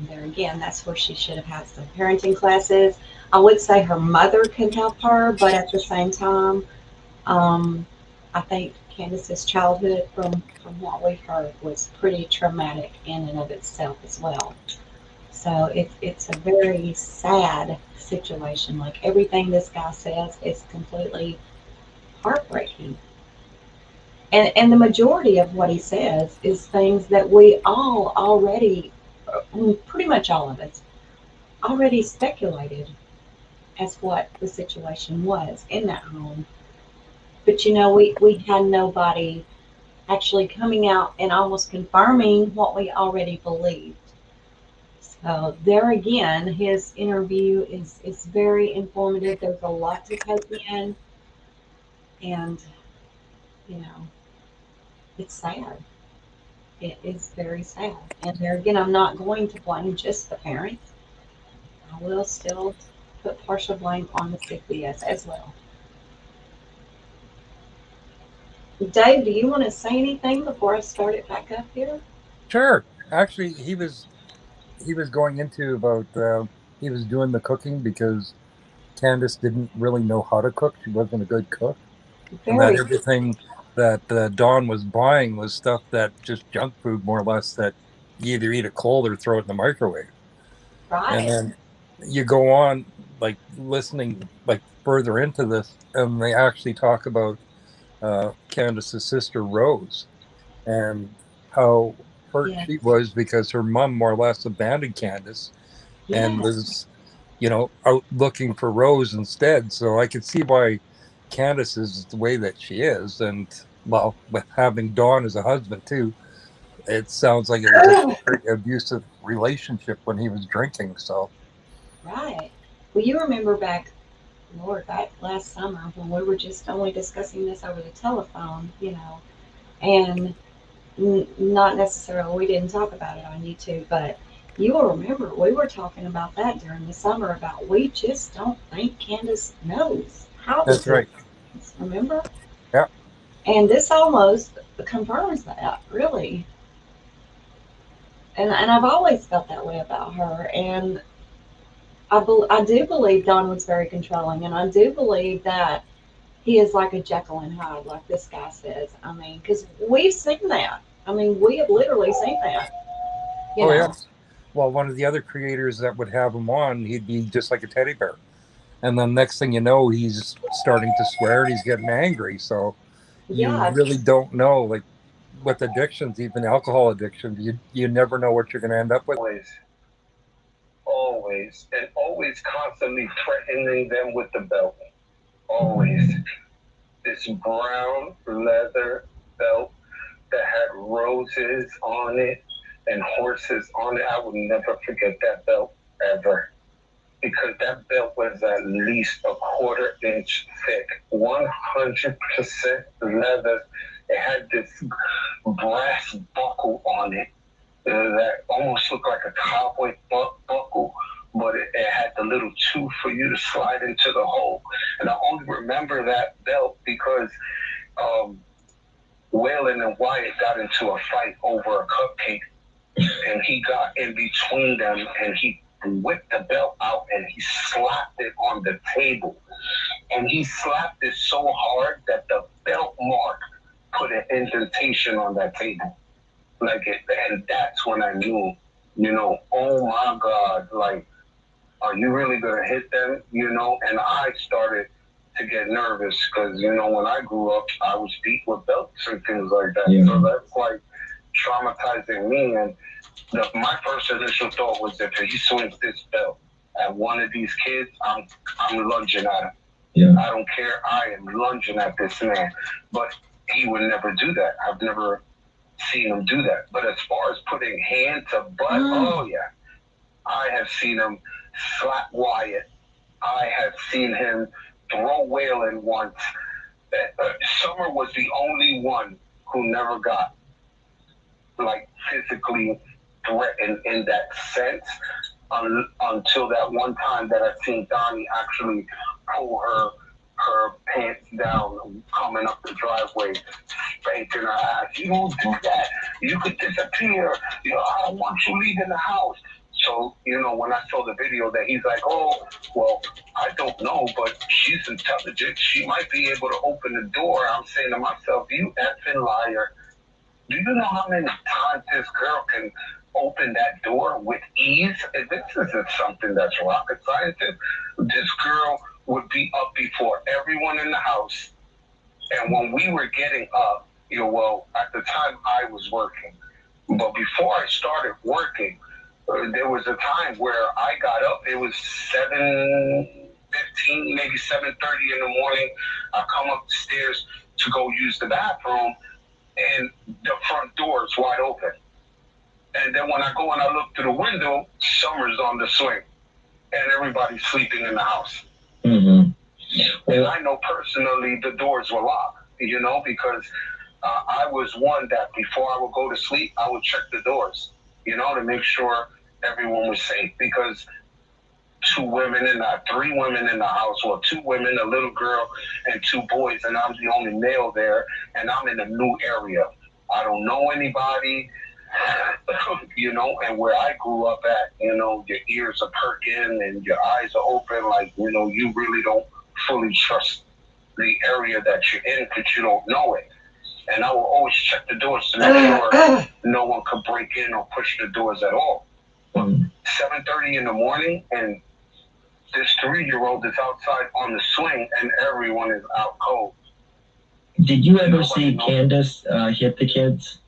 There again, that's where she should have had some parenting classes. I would say her mother could help her, but at the same time, I think Candace's childhood, from what we've heard, was pretty traumatic in and of itself as well. So it's a very sad situation. Like everything this guy says is completely heartbreaking. And the majority of what he says is things that we all already, pretty much all of us, already speculated as what the situation was in that home. But we had nobody actually coming out and almost confirming what we already believed. So there again, his interview is very informative. There's a lot to take in, and you know, it's sad. It is very sad. And there again, I'm not going to blame just the parents. I will still put partial blame on the CPS as well. Dave, do you want to say anything before I start it back up here? Sure. Actually, he was going into about he was doing the cooking because Candace didn't really know how to cook. She wasn't a good cook, and that everything that Dawn was buying was stuff that just junk food, more or less, that you either eat it cold or throw it in the microwave. Right. And then you go on, like, listening like further into this, and they actually talk about Candace's sister Rose and how hurt she was because her mom more or less abandoned Candace and was, out looking for Rose instead. So I could see why Candace is the way that she is. And, well, with having Dawn as a husband too, it sounds like it was a very abusive relationship when he was drinking. So, right. Well, you remember back last summer when we were just only discussing this over the telephone, and not necessarily, we didn't talk about it on YouTube, but you will remember we were talking about that during the summer about we just don't think Candace knows how to. That's right. Remember? Yeah. And this almost confirms that, really. And I've always felt that way about her. And I do believe Don was very controlling, and I do believe that he is like a Jekyll and Hyde, like this guy says. I mean, because we've seen that. I mean, we have literally seen that. Yes. Well, one of the other creators that would have him on, he'd be just like a teddy bear. And then next thing you know, he's starting to swear and he's getting angry. So you really don't know, like with addictions, even alcohol addiction, you never know what you're going to end up with. Always, and always constantly threatening them with the belt. Always. This brown leather belt that had roses on it and horses on it. I will never forget that belt ever. Because that belt was at least a 1/4 inch thick, 100% leather. It had this brass buckle on it that almost looked like a cowboy buckle, but it had the little tube for you to slide into the hole. And I only remember that belt because Waylon and Wyatt got into a fight over a cupcake, and he got in between them, and he whipped the belt out, and he slapped it on the table. And he slapped it so hard that the belt mark put an indentation on that table. And that's when I knew, oh my God, like, are you really going to hit them? And I started to get nervous because, when I grew up, I was beat with belts and things like that. Yeah. So that's like traumatizing me. And my first initial thought was if he swings this belt at one of these kids, I'm lunging at him. Yeah. I don't care. I am lunging at this man. But he would never do that. I've never seen him do that. But as far as putting hand to butt, oh yeah. I have seen him slap Wyatt. I have seen him throw Waylon once. Summer was the only one who never got like physically threatened in that sense until that one time that I seen Donnie actually pull her pants down coming up the driveway, spanking her ass. You don't do that. You could disappear. You know, I don't want you leaving the house. So, you know, when I saw the video that he's like, oh, well, I don't know, but she's intelligent. She might be able to open the door. I'm saying to myself, you effing liar. Do you know how many times this girl can open that door with ease? And this isn't something that's rocket science. This girl would be up before everyone in the house. And when we were getting up, you know, well, at the time I was working, but before I started working, there was a time where I got up. It was 7:15, maybe 7:30 in the morning. I come upstairs to go use the bathroom, and the front door is wide open. And then when I go and I look through the window, Summer's on the swing, and everybody's sleeping in the house. Mm-hmm. And I know personally the doors were locked, you know, because I was one that before I would go to sleep, I would check the doors, you know, to make sure everyone was safe, because three women in the house, or two women, a little girl, and two boys, and I'm the only male there, and I'm in a new area. I don't know anybody, you know, and where I grew up at, you know, your ears are perking and your eyes are open, like, you know, you really don't fully trust the area that you're in because you don't know it. And I will always check the doors to make sure no one could break in or push the doors at all. 7:30 in the morning, and this 3-year-old is outside on the swing, and everyone is out cold. Did you ever see Candace hit the kids?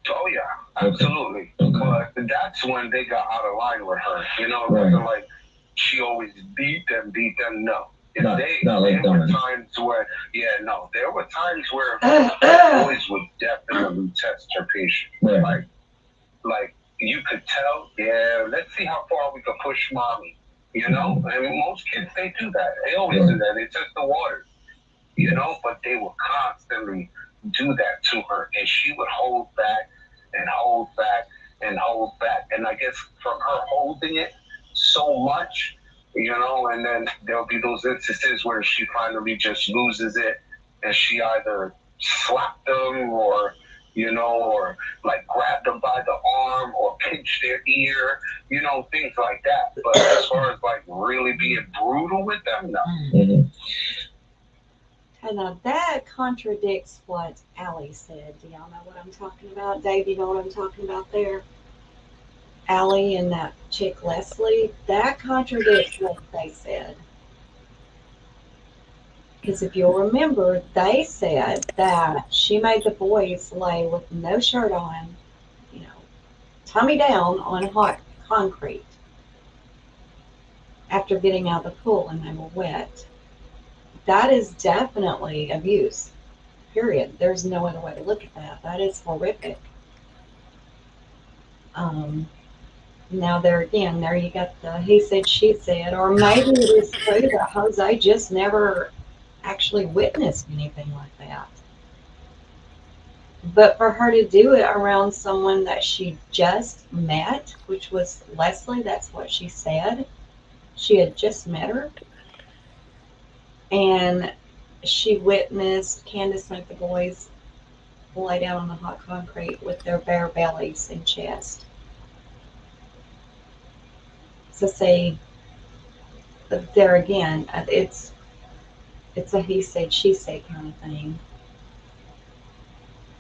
Oh yeah, absolutely. Okay. But that's when they got out of line with her. You know, it wasn't like she always beat them. No. Not there were times where, there were times where boys would definitely test her patience. Right. Like you could tell, let's see how far we can push mommy. You know, and most kids, they do that. They always do that. They test the waters. You know, but they would constantly do that to her, and she would hold back and hold back and hold back. And I guess from her holding it so much, you know, and then there'll be those instances where she finally just loses it, and she either slapped them or, you know, or like grabbed them by the arm or pinched their ear, you know, things like that. But as far as like really being brutal with them, no. Mm-hmm. And now that contradicts what Allie said. Do y'all know what I'm talking about? Dave, you know what I'm talking about there? Allie and that chick Leslie, that contradicts what they said. Because if you'll remember, they said that she made the boys lay with no shirt on, you know, tummy down on hot concrete after getting out of the pool and they were wet. That is definitely abuse, period. There's no other way to look at that. That is horrific. Now there you got the he said, she said, or maybe it is true that Jose just never actually witnessed anything like that. But for her to do it around someone that she just met, which was Leslie, that's what she said. She had just met her. And she witnessed Candace make the boys lay down on the hot concrete with their bare bellies and chest. So say, there again, it's a he said, she said kind of thing.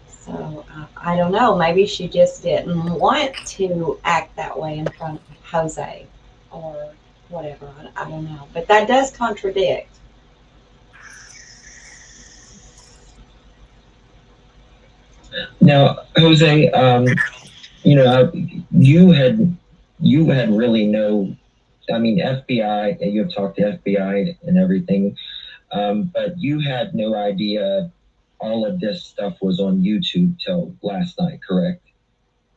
So I don't know. Maybe she just didn't want to act that way in front of Jose or whatever. I don't know. But that does contradict. Now, Jose, you know, you had really no, I mean, FBI, you have talked to FBI and everything, but you had no idea all of this stuff was on YouTube till last night, correct?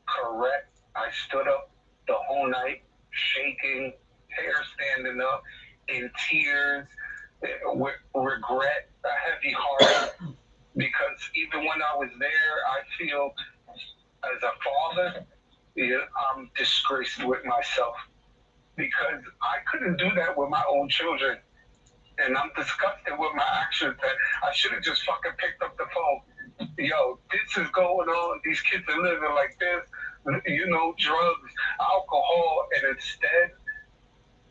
Correct. I stood up the whole night, shaking, hair standing up, in tears, with regret. I heavy heart because even when I was there, I feel as a father, I'm disgraced with myself because I couldn't do that with my own children. And I'm disgusted with my actions that I should have just fucking picked up the phone. Yo, this is going on. These kids are living like this, drugs, alcohol, and instead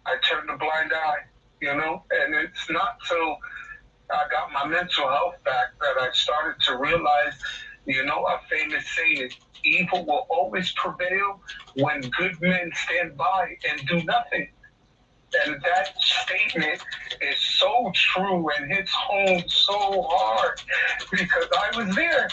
I turned a blind eye, and it's not till I got my mental health back that I started to realize, a famous saying, evil will always prevail when good men stand by and do nothing. And that statement is so true and hits home so hard because I was there.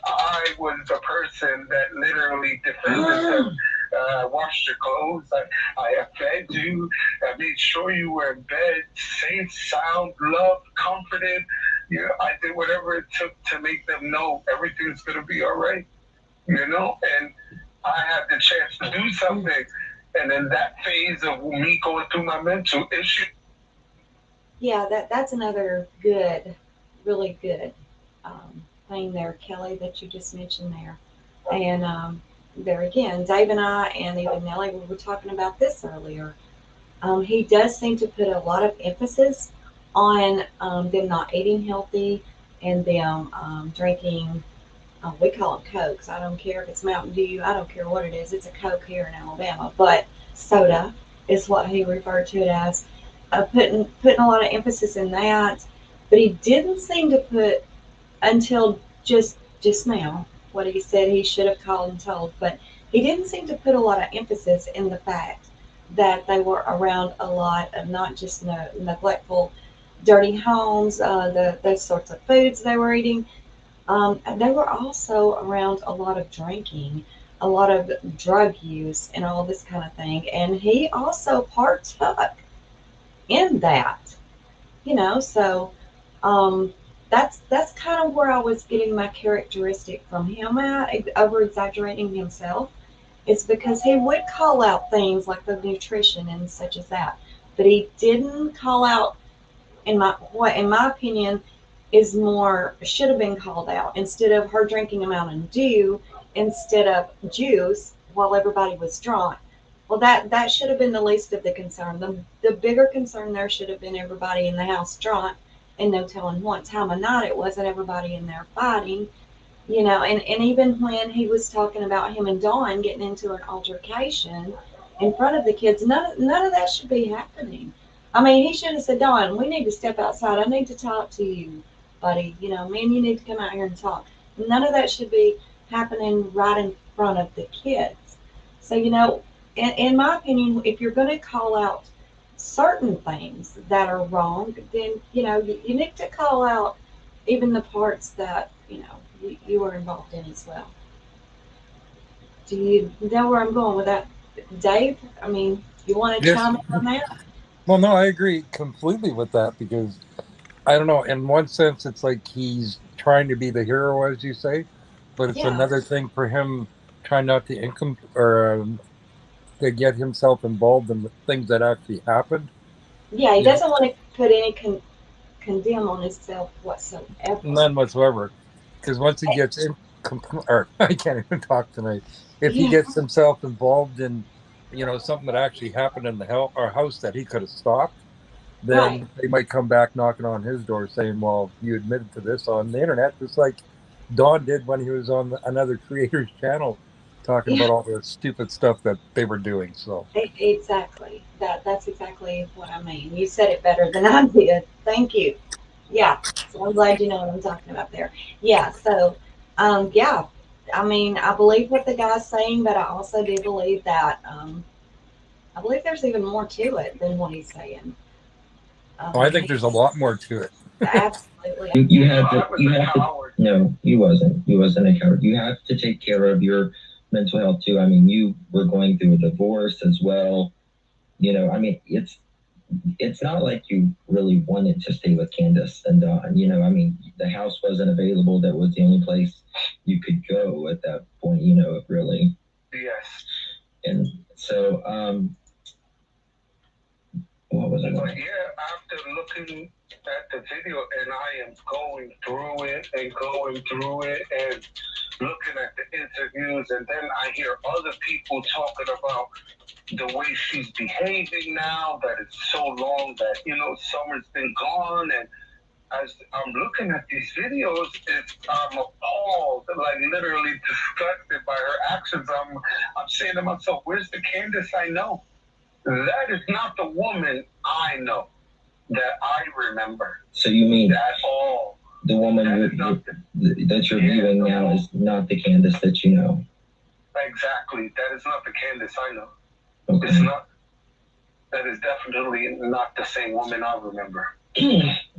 I was the person that literally defended them. I washed your clothes. I fed you. I made sure you were in bed, safe, sound, loved, comforted. I did whatever it took to make them know everything's going to be all right. And I had the chance to do something. And in that phase of me going through my mental issue. Yeah, that's another good, really good thing there, Kelly, that you just mentioned there. And there again, Dave and I, and even Nellie, we were talking about this earlier. He does seem to put a lot of emphasis on them not eating healthy and them drinking. We call them Cokes. I don't care if it's Mountain Dew. I don't care what it is. It's a Coke here in Alabama, but soda is what he referred to it as. Putting a lot of emphasis in that, but he didn't seem to put until just now what he said he should have called and told, but he didn't seem to put a lot of emphasis in the fact that they were around a lot of not just neglectful, dirty homes, those sorts of foods they were eating. They were also around a lot of drinking, a lot of drug use, and all this kind of thing. And he also partook in that, So that's kind of where I was getting my characteristic from him at, over exaggerating himself. It's because he would call out things like the nutrition and such as that, but he didn't call out what in my opinion is more should have been called out instead of her drinking a Mountain Dew instead of juice while everybody was drunk. Well, that should have been the least of the concern. The bigger concern there should have been everybody in the house drunk and no telling what time of night it was and everybody in there fighting, and even when he was talking about him and Dawn getting into an altercation in front of the kids, none of that should be happening. I mean, he should have said, Dawn, we need to step outside. I need to talk to you, buddy. Me and you need to come out here and talk. None of that should be happening right in front of the kids. So, in my opinion, if you're going to call out certain things that are wrong, then, you need to call out even the parts that, you were involved in as well. Do you know where I'm going with that, Dave? I mean, you want to chime in on that? Well, no, I agree completely with that because I don't know. In one sense, it's like he's trying to be the hero, as you say, but it's another thing for him trying not to to get himself involved in the things that actually happened. Yeah, he doesn't want to put any condemn on himself whatsoever. None whatsoever. Because once he gets in, or I can't even talk tonight. If he gets himself involved in, something that actually happened in the house that he could have stopped, then they might come back knocking on his door saying, "Well, you admitted to this on the internet," just like Don did when he was on another creator's channel, talking about all the stupid stuff that they were doing. So exactly, that's exactly what I mean. You said it better than I did. Thank you. Yeah, so I'm glad you know what I'm talking about there. Yeah, so yeah, I mean, I believe what the guy's saying, but I also do believe that I believe there's even more to it than what he's saying. I think there's a lot more to it. Absolutely. You have to. No, he wasn't. He wasn't a coward. You have to take care of your mental health too. I mean, you were going through a divorce as well. I mean, it's not like you really wanted to stay with Candace and Don. I mean, the house wasn't available. That was the only place you could go at that point. Really. Yes. And so, what was I going? But yeah, after looking at the video and I am going through it and looking at the interviews, and then I hear other people talking about the way she's behaving now, that it's so long that, Summer's been gone. And as I'm looking at these videos, I'm appalled, like literally disgusted by her actions. I'm saying to myself, where's the Candace I know? That is not the woman I know, that I remember. So you mean at all? The woman that you're viewing now is not the Candace that you know? Exactly. That is not the Candace I know. Okay. It's not. That is definitely not the same woman I remember.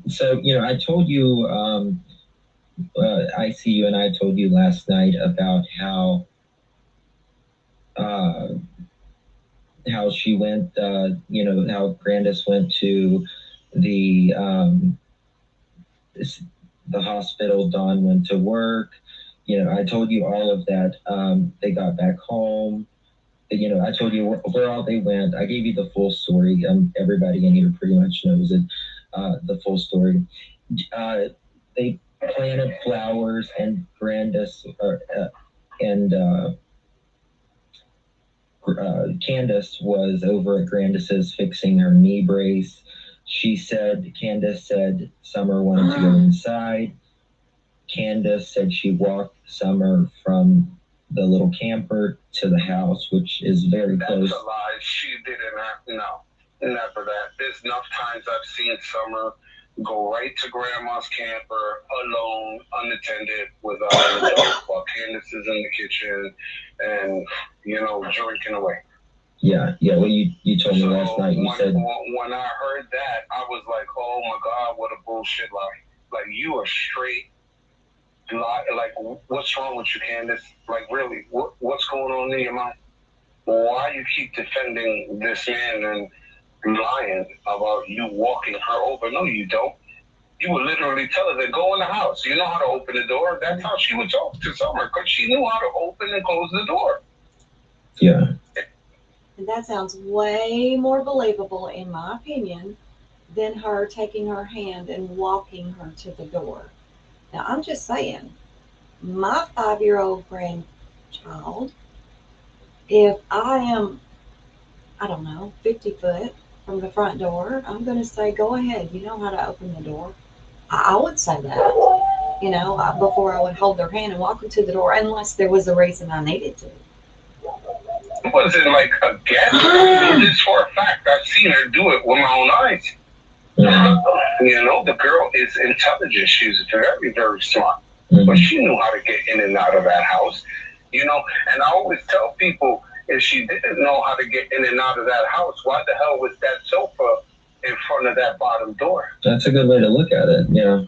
So, I told you, I see you and I told you last night about how she went, how Grandis went to the hospital, Dawn went to work. I told you all of that. They got back home. I told you where all they went. I gave you the full story. Everybody in here pretty much knows it, the full story. They planted flowers, and Candace was over at Grandis's fixing her knee brace. Candace said Summer wanted to go inside. Candace said she walked Summer from the little camper to the house, which is very close. That's a lie. She didn't. No, never that. There's enough times I've seen Summer go right to Grandma's camper alone, unattended, without an adult, while Candace is in the kitchen and, drinking away. Yeah. Well, you told me last night. You said when I heard that, I was like, "Oh my God, what a bullshit lie! Like, you are straight lie. Like, what's wrong with you, Candace? Like, really, what's going on in your mind? Why you keep defending this man and lying about you walking her over? No, you don't. You would literally tell her to go in the house. You know how to open the door. That's how she would talk to Summer, because she knew how to open and close the door." Yeah. And that sounds way more believable, in my opinion, than her taking her hand and walking her to the door. Now, I'm just saying, my 5-year-old grandchild, if I am, 50 foot from the front door, I'm going to say, go ahead. You know how to open the door. I would say that, before I would hold their hand and walk them to the door, unless there was a reason I needed to. It wasn't like a guess. Just for a fact, I've seen her do it with my own eyes. The girl is intelligent. She's very, very smart. But she knew how to get in and out of that house. And I always tell people, if she didn't know how to get in and out of that house, why the hell was that sofa in front of that bottom door? That's a good way to look at it, yeah.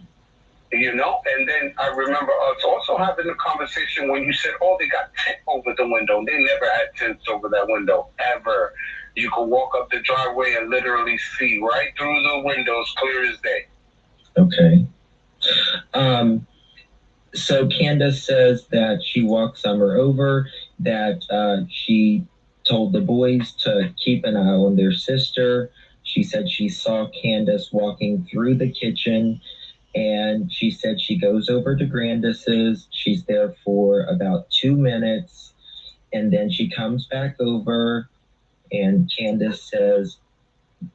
And then I remember us also having a conversation when you said, they got tent over the window. They never had tents over that window, ever. You could walk up the driveway and literally see right through the windows, clear as day. Okay. So Candace says that she walked Summer over, that she told the boys to keep an eye on their sister. She said she saw Candace walking through the kitchen, and she said she goes over to Grandis's. She's there for about 2 minutes, and then she comes back over, and Candace says,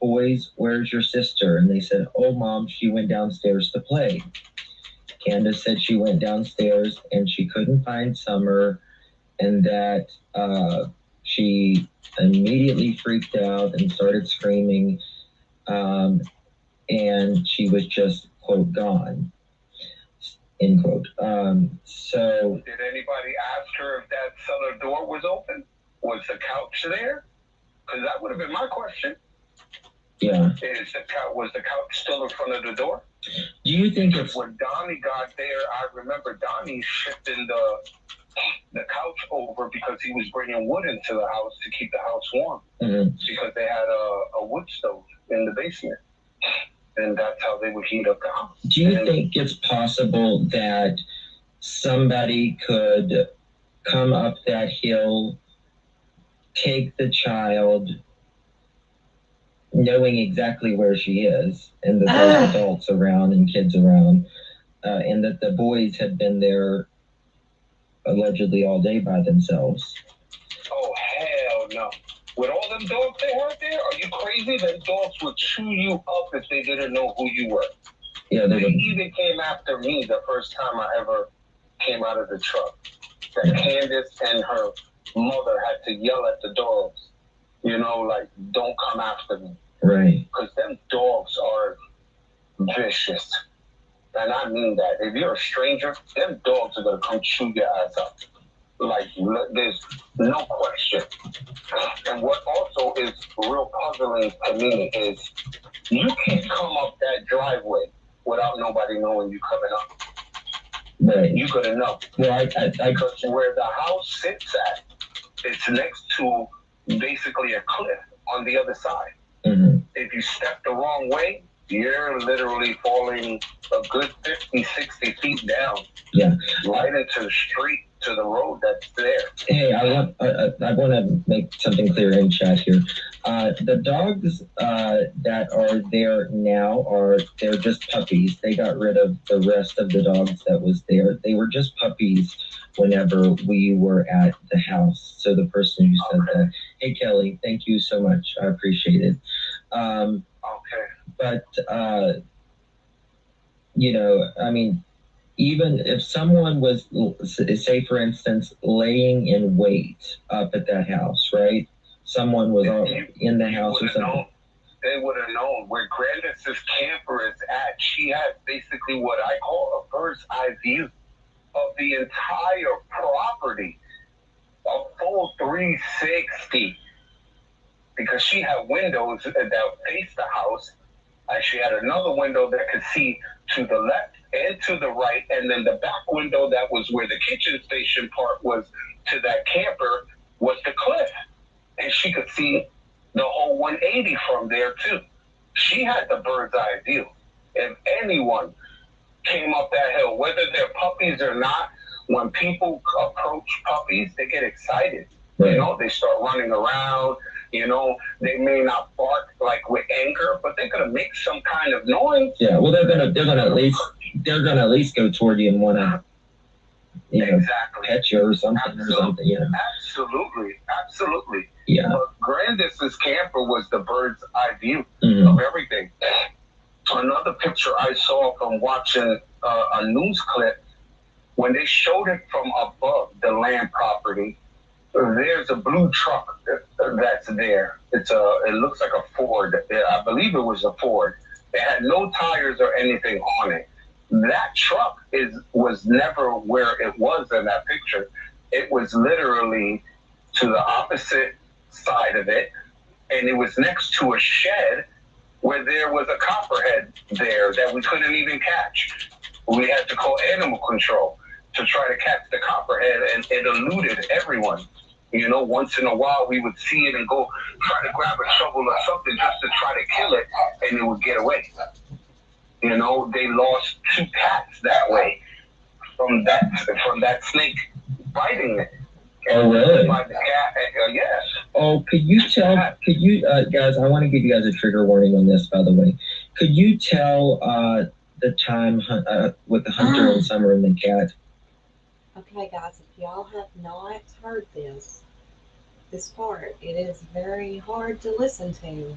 "Boys, where's your sister?" And they said, "Oh, Mom, she went downstairs to play." Candace said she went downstairs and she couldn't find Summer, and that she immediately freaked out and started screaming, and she was just, quote, gone, end quote. So did anybody ask her if that cellar door was open? Was the couch there? Because that would have been my question. Yeah. Was the couch still in front of the door? Do you think when Donnie got there, I remember Donnie shifting the couch over because he was bringing wood into the house to keep the house warm, because they had a wood stove in the basement, and that's how they would heat up the house. Do you think it's possible that somebody could come up that hill, take the child, knowing exactly where she is, and that there's adults around and kids around, and that the boys had been there allegedly all day by themselves. Oh, hell no. With all them dogs they had there, are you crazy? Them dogs would chew you up if they didn't know who you were. Yeah, they even came after me the first time I ever came out of the truck. That Candace and her mother had to yell at the dogs, you know, like, don't come after me. Right. Because them dogs are vicious. And I mean that. If you're a stranger, them dogs are going to come chew your ass up. Like, there's no question. And what also is real puzzling to me is you can't come up that driveway without nobody knowing you coming up. Right. You gotta know. Well, because where the house sits at, it's next to basically a cliff on the other side. Mm-hmm. If you step the wrong way, you're literally falling a good 50, 60 feet down. Yeah. Right into the street, to the road that's there. Hey, I want to make something clear in chat here. The dogs that are there now they're just puppies. They got rid of the rest of the dogs that was there. They were just puppies whenever we were at the house. So the person who said that, hey Kelly, thank you so much. I appreciate it. Okay. But you know, I mean, even if someone was, say for instance, laying in wait up at that house, right? Someone was in the house or something. They would have known where Grandis's camper is at. She has basically what I call a bird's eye view of the entire property, a full 360. Because she had windows that faced the house, and she had another window that could see to the left and to the right, and then the back window that was where the kitchen station part was to that camper was the cliff. And she could see the whole 180 from there too. She had the bird's eye view. If anyone came up that hill, whether they're puppies or not, when people approach puppies, they get excited. Right. You know, they start running around. You know, they may not bark like with anger, but they're gonna make some kind of noise. Yeah, well, they're gonna at least go toward you and want to, you know, pet you or something. You know. Absolutely. Yeah. But Grandis's camper was the bird's eye view Mm-hmm. of everything. Another picture I saw from watching a news clip, when they showed it from above the land property, there's a blue truck that's there. It looks like a Ford. I believe it was a Ford. It had no tires or anything on it. That truck was never where it was in that picture. It was literally to the opposite side of it, and it was next to a shed where there was a copperhead there that we couldn't even catch. We had to call animal control to try to catch the copperhead, and it eluded everyone. You know, once in a while we would see it and go try to grab a shovel or something just to try to kill it, and it would get away. You know, they lost 2 cats that way from that snake biting it. Oh, really? By the cat, yes. Oh, could you guys, I want to give you guys a trigger warning on this, by the way. Could you tell the time with the hunter and Summer and the cat? Okay, guys, if y'all have not heard this part, it is very hard to listen to.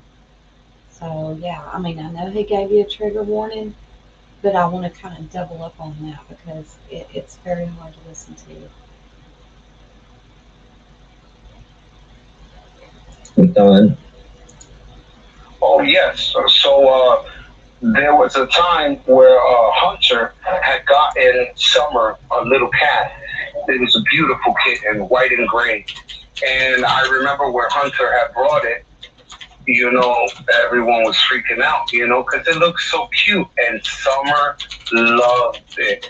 So, yeah, I mean, I know he gave you a trigger warning, but I want to kind of double up on that because it's very hard to listen to. With Don? Oh, yes. So, there was a time where Hunter had gotten Summer a little cat. It was a beautiful kitten, white and gray. And I remember where Hunter had brought it, you know, everyone was freaking out, you know, because it looked so cute. And Summer loved it.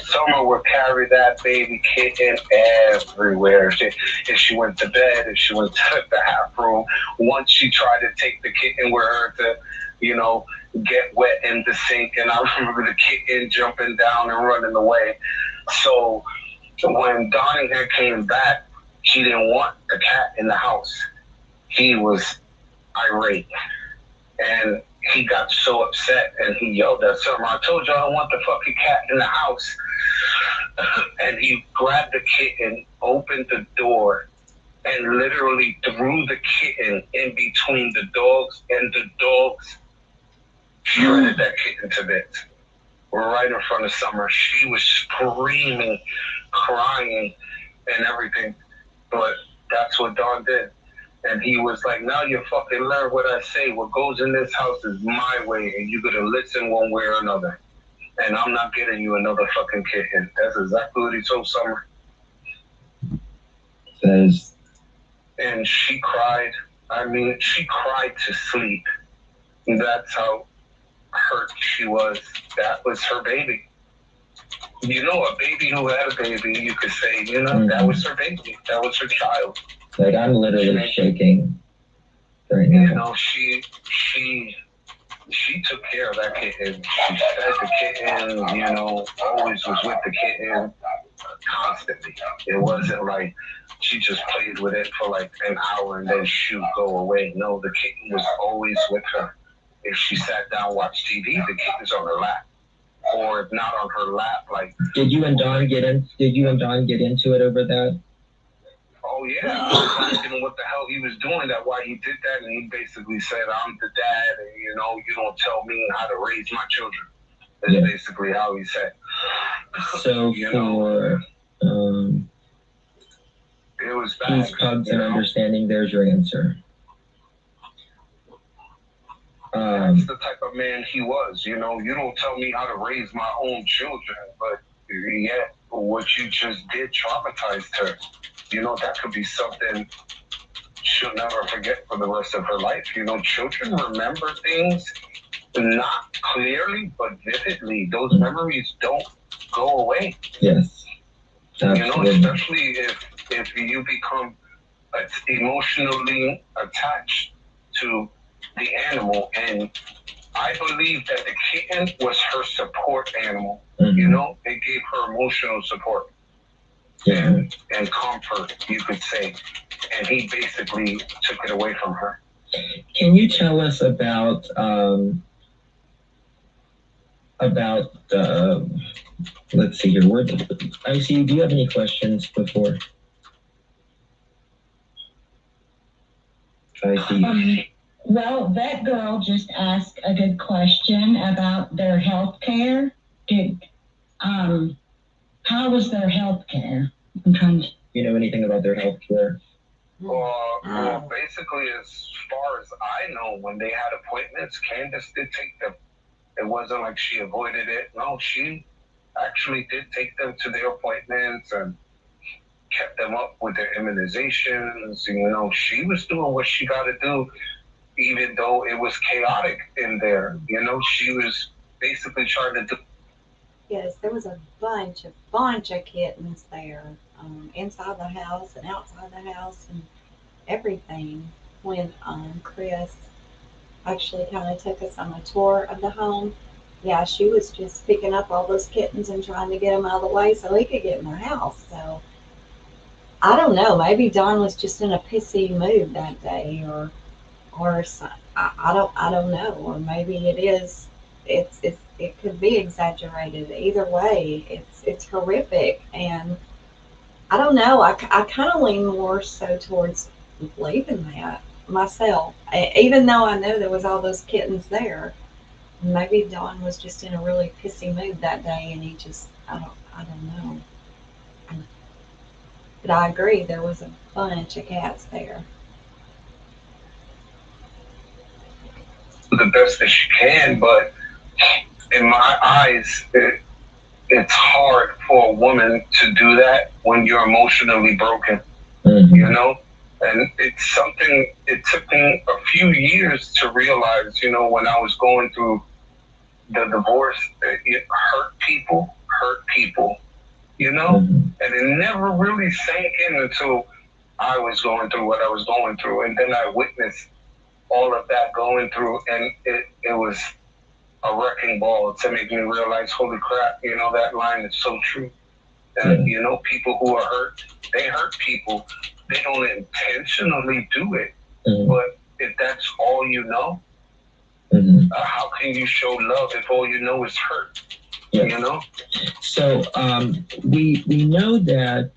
Summer would carry that baby kitten everywhere. If she went to bed, if she went to the bathroom, once she tried to take the kitten with her to, you know, get wet in the sink, and I remember the kitten jumping down and running away. So when Donnie had came back, he didn't want the cat in the house. He was irate. And he got so upset and he yelled at someone, I told you I don't want the fucking cat in the house. And he grabbed the kitten, opened the door, and literally threw the kitten in between the dogs, and the dogs shredded that kitten to bits. Right in front of Summer. She was screaming, crying, and everything. But that's what Don did. And he was like, now you fucking learn what I say. What goes in this house is my way, and you're going to listen one way or another. And I'm not getting you another fucking kitten. That's exactly what he told Summer. And she cried. I mean, she cried to sleep. That's how hurt she was. That was her baby. You know, a baby who had a baby, you could say, you know, that was her baby. That was her child. Like, I'm literally shaking right now. You know, she took care of that kitten. She fed the kitten, you know, always was with the kitten constantly. It wasn't like she just played with it for like an hour and then shoot, go away. No, the kitten was always with her. If she sat down, watched TV, the kitten's on her lap. Or if not on her lap, like. Did you and Don get into it over that? Oh yeah, I was asking him what the hell he was doing, that why he did that, and he basically said, "I'm the dad, and you know, you don't tell me how to raise my children." That's basically how he said. So it was bad. Peace, hugs, and understanding. There's your answer. That's the type of man he was. You know, you don't tell me how to raise my own children, but yet what you just did traumatized her. You know, that could be something she'll never forget for the rest of her life. You know, children remember things not clearly, but vividly. Those memories don't go away. Yes. Absolutely. You know, especially if you become emotionally attached to the animal. And I believe that the kitten was her support animal. Mm-hmm. You know, it gave her emotional support. And comfort, you could say. And he basically took it away from her. Can you tell us about let's see here, I see, do you have any questions before? I see. Well, that girl just asked a good question about their health care. How was their health care? I'm trying to... You know anything about their health care? Well, basically, as far as I know, when they had appointments, Candace did take them. It wasn't like she avoided it. No, she actually did take them to their appointments and kept them up with their immunizations. You know, she was doing what she got to do, even though it was chaotic in there. You know, she was basically trying to do. Yes, there was a bunch of kittens there, inside the house and outside the house and everything. When Chris actually kind of took us on a tour of the home, yeah, she was just picking up all those kittens and trying to get them out of the way so he could get in the house. So I don't know. Maybe Don was just in a pissy mood that day, or I don't know. Or maybe it is. It could be exaggerated. Either way, it's horrific, and I don't know. I kind of lean more so towards believing that myself, even though I know there was all those kittens there. Maybe Don was just in a really pissy mood that day, and he just I don't know. But I agree, there was a bunch of cats there. The best that she can, but in my eyes, it's hard for a woman to do that when you're emotionally broken, you know? And it's something, it took me a few years to realize, you know, when I was going through the divorce, it hurt people, you know? And it never really sank in until I was going through what I was going through. And then I witnessed all of that going through, and it was a wrecking ball to make me realize, holy crap, you know, that line is so true. And, you know, people who are hurt, they hurt people. They don't intentionally do it. But if that's all you know, How can you show love if all you know is hurt? Yes. You know? So we know that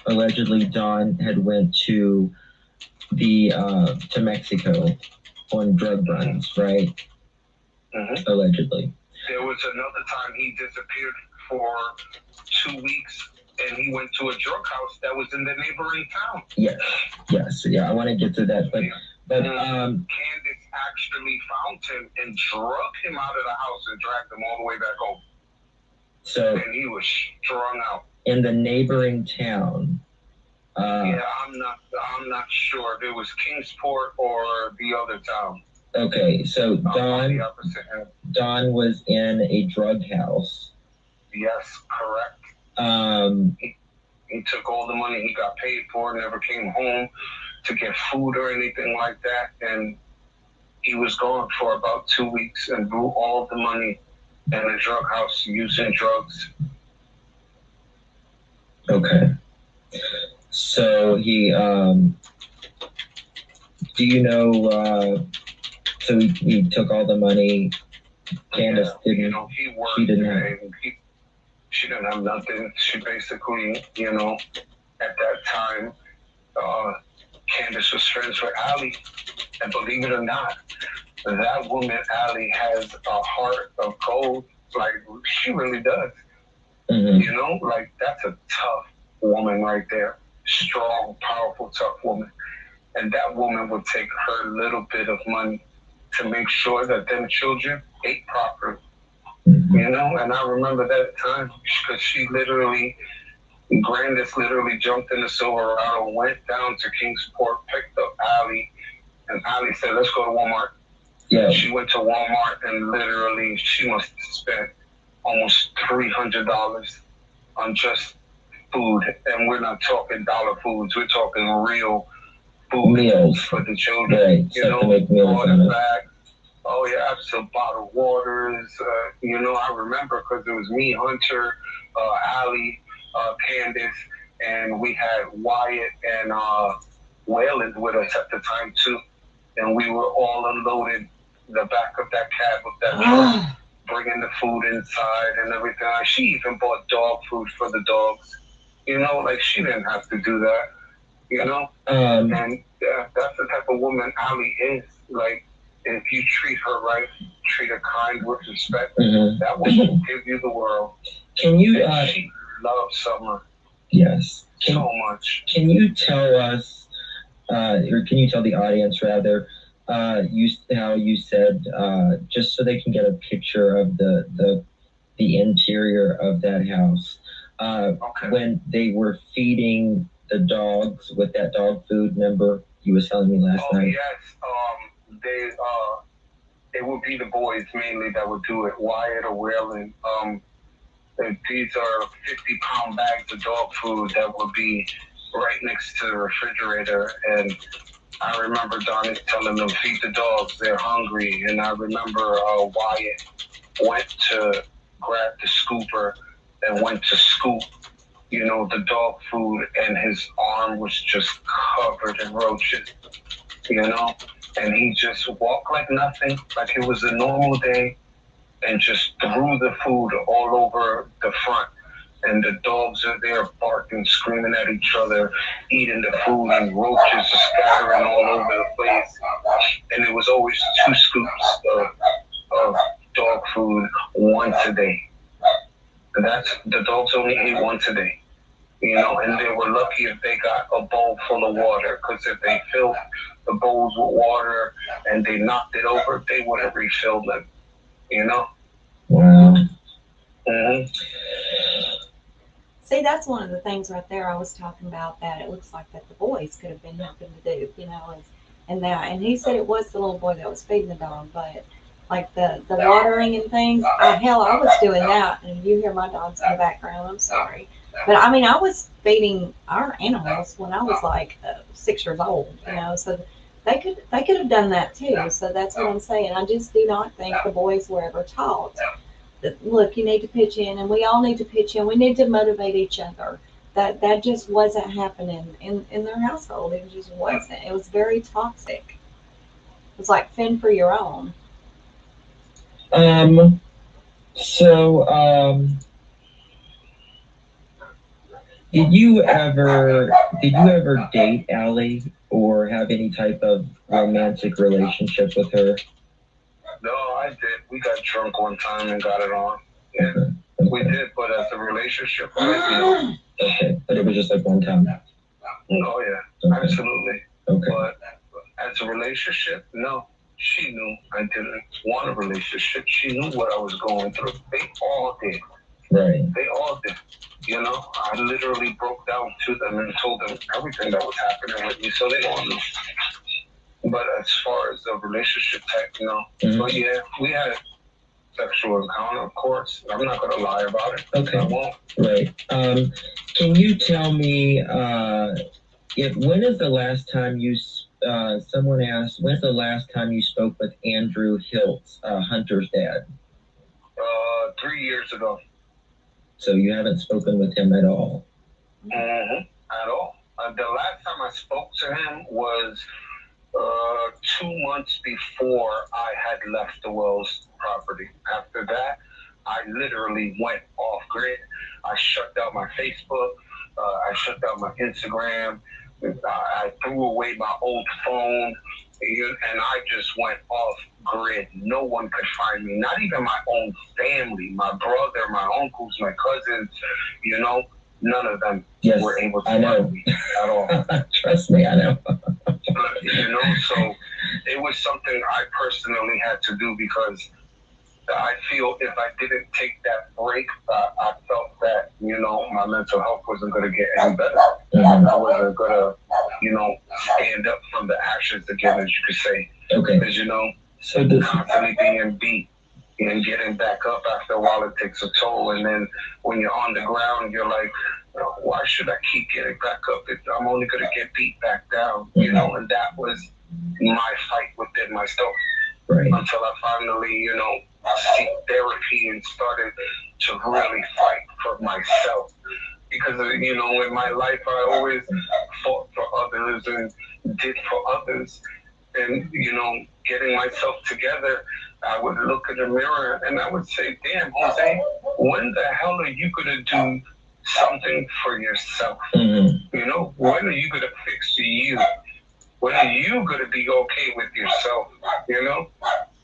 allegedly Don had went to to Mexico on drug runs, right? Allegedly. There was another time he disappeared for 2 weeks, and he went to a drug house that was in the neighboring town. Yes, yeah. I want to get to that, but Candace actually found him and drug him out of the house and dragged him all the way back home. So, and he was strung out in the neighboring town. Yeah, I'm not sure if it was Kingsport or the other town. Okay, so Don was in a drug house. Yes, correct. He took all the money he got paid for, never came home to get food or anything like that, and he was gone for about 2 weeks and blew all the money in a drug house using drugs. Okay. So he, do you know, so he took all the money. Candace didn't, you know, he worked, she didn't have. She didn't have nothing. She basically, you know, at that time, Candace was friends with Allie. And believe it or not, that woman, Allie, has a heart of gold. Like, she really does. You know, like, that's a tough woman right there. Strong, powerful, tough woman. And that woman would take her little bit of money to make sure that them children ate properly. You know, and I remember that time because she literally, Grandis literally jumped in the Silverado, went down to Kingsport, picked up Allie, and Allie said, let's go to Walmart. Yeah. She went to Walmart and literally she must have spent almost $300 on just food. And we're not talking dollar foods, we're talking real food meals for the children. Right. You know, water bags. Oh yeah, some bottled waters. You know, I remember because it was me, Hunter, Allie, Candace, and we had Wyatt and Wayland with us at the time too. And we were all unloaded the back of that cab of that truck, bringing the food inside and everything. She even bought dog food for the dogs. You know, like she didn't have to do that. You know, and that's the type of woman Allie is. Like, if you treat her right, treat her kind with respect, that woman will give you the world. Can you? She loves Summer. Yes. So much. Can you tell us, or can you tell the audience rather, how you said, just so they can get a picture of the interior of that house, when they were feeding the dogs with that dog food, remember you was telling me last night? Yes, it would be the boys mainly that would do it, Wyatt or Whalen. These are 50-pound bags of dog food that would be right next to the refrigerator, and I remember Donnie telling them, feed the dogs, they're hungry. And I remember Wyatt went to grab the scooper and went to scoop, you know, the dog food, and his arm was just covered in roaches, you know, and he just walked like nothing, like it was a normal day, and just threw the food all over the front. And the dogs are there barking, screaming at each other, eating the food, and roaches are scattering all over the place. And it was always 2 scoops of dog food once a day. And the dogs only ate once a day. You know, and they were lucky if they got a bowl full of water, because if they filled the bowls with water and they knocked it over, they wouldn't refill them. You know? Wow. See, that's one of the things right there I was talking about, that it looks like that the boys could have been helping to do, you know, and he said it was the little boy that was feeding the dog, but like the watering and things, hell, I was doing that, and you hear my dogs in the background, I'm sorry. But I mean, I was feeding our animals when I was like 6 years old, you know, so they could have done that too. So that's what I'm saying. I just do not think the boys were ever taught that, look, you need to pitch in, and we all need to pitch in. We need to motivate each other. That just wasn't happening in their household. It just wasn't. It was very toxic. It It's like fend for your own. Did you ever date Allie or have any type of romantic relationship with her? No, I did. We got drunk one time and got it on. Yeah, okay. We did, but as a relationship, no. Okay, but it was just like one time. Oh yeah, okay. Absolutely. Okay. But as a relationship, no. She knew I didn't want a relationship. She knew what I was going through. They all did. Right. They all did. You know, I literally broke down to them and told them everything that was happening with me, so they all knew. But as far as the relationship type, you know, but yeah, we had sexual encounter, of course. I'm not going to lie about it. Okay. I won't. Right. Can you tell me, when is the last time you, someone asked, when's the last time you spoke with Andrew Hiltz, Hunter's dad? 3 years ago. So you haven't spoken with him at all? At all. The last time I spoke to him was 2 months before I had left the Wells property. After that, I literally went off grid. I shut down my Facebook. I shut down my Instagram. I threw away my old phone. And I just went off grid. No one could find me. Not even my own family, my brother, my uncles, my cousins, you know, none of them were able to find me at all. Trust me, I know. You know, so it was something I personally had to do because I feel if I didn't take that break, I felt that, you know, my mental health wasn't going to get any better. And I wasn't going to, you know, stand up from the ashes again, as you could say. Okay. Because, you know, so constantly being beat and getting back up after a while, it takes a toll. And then when you're on the ground, you're like, why should I keep getting back up? I'm only going to get beat back down, you know, and that was my fight within myself. Right. Until I finally, you know, seek therapy and started to really fight for myself. Because, you know, in my life, I always fought for others and did for others. And, you know, getting myself together, I would look in the mirror and I would say, damn, Jose, when the hell are you going to do something for yourself? You know, when are you going to fix you? When are you going to be okay with yourself? You know,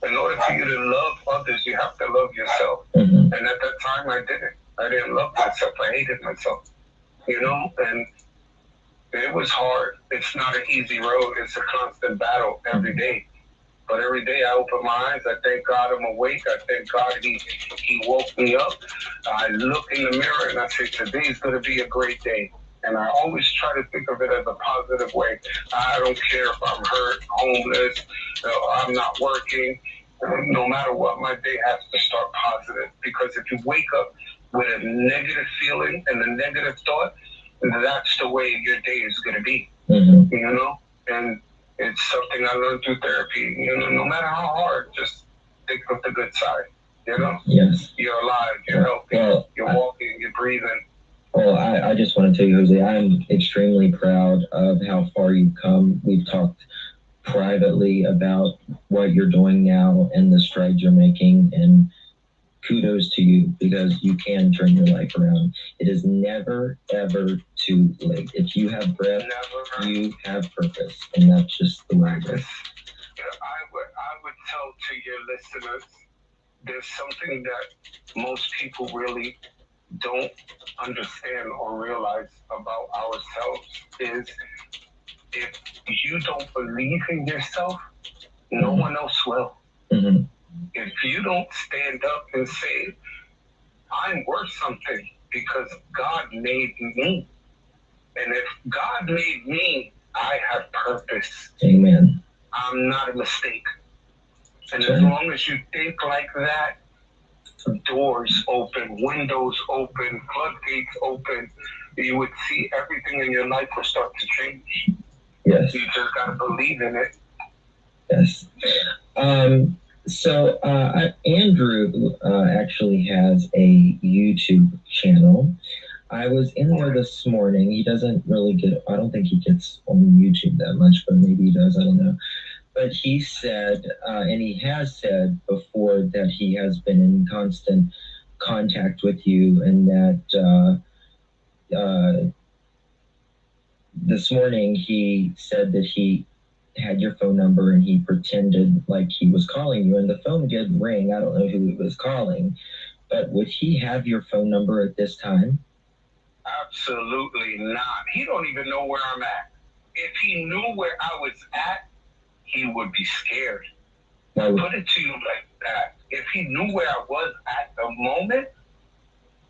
in order for you to love others, you have to love yourself. And at that time, I didn't. I didn't love myself. I hated myself. You know, and it was hard. It's not an easy road. It's a constant battle every day. But every day I open my eyes, I thank God I'm awake. I thank God he woke me up. I look in the mirror and I say, today's going to be a great day. And I always try to think of it as a positive way. I don't care if I'm hurt, homeless, I'm not working. No matter what, my day has to start positive. Because if you wake up with a negative feeling and a negative thought, that's the way your day is going to be. You know? And it's something I learned through therapy. You know, no matter how hard, just think of the good side. You know? Yes. You're alive, you're healthy, you're walking, you're breathing. Well, I just want to tell you, Jose, I'm extremely proud of how far you've come. We've talked privately about what you're doing now and the strides you're making, and kudos to you because you can turn your life around. It is never, ever too late. If you have breath, you have purpose, and that's just the way it is. I would tell to your listeners, there's something that most people really don't understand or realize about ourselves is if you don't believe in yourself, no one else will. If you don't stand up and say, I'm worth something because God made me. And if God made me, I have purpose. Amen. I'm not a mistake. And as long as you think like that, doors open, windows open, floodgates open, you would see everything in your life will start to change. Yes. You just got to believe in it. Yes. So Andrew actually has a YouTube channel. I was in there this morning. He doesn't really I don't think he gets on YouTube that much, but maybe he does, I don't know. But he said, and he has said before, that he has been in constant contact with you, and that this morning he said that he had your phone number and he pretended like he was calling you, and the phone did ring. I don't know who he was calling, but would he have your phone number at this time? Absolutely not. He don't even know where I'm at. If he knew where I was at, he would be scared. I put it to you like that. If he knew where I was at the moment,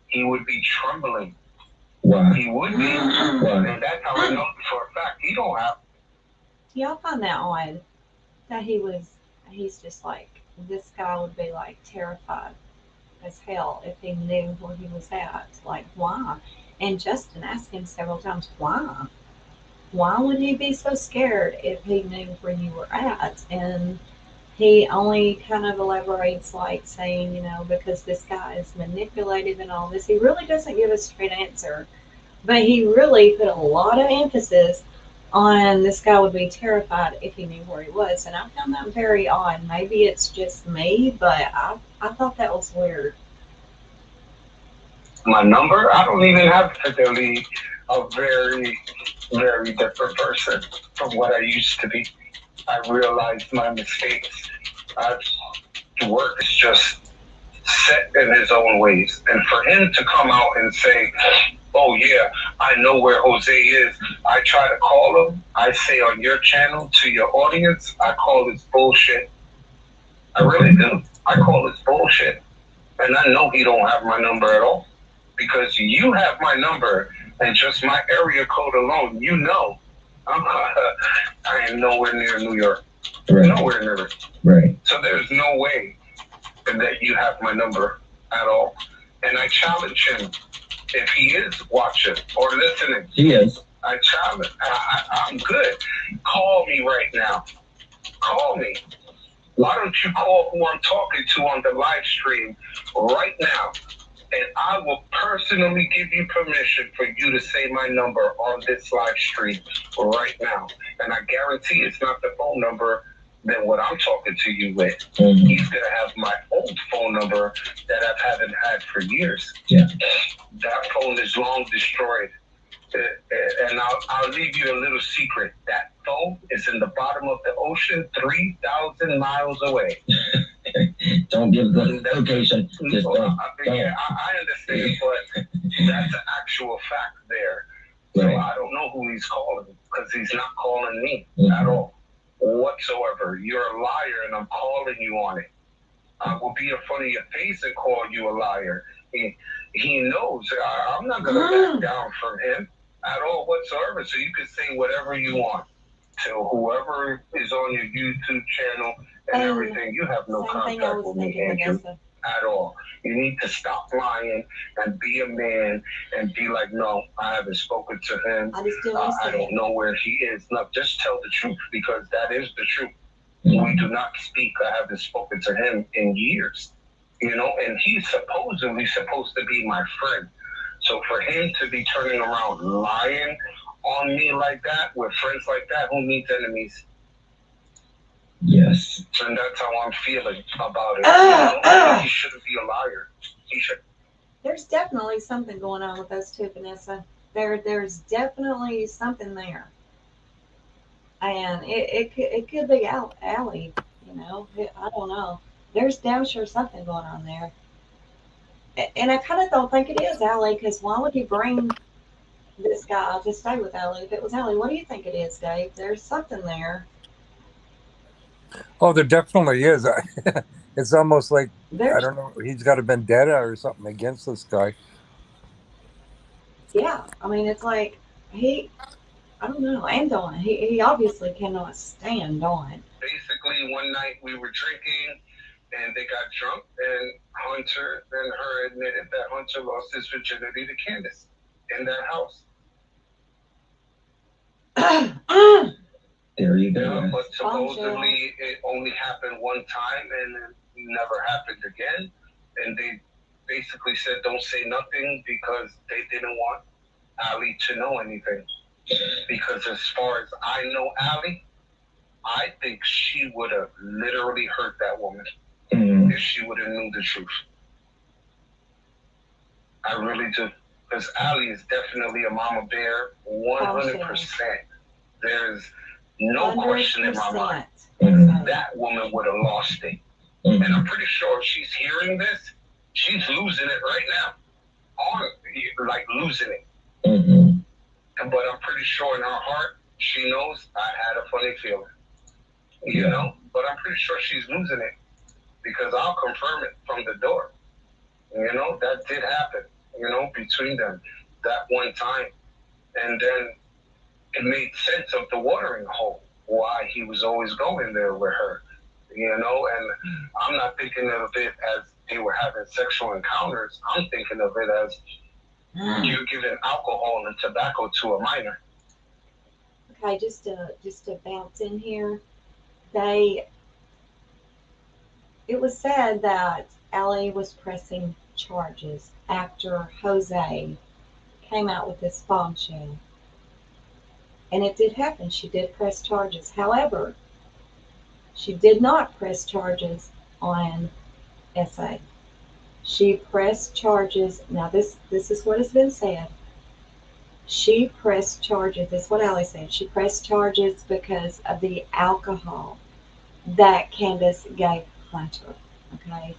he would be trembling. Wow. He would be. Wow. And that's how I know for a fact he don't have. Y'all find that odd that he's just like, this guy would be like terrified as hell if he knew where he was at. Like, why? And Justin asked him several times, why? Why would he be so scared if he knew where you were at? And he only kind of elaborates, like saying, because this guy is manipulative and all this. He really doesn't give a straight answer, but he really put a lot of emphasis on this guy would be terrified if he knew where he was. And I found that very odd. Maybe it's just me, but I thought that was weird. My number, I don't even have to delete a very, very different person from what I used to be. I realized my mistakes. Work is just set in his own ways. And for him to come out and say, oh yeah, I know where Jose is. I try to call him. I say on your channel to your audience, I call this bullshit. I really do. I call this bullshit. And I know he don't have my number at all. Because you have my number and just my area code alone, I am nowhere near New York. Right. Nowhere near it. Right. So there's no way that you have my number at all. And I challenge him, if he is watching or listening. He is. I challenge. I'm good. Call me right now. Call me. Why don't you call who I'm talking to on the live stream right now? And I will personally give you permission for you to say my number on this live stream right now. And I guarantee it's not the phone number than what I'm talking to you with. Mm-hmm. He's going to have my old phone number that I haven't had for years. Yeah. That phone is long destroyed. And I'll leave you a little secret. That phone is in the bottom of the ocean, 3,000 miles away. Don't give the location. Just don't. Yeah, I understand, but that's an actual fact there. So right. I don't know who he's calling because he's not calling me at all whatsoever. You're a liar, and I'm calling you on it. I will be in front of your face and call you a liar. He knows I'm not going to back down from him at all whatsoever. So you can say whatever you want to whoever is on your YouTube channel and everything. You have no contact with me, Andrew, at all. You need to stop lying and be a man and be like, no, I haven't spoken to him. I don't know where he is. No, just tell the truth because that is the truth. We do not speak. I haven't spoken to him in years. And he's supposedly supposed to be my friend. So for him to be turning around lying on me like that, with friends like that, who needs enemies? Yes. And that's how I'm feeling about it. He shouldn't be a liar. He should. There's definitely something going on with those two, Vanessa. There's definitely something there. And it could be Allie, I don't know. There's damn sure something going on there. And I kind of don't think it is Allie, because why would he bring this guy to stay with Allie if it was Allie? What do you think it is, Dave? There's something there. Oh, there definitely is. It's almost like, I don't know, he's got a vendetta or something against this guy. Yeah, I mean, it's like I don't know, and Dawn. He obviously cannot stand Dawn. Basically, one night we were drinking, and they got drunk, and Hunter and her admitted that Hunter lost his virginity to Candace in that house. There you go. Yeah, but supposedly it only happened one time, and it never happened again. And they basically said, don't say nothing because they didn't want Allie to know anything. Because as far as I know Allie, I think she would have literally hurt that woman if she would have knew the truth. I really do. Because Allie is definitely a mama bear, 100%. There's no question in my mind. That woman would have lost it. And I'm pretty sure if she's hearing this, she's losing it right now. Like losing it. But I'm pretty sure in her heart, she knows I had a funny feeling. You know? But I'm pretty sure she's losing it. Because I'll confirm it from the door. You know, that did happen, you know, between them that one time. And then it made sense of the watering hole, why he was always going there with her, you know. And I'm not thinking of it as they were having sexual encounters. I'm thinking of it as you're giving alcohol and tobacco to a minor. Okay, just to bounce in here, it was said that Allie was pressing charges after Jose came out with this bombshell. And it did happen. She did press charges. However, she did not press charges on SA. She pressed charges. Now, this is what has been said. She pressed charges. That's what Allie said. She pressed charges because of the alcohol that Candace gave Hunter. Okay.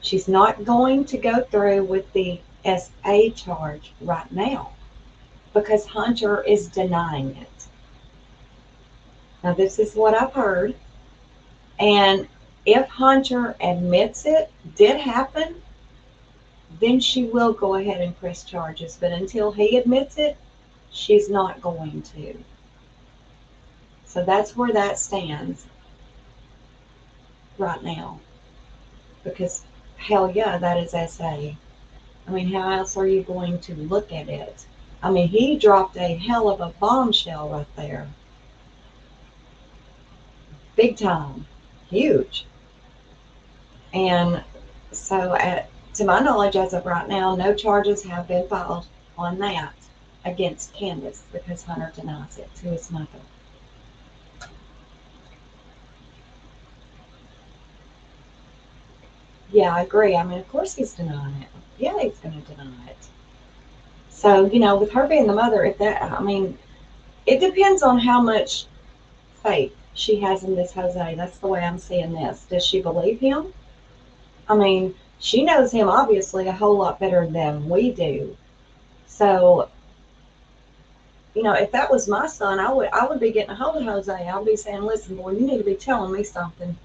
She's not going to go through with the SA charge right now because Hunter is denying it. Now, this is what I've heard. And if Hunter admits it did happen, then she will go ahead and press charges. But until he admits it, she's not going to. So that's where that stands right now. Because hell yeah, that is SA. I mean, how else are you going to look at it? I mean, he dropped a hell of a bombshell right there. Big time. Huge. And so, to my knowledge, as of right now, no charges have been filed on that against Candace because Hunter denies it to his mother. Yeah, I agree. I mean, of course he's denying it. Yeah, he's going to deny it. So, you know, with her being the mother, I mean, it depends on how much faith she has in this Jose. That's the way I'm seeing this. Does she believe him? I mean, she knows him obviously a whole lot better than we do. So, you know, if that was my son, I would be getting a hold of Jose. I would be saying, listen, boy, you need to be telling me something.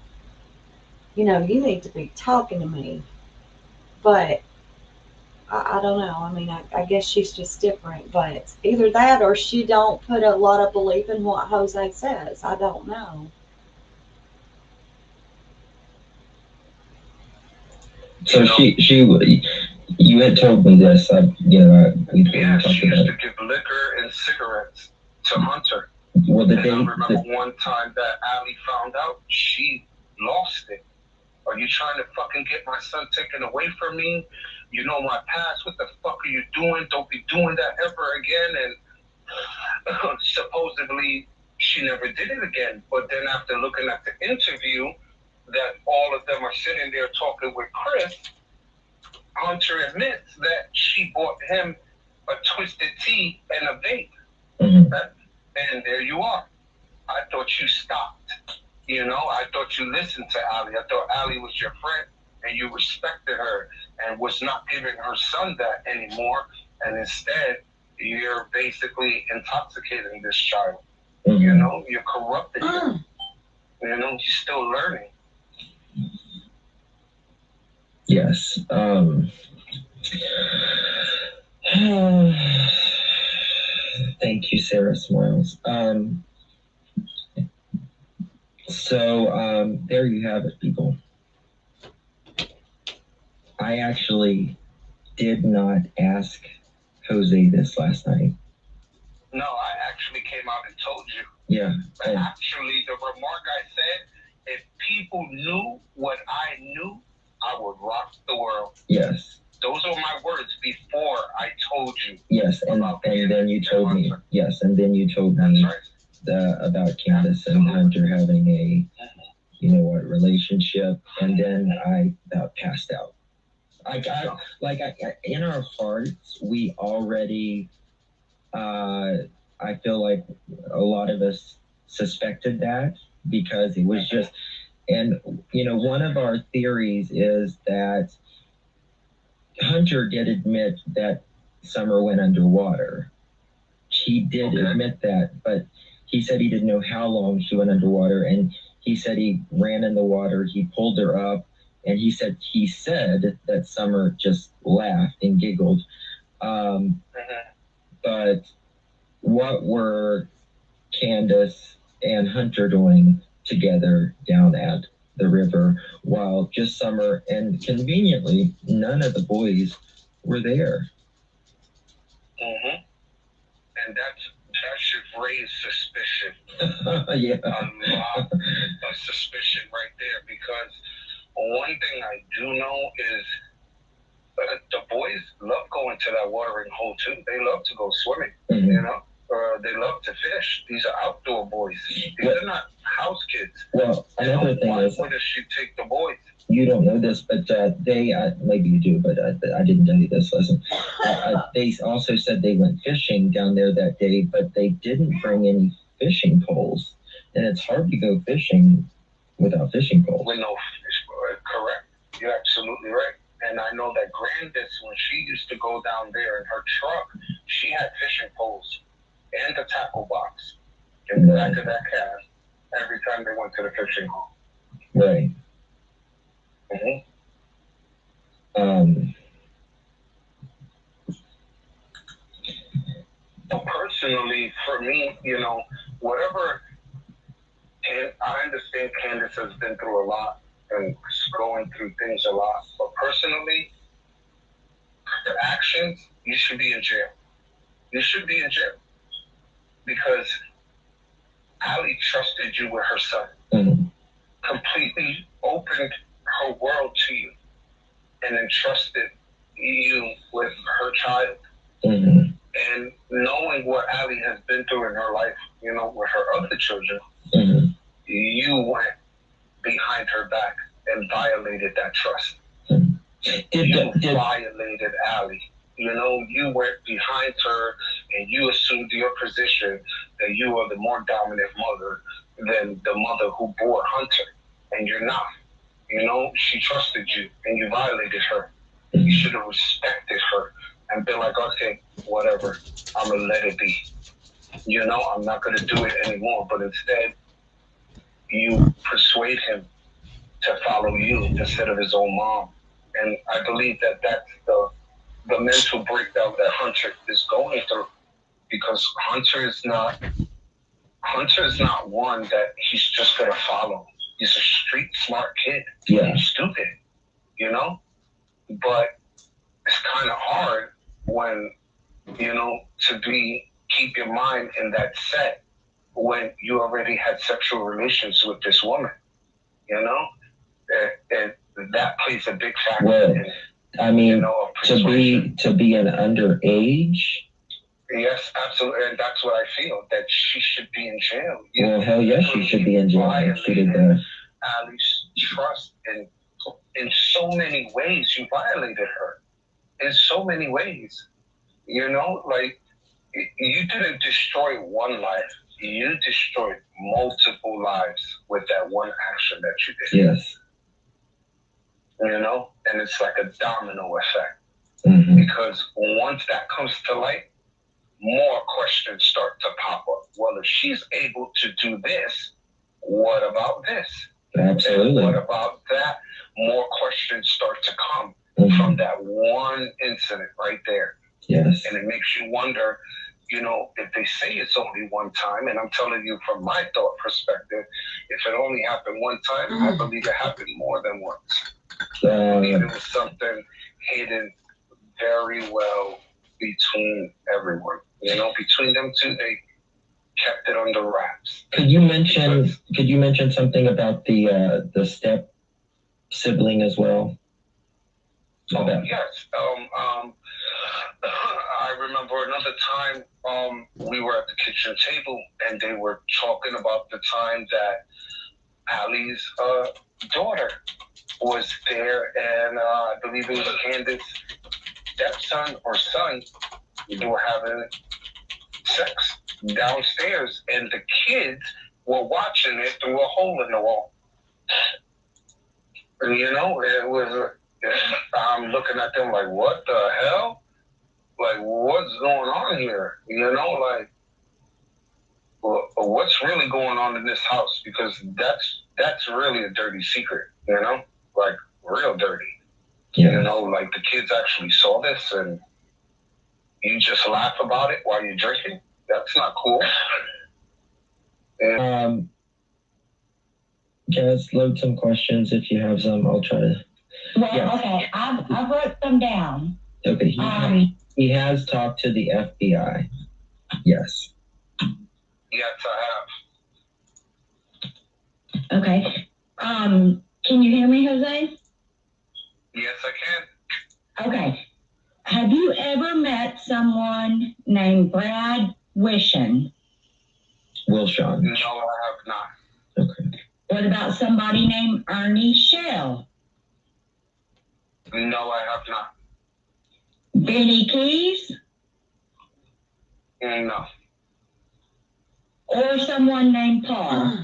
You know, you need to be talking to me. But I don't know. I mean, I guess she's just different. But either that or she don't put a lot of belief in what Jose says. I don't know. So you had told me this. She used to give liquor and cigarettes to Hunter. Well, I remember one time that Allie found out, she lost it. Are you trying to fucking get my son taken away from me? You know my past. What the fuck are you doing? Don't be doing that ever again. And supposedly she never did it again. But then after looking at the interview, that all of them are sitting there talking with Chris, Hunter admits that she bought him a twisted tea and a vape. And there you are. I thought you stopped. You know, I thought you listened to Allie. I thought Allie was your friend and you respected her and was not giving her son that anymore. And instead, you're basically intoxicating this child. You know, you're corrupting him. You know, he's still learning. Yes. Thank you, Sarah Smiles. So there you have it, people. I actually did not ask Jose this last night. No, I actually came out and told you. Yeah. But actually, the remark I said, if people knew what I knew, I would rock the world. Yes. Those are my words before I told you. Yes, and then you told me. Yes, and then you told me. That's right. about Candace and Hunter having a, you know what, relationship, and then I about passed out. In our hearts, we already, I feel like a lot of us suspected that because it was just, and you know, one of our theories is that Hunter did admit that Summer went underwater. He did admit that, but he said he didn't know how long she went underwater, and he said he ran in the water, he pulled her up, and he said that Summer just laughed and giggled. But what were Candace and Hunter doing together down at the river while just Summer and conveniently none of the boys were there? And that should raise suspicion. Yeah. A lot of suspicion right there, because one thing I do know is the boys love going to that watering hole too. They love to go swimming, you know? They love to fish. These are outdoor boys. These are not house kids. Well, another thing is, why does she take the boys? You don't know this, but they, maybe you do, but I didn't tell you this lesson. They also said they went fishing down there that day, but they didn't bring any fishing poles. And it's hard to go fishing without fishing poles. With no fish, correct. You're absolutely right. And I know that Grandis, when she used to go down there in her truck, she had fishing poles and a tackle box in the back of that cab every time they went to the fishing hole. Right. Personally, for me, you know, whatever, and I understand Candace has been through a lot and going through things a lot, but personally, her actions, you should be in jail. You should be in jail. Because Allie trusted you with her son. Completely opened her world to you and entrusted you with her child. And knowing what Allie has been through in her life, you know, with her other children, you went behind her back and violated that trust. You violated Allie. You know, you went behind her and you assumed your position that you are the more dominant mother than the mother who bore Hunter. And you're not. You know, she trusted you and you violated her. You should have respected her and been like, okay, whatever, I'm going to let it be. You know, I'm not going to do it anymore. But instead, you persuade him to follow you instead of his own mom. And I believe that that's the mental breakdown that Hunter is going through, because Hunter is not one that he's just going to follow. He's a street smart kid. Yeah. He's stupid, you know? But it's kind of hard when, you know, to keep your mind in that set when you already had sexual relations with this woman, you know? And that plays a big factor. Well, I mean, you know, to be an underage. Yes, absolutely, and that's what I feel, that she should be in jail. Well, hell yes, she should be in jail. She did that. Allie's trust in so many ways. You violated her in so many ways. You know, like, you didn't destroy one life. You destroyed multiple lives with that one action that you did. Yes. You know, and it's like a domino effect. Because once that comes to light, more questions start to pop up. Well, if she's able to do this, what about this? Absolutely. And what about that? More questions start to come from that one incident right there. Yes. And it makes you wonder, you know, if they say it's only one time, and I'm telling you from my thought perspective, if it only happened one time, I believe it happened more than once. I believe it was something hidden very well between everyone. You know, between them two, they kept it under wraps. Could you mention something about the step sibling as well? Oh, yes. I remember another time we were at the kitchen table and they were talking about the time that Allie's daughter was there, and I believe it was Candace's stepson or son. They were having sex downstairs, and the kids were watching it through a hole in the wall. And, you know, it was, I'm looking at them like, what the hell? Like, what's going on here? You know, like, what's really going on in this house? Because that's really a dirty secret, you know? Like, real dirty. Yeah. You know, like, the kids actually saw this, and you just laugh about it while you're drinking? That's not cool. And, guys, load some questions if you have some. I'll try to. Well, yes. Okay, I wrote them down. Okay, he has talked to the FBI. Yes. Yes, I have. Okay. Can you hear me, Jose? Yes, I can. Okay. Have you ever met someone named Brad Wilshon? Wilshon. No, I have not. Okay. What about somebody named Ernie Shell? No, I have not. Benny Keys? No. Or someone named Paul?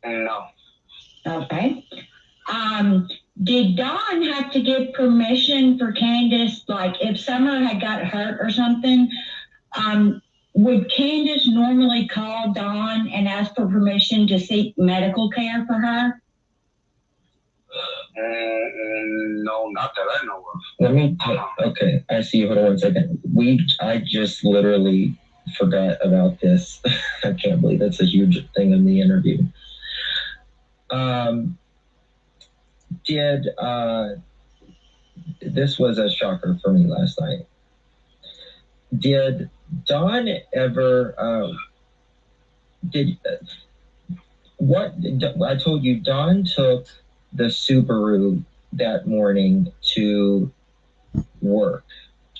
No. Okay. Did Don have to give permission for Candace, like if Summer had got hurt or something, would Candace normally call Don and ask for permission to seek medical care for her? No, not that I know of. Let me, okay, I see you. Hold on 1 second. I just literally forgot about this. I can't believe that's a huge thing in the interview. This was a shocker for me last night. Did Don ever, I told you Don took the Subaru that morning to work,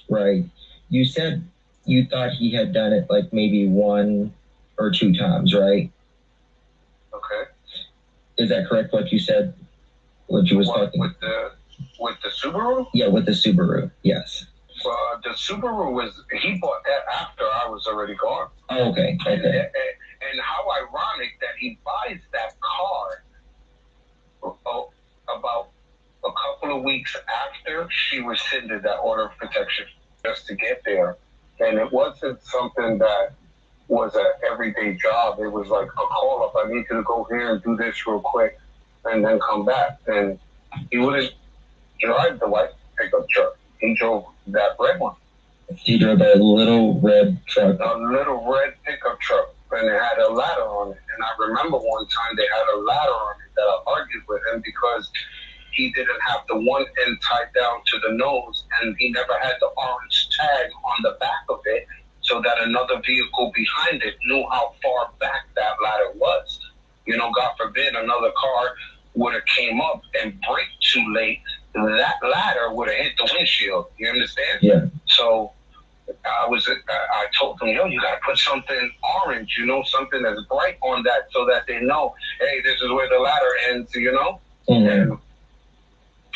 right? You said you thought he had done it like maybe 1 or 2 times, right? Okay. Is that correct, what you said? What you was talking with the Subaru? Yeah, with the Subaru, yes. The Subaru he bought that after I was already gone. Oh, okay. And how ironic that he buys that car about a couple of weeks after she rescinded that order of protection just to get there. And it wasn't something that was an everyday job. It was like a call up. I need you to go here and do this real quick and then come back. And he wouldn't drive the white pickup truck. He drove that red one. He drove a little red truck. A little red pickup truck. And it had a ladder on it. And I remember one time they had a ladder on it that I argued with him because he didn't have the one end tied down to the nose, and he never had the orange tag on the back of it so that another vehicle behind it knew how far back that ladder was. You know, God forbid another car would have came up and braked too late, that ladder would have hit the windshield. You understand? Yeah. So I told them, yo, you got to put something orange, you know, something that's bright on that so that they know, hey, this is where the ladder ends, you know? Mm-hmm.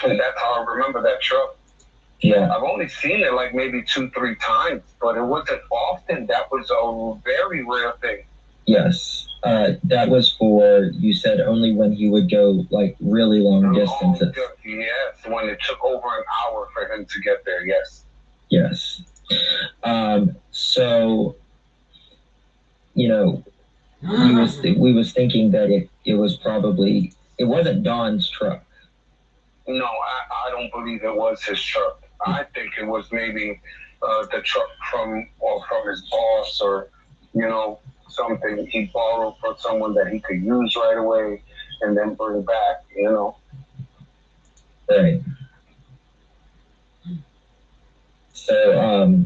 And that's how I remember that truck. Yeah. I've only seen it like maybe 2-3 times, but it wasn't often. That was a very rare thing. Yes. That was for, you said only when he would go like really long distances. Yes, when it took over an hour for him to get there, yes. Yes. So, you know, we was thinking that it was probably, it wasn't Don's truck. No, I don't believe it was his truck. I think it was maybe the truck from his boss, or, you know, something he borrowed from someone that he could use right away and then bring back, you know. Right. So,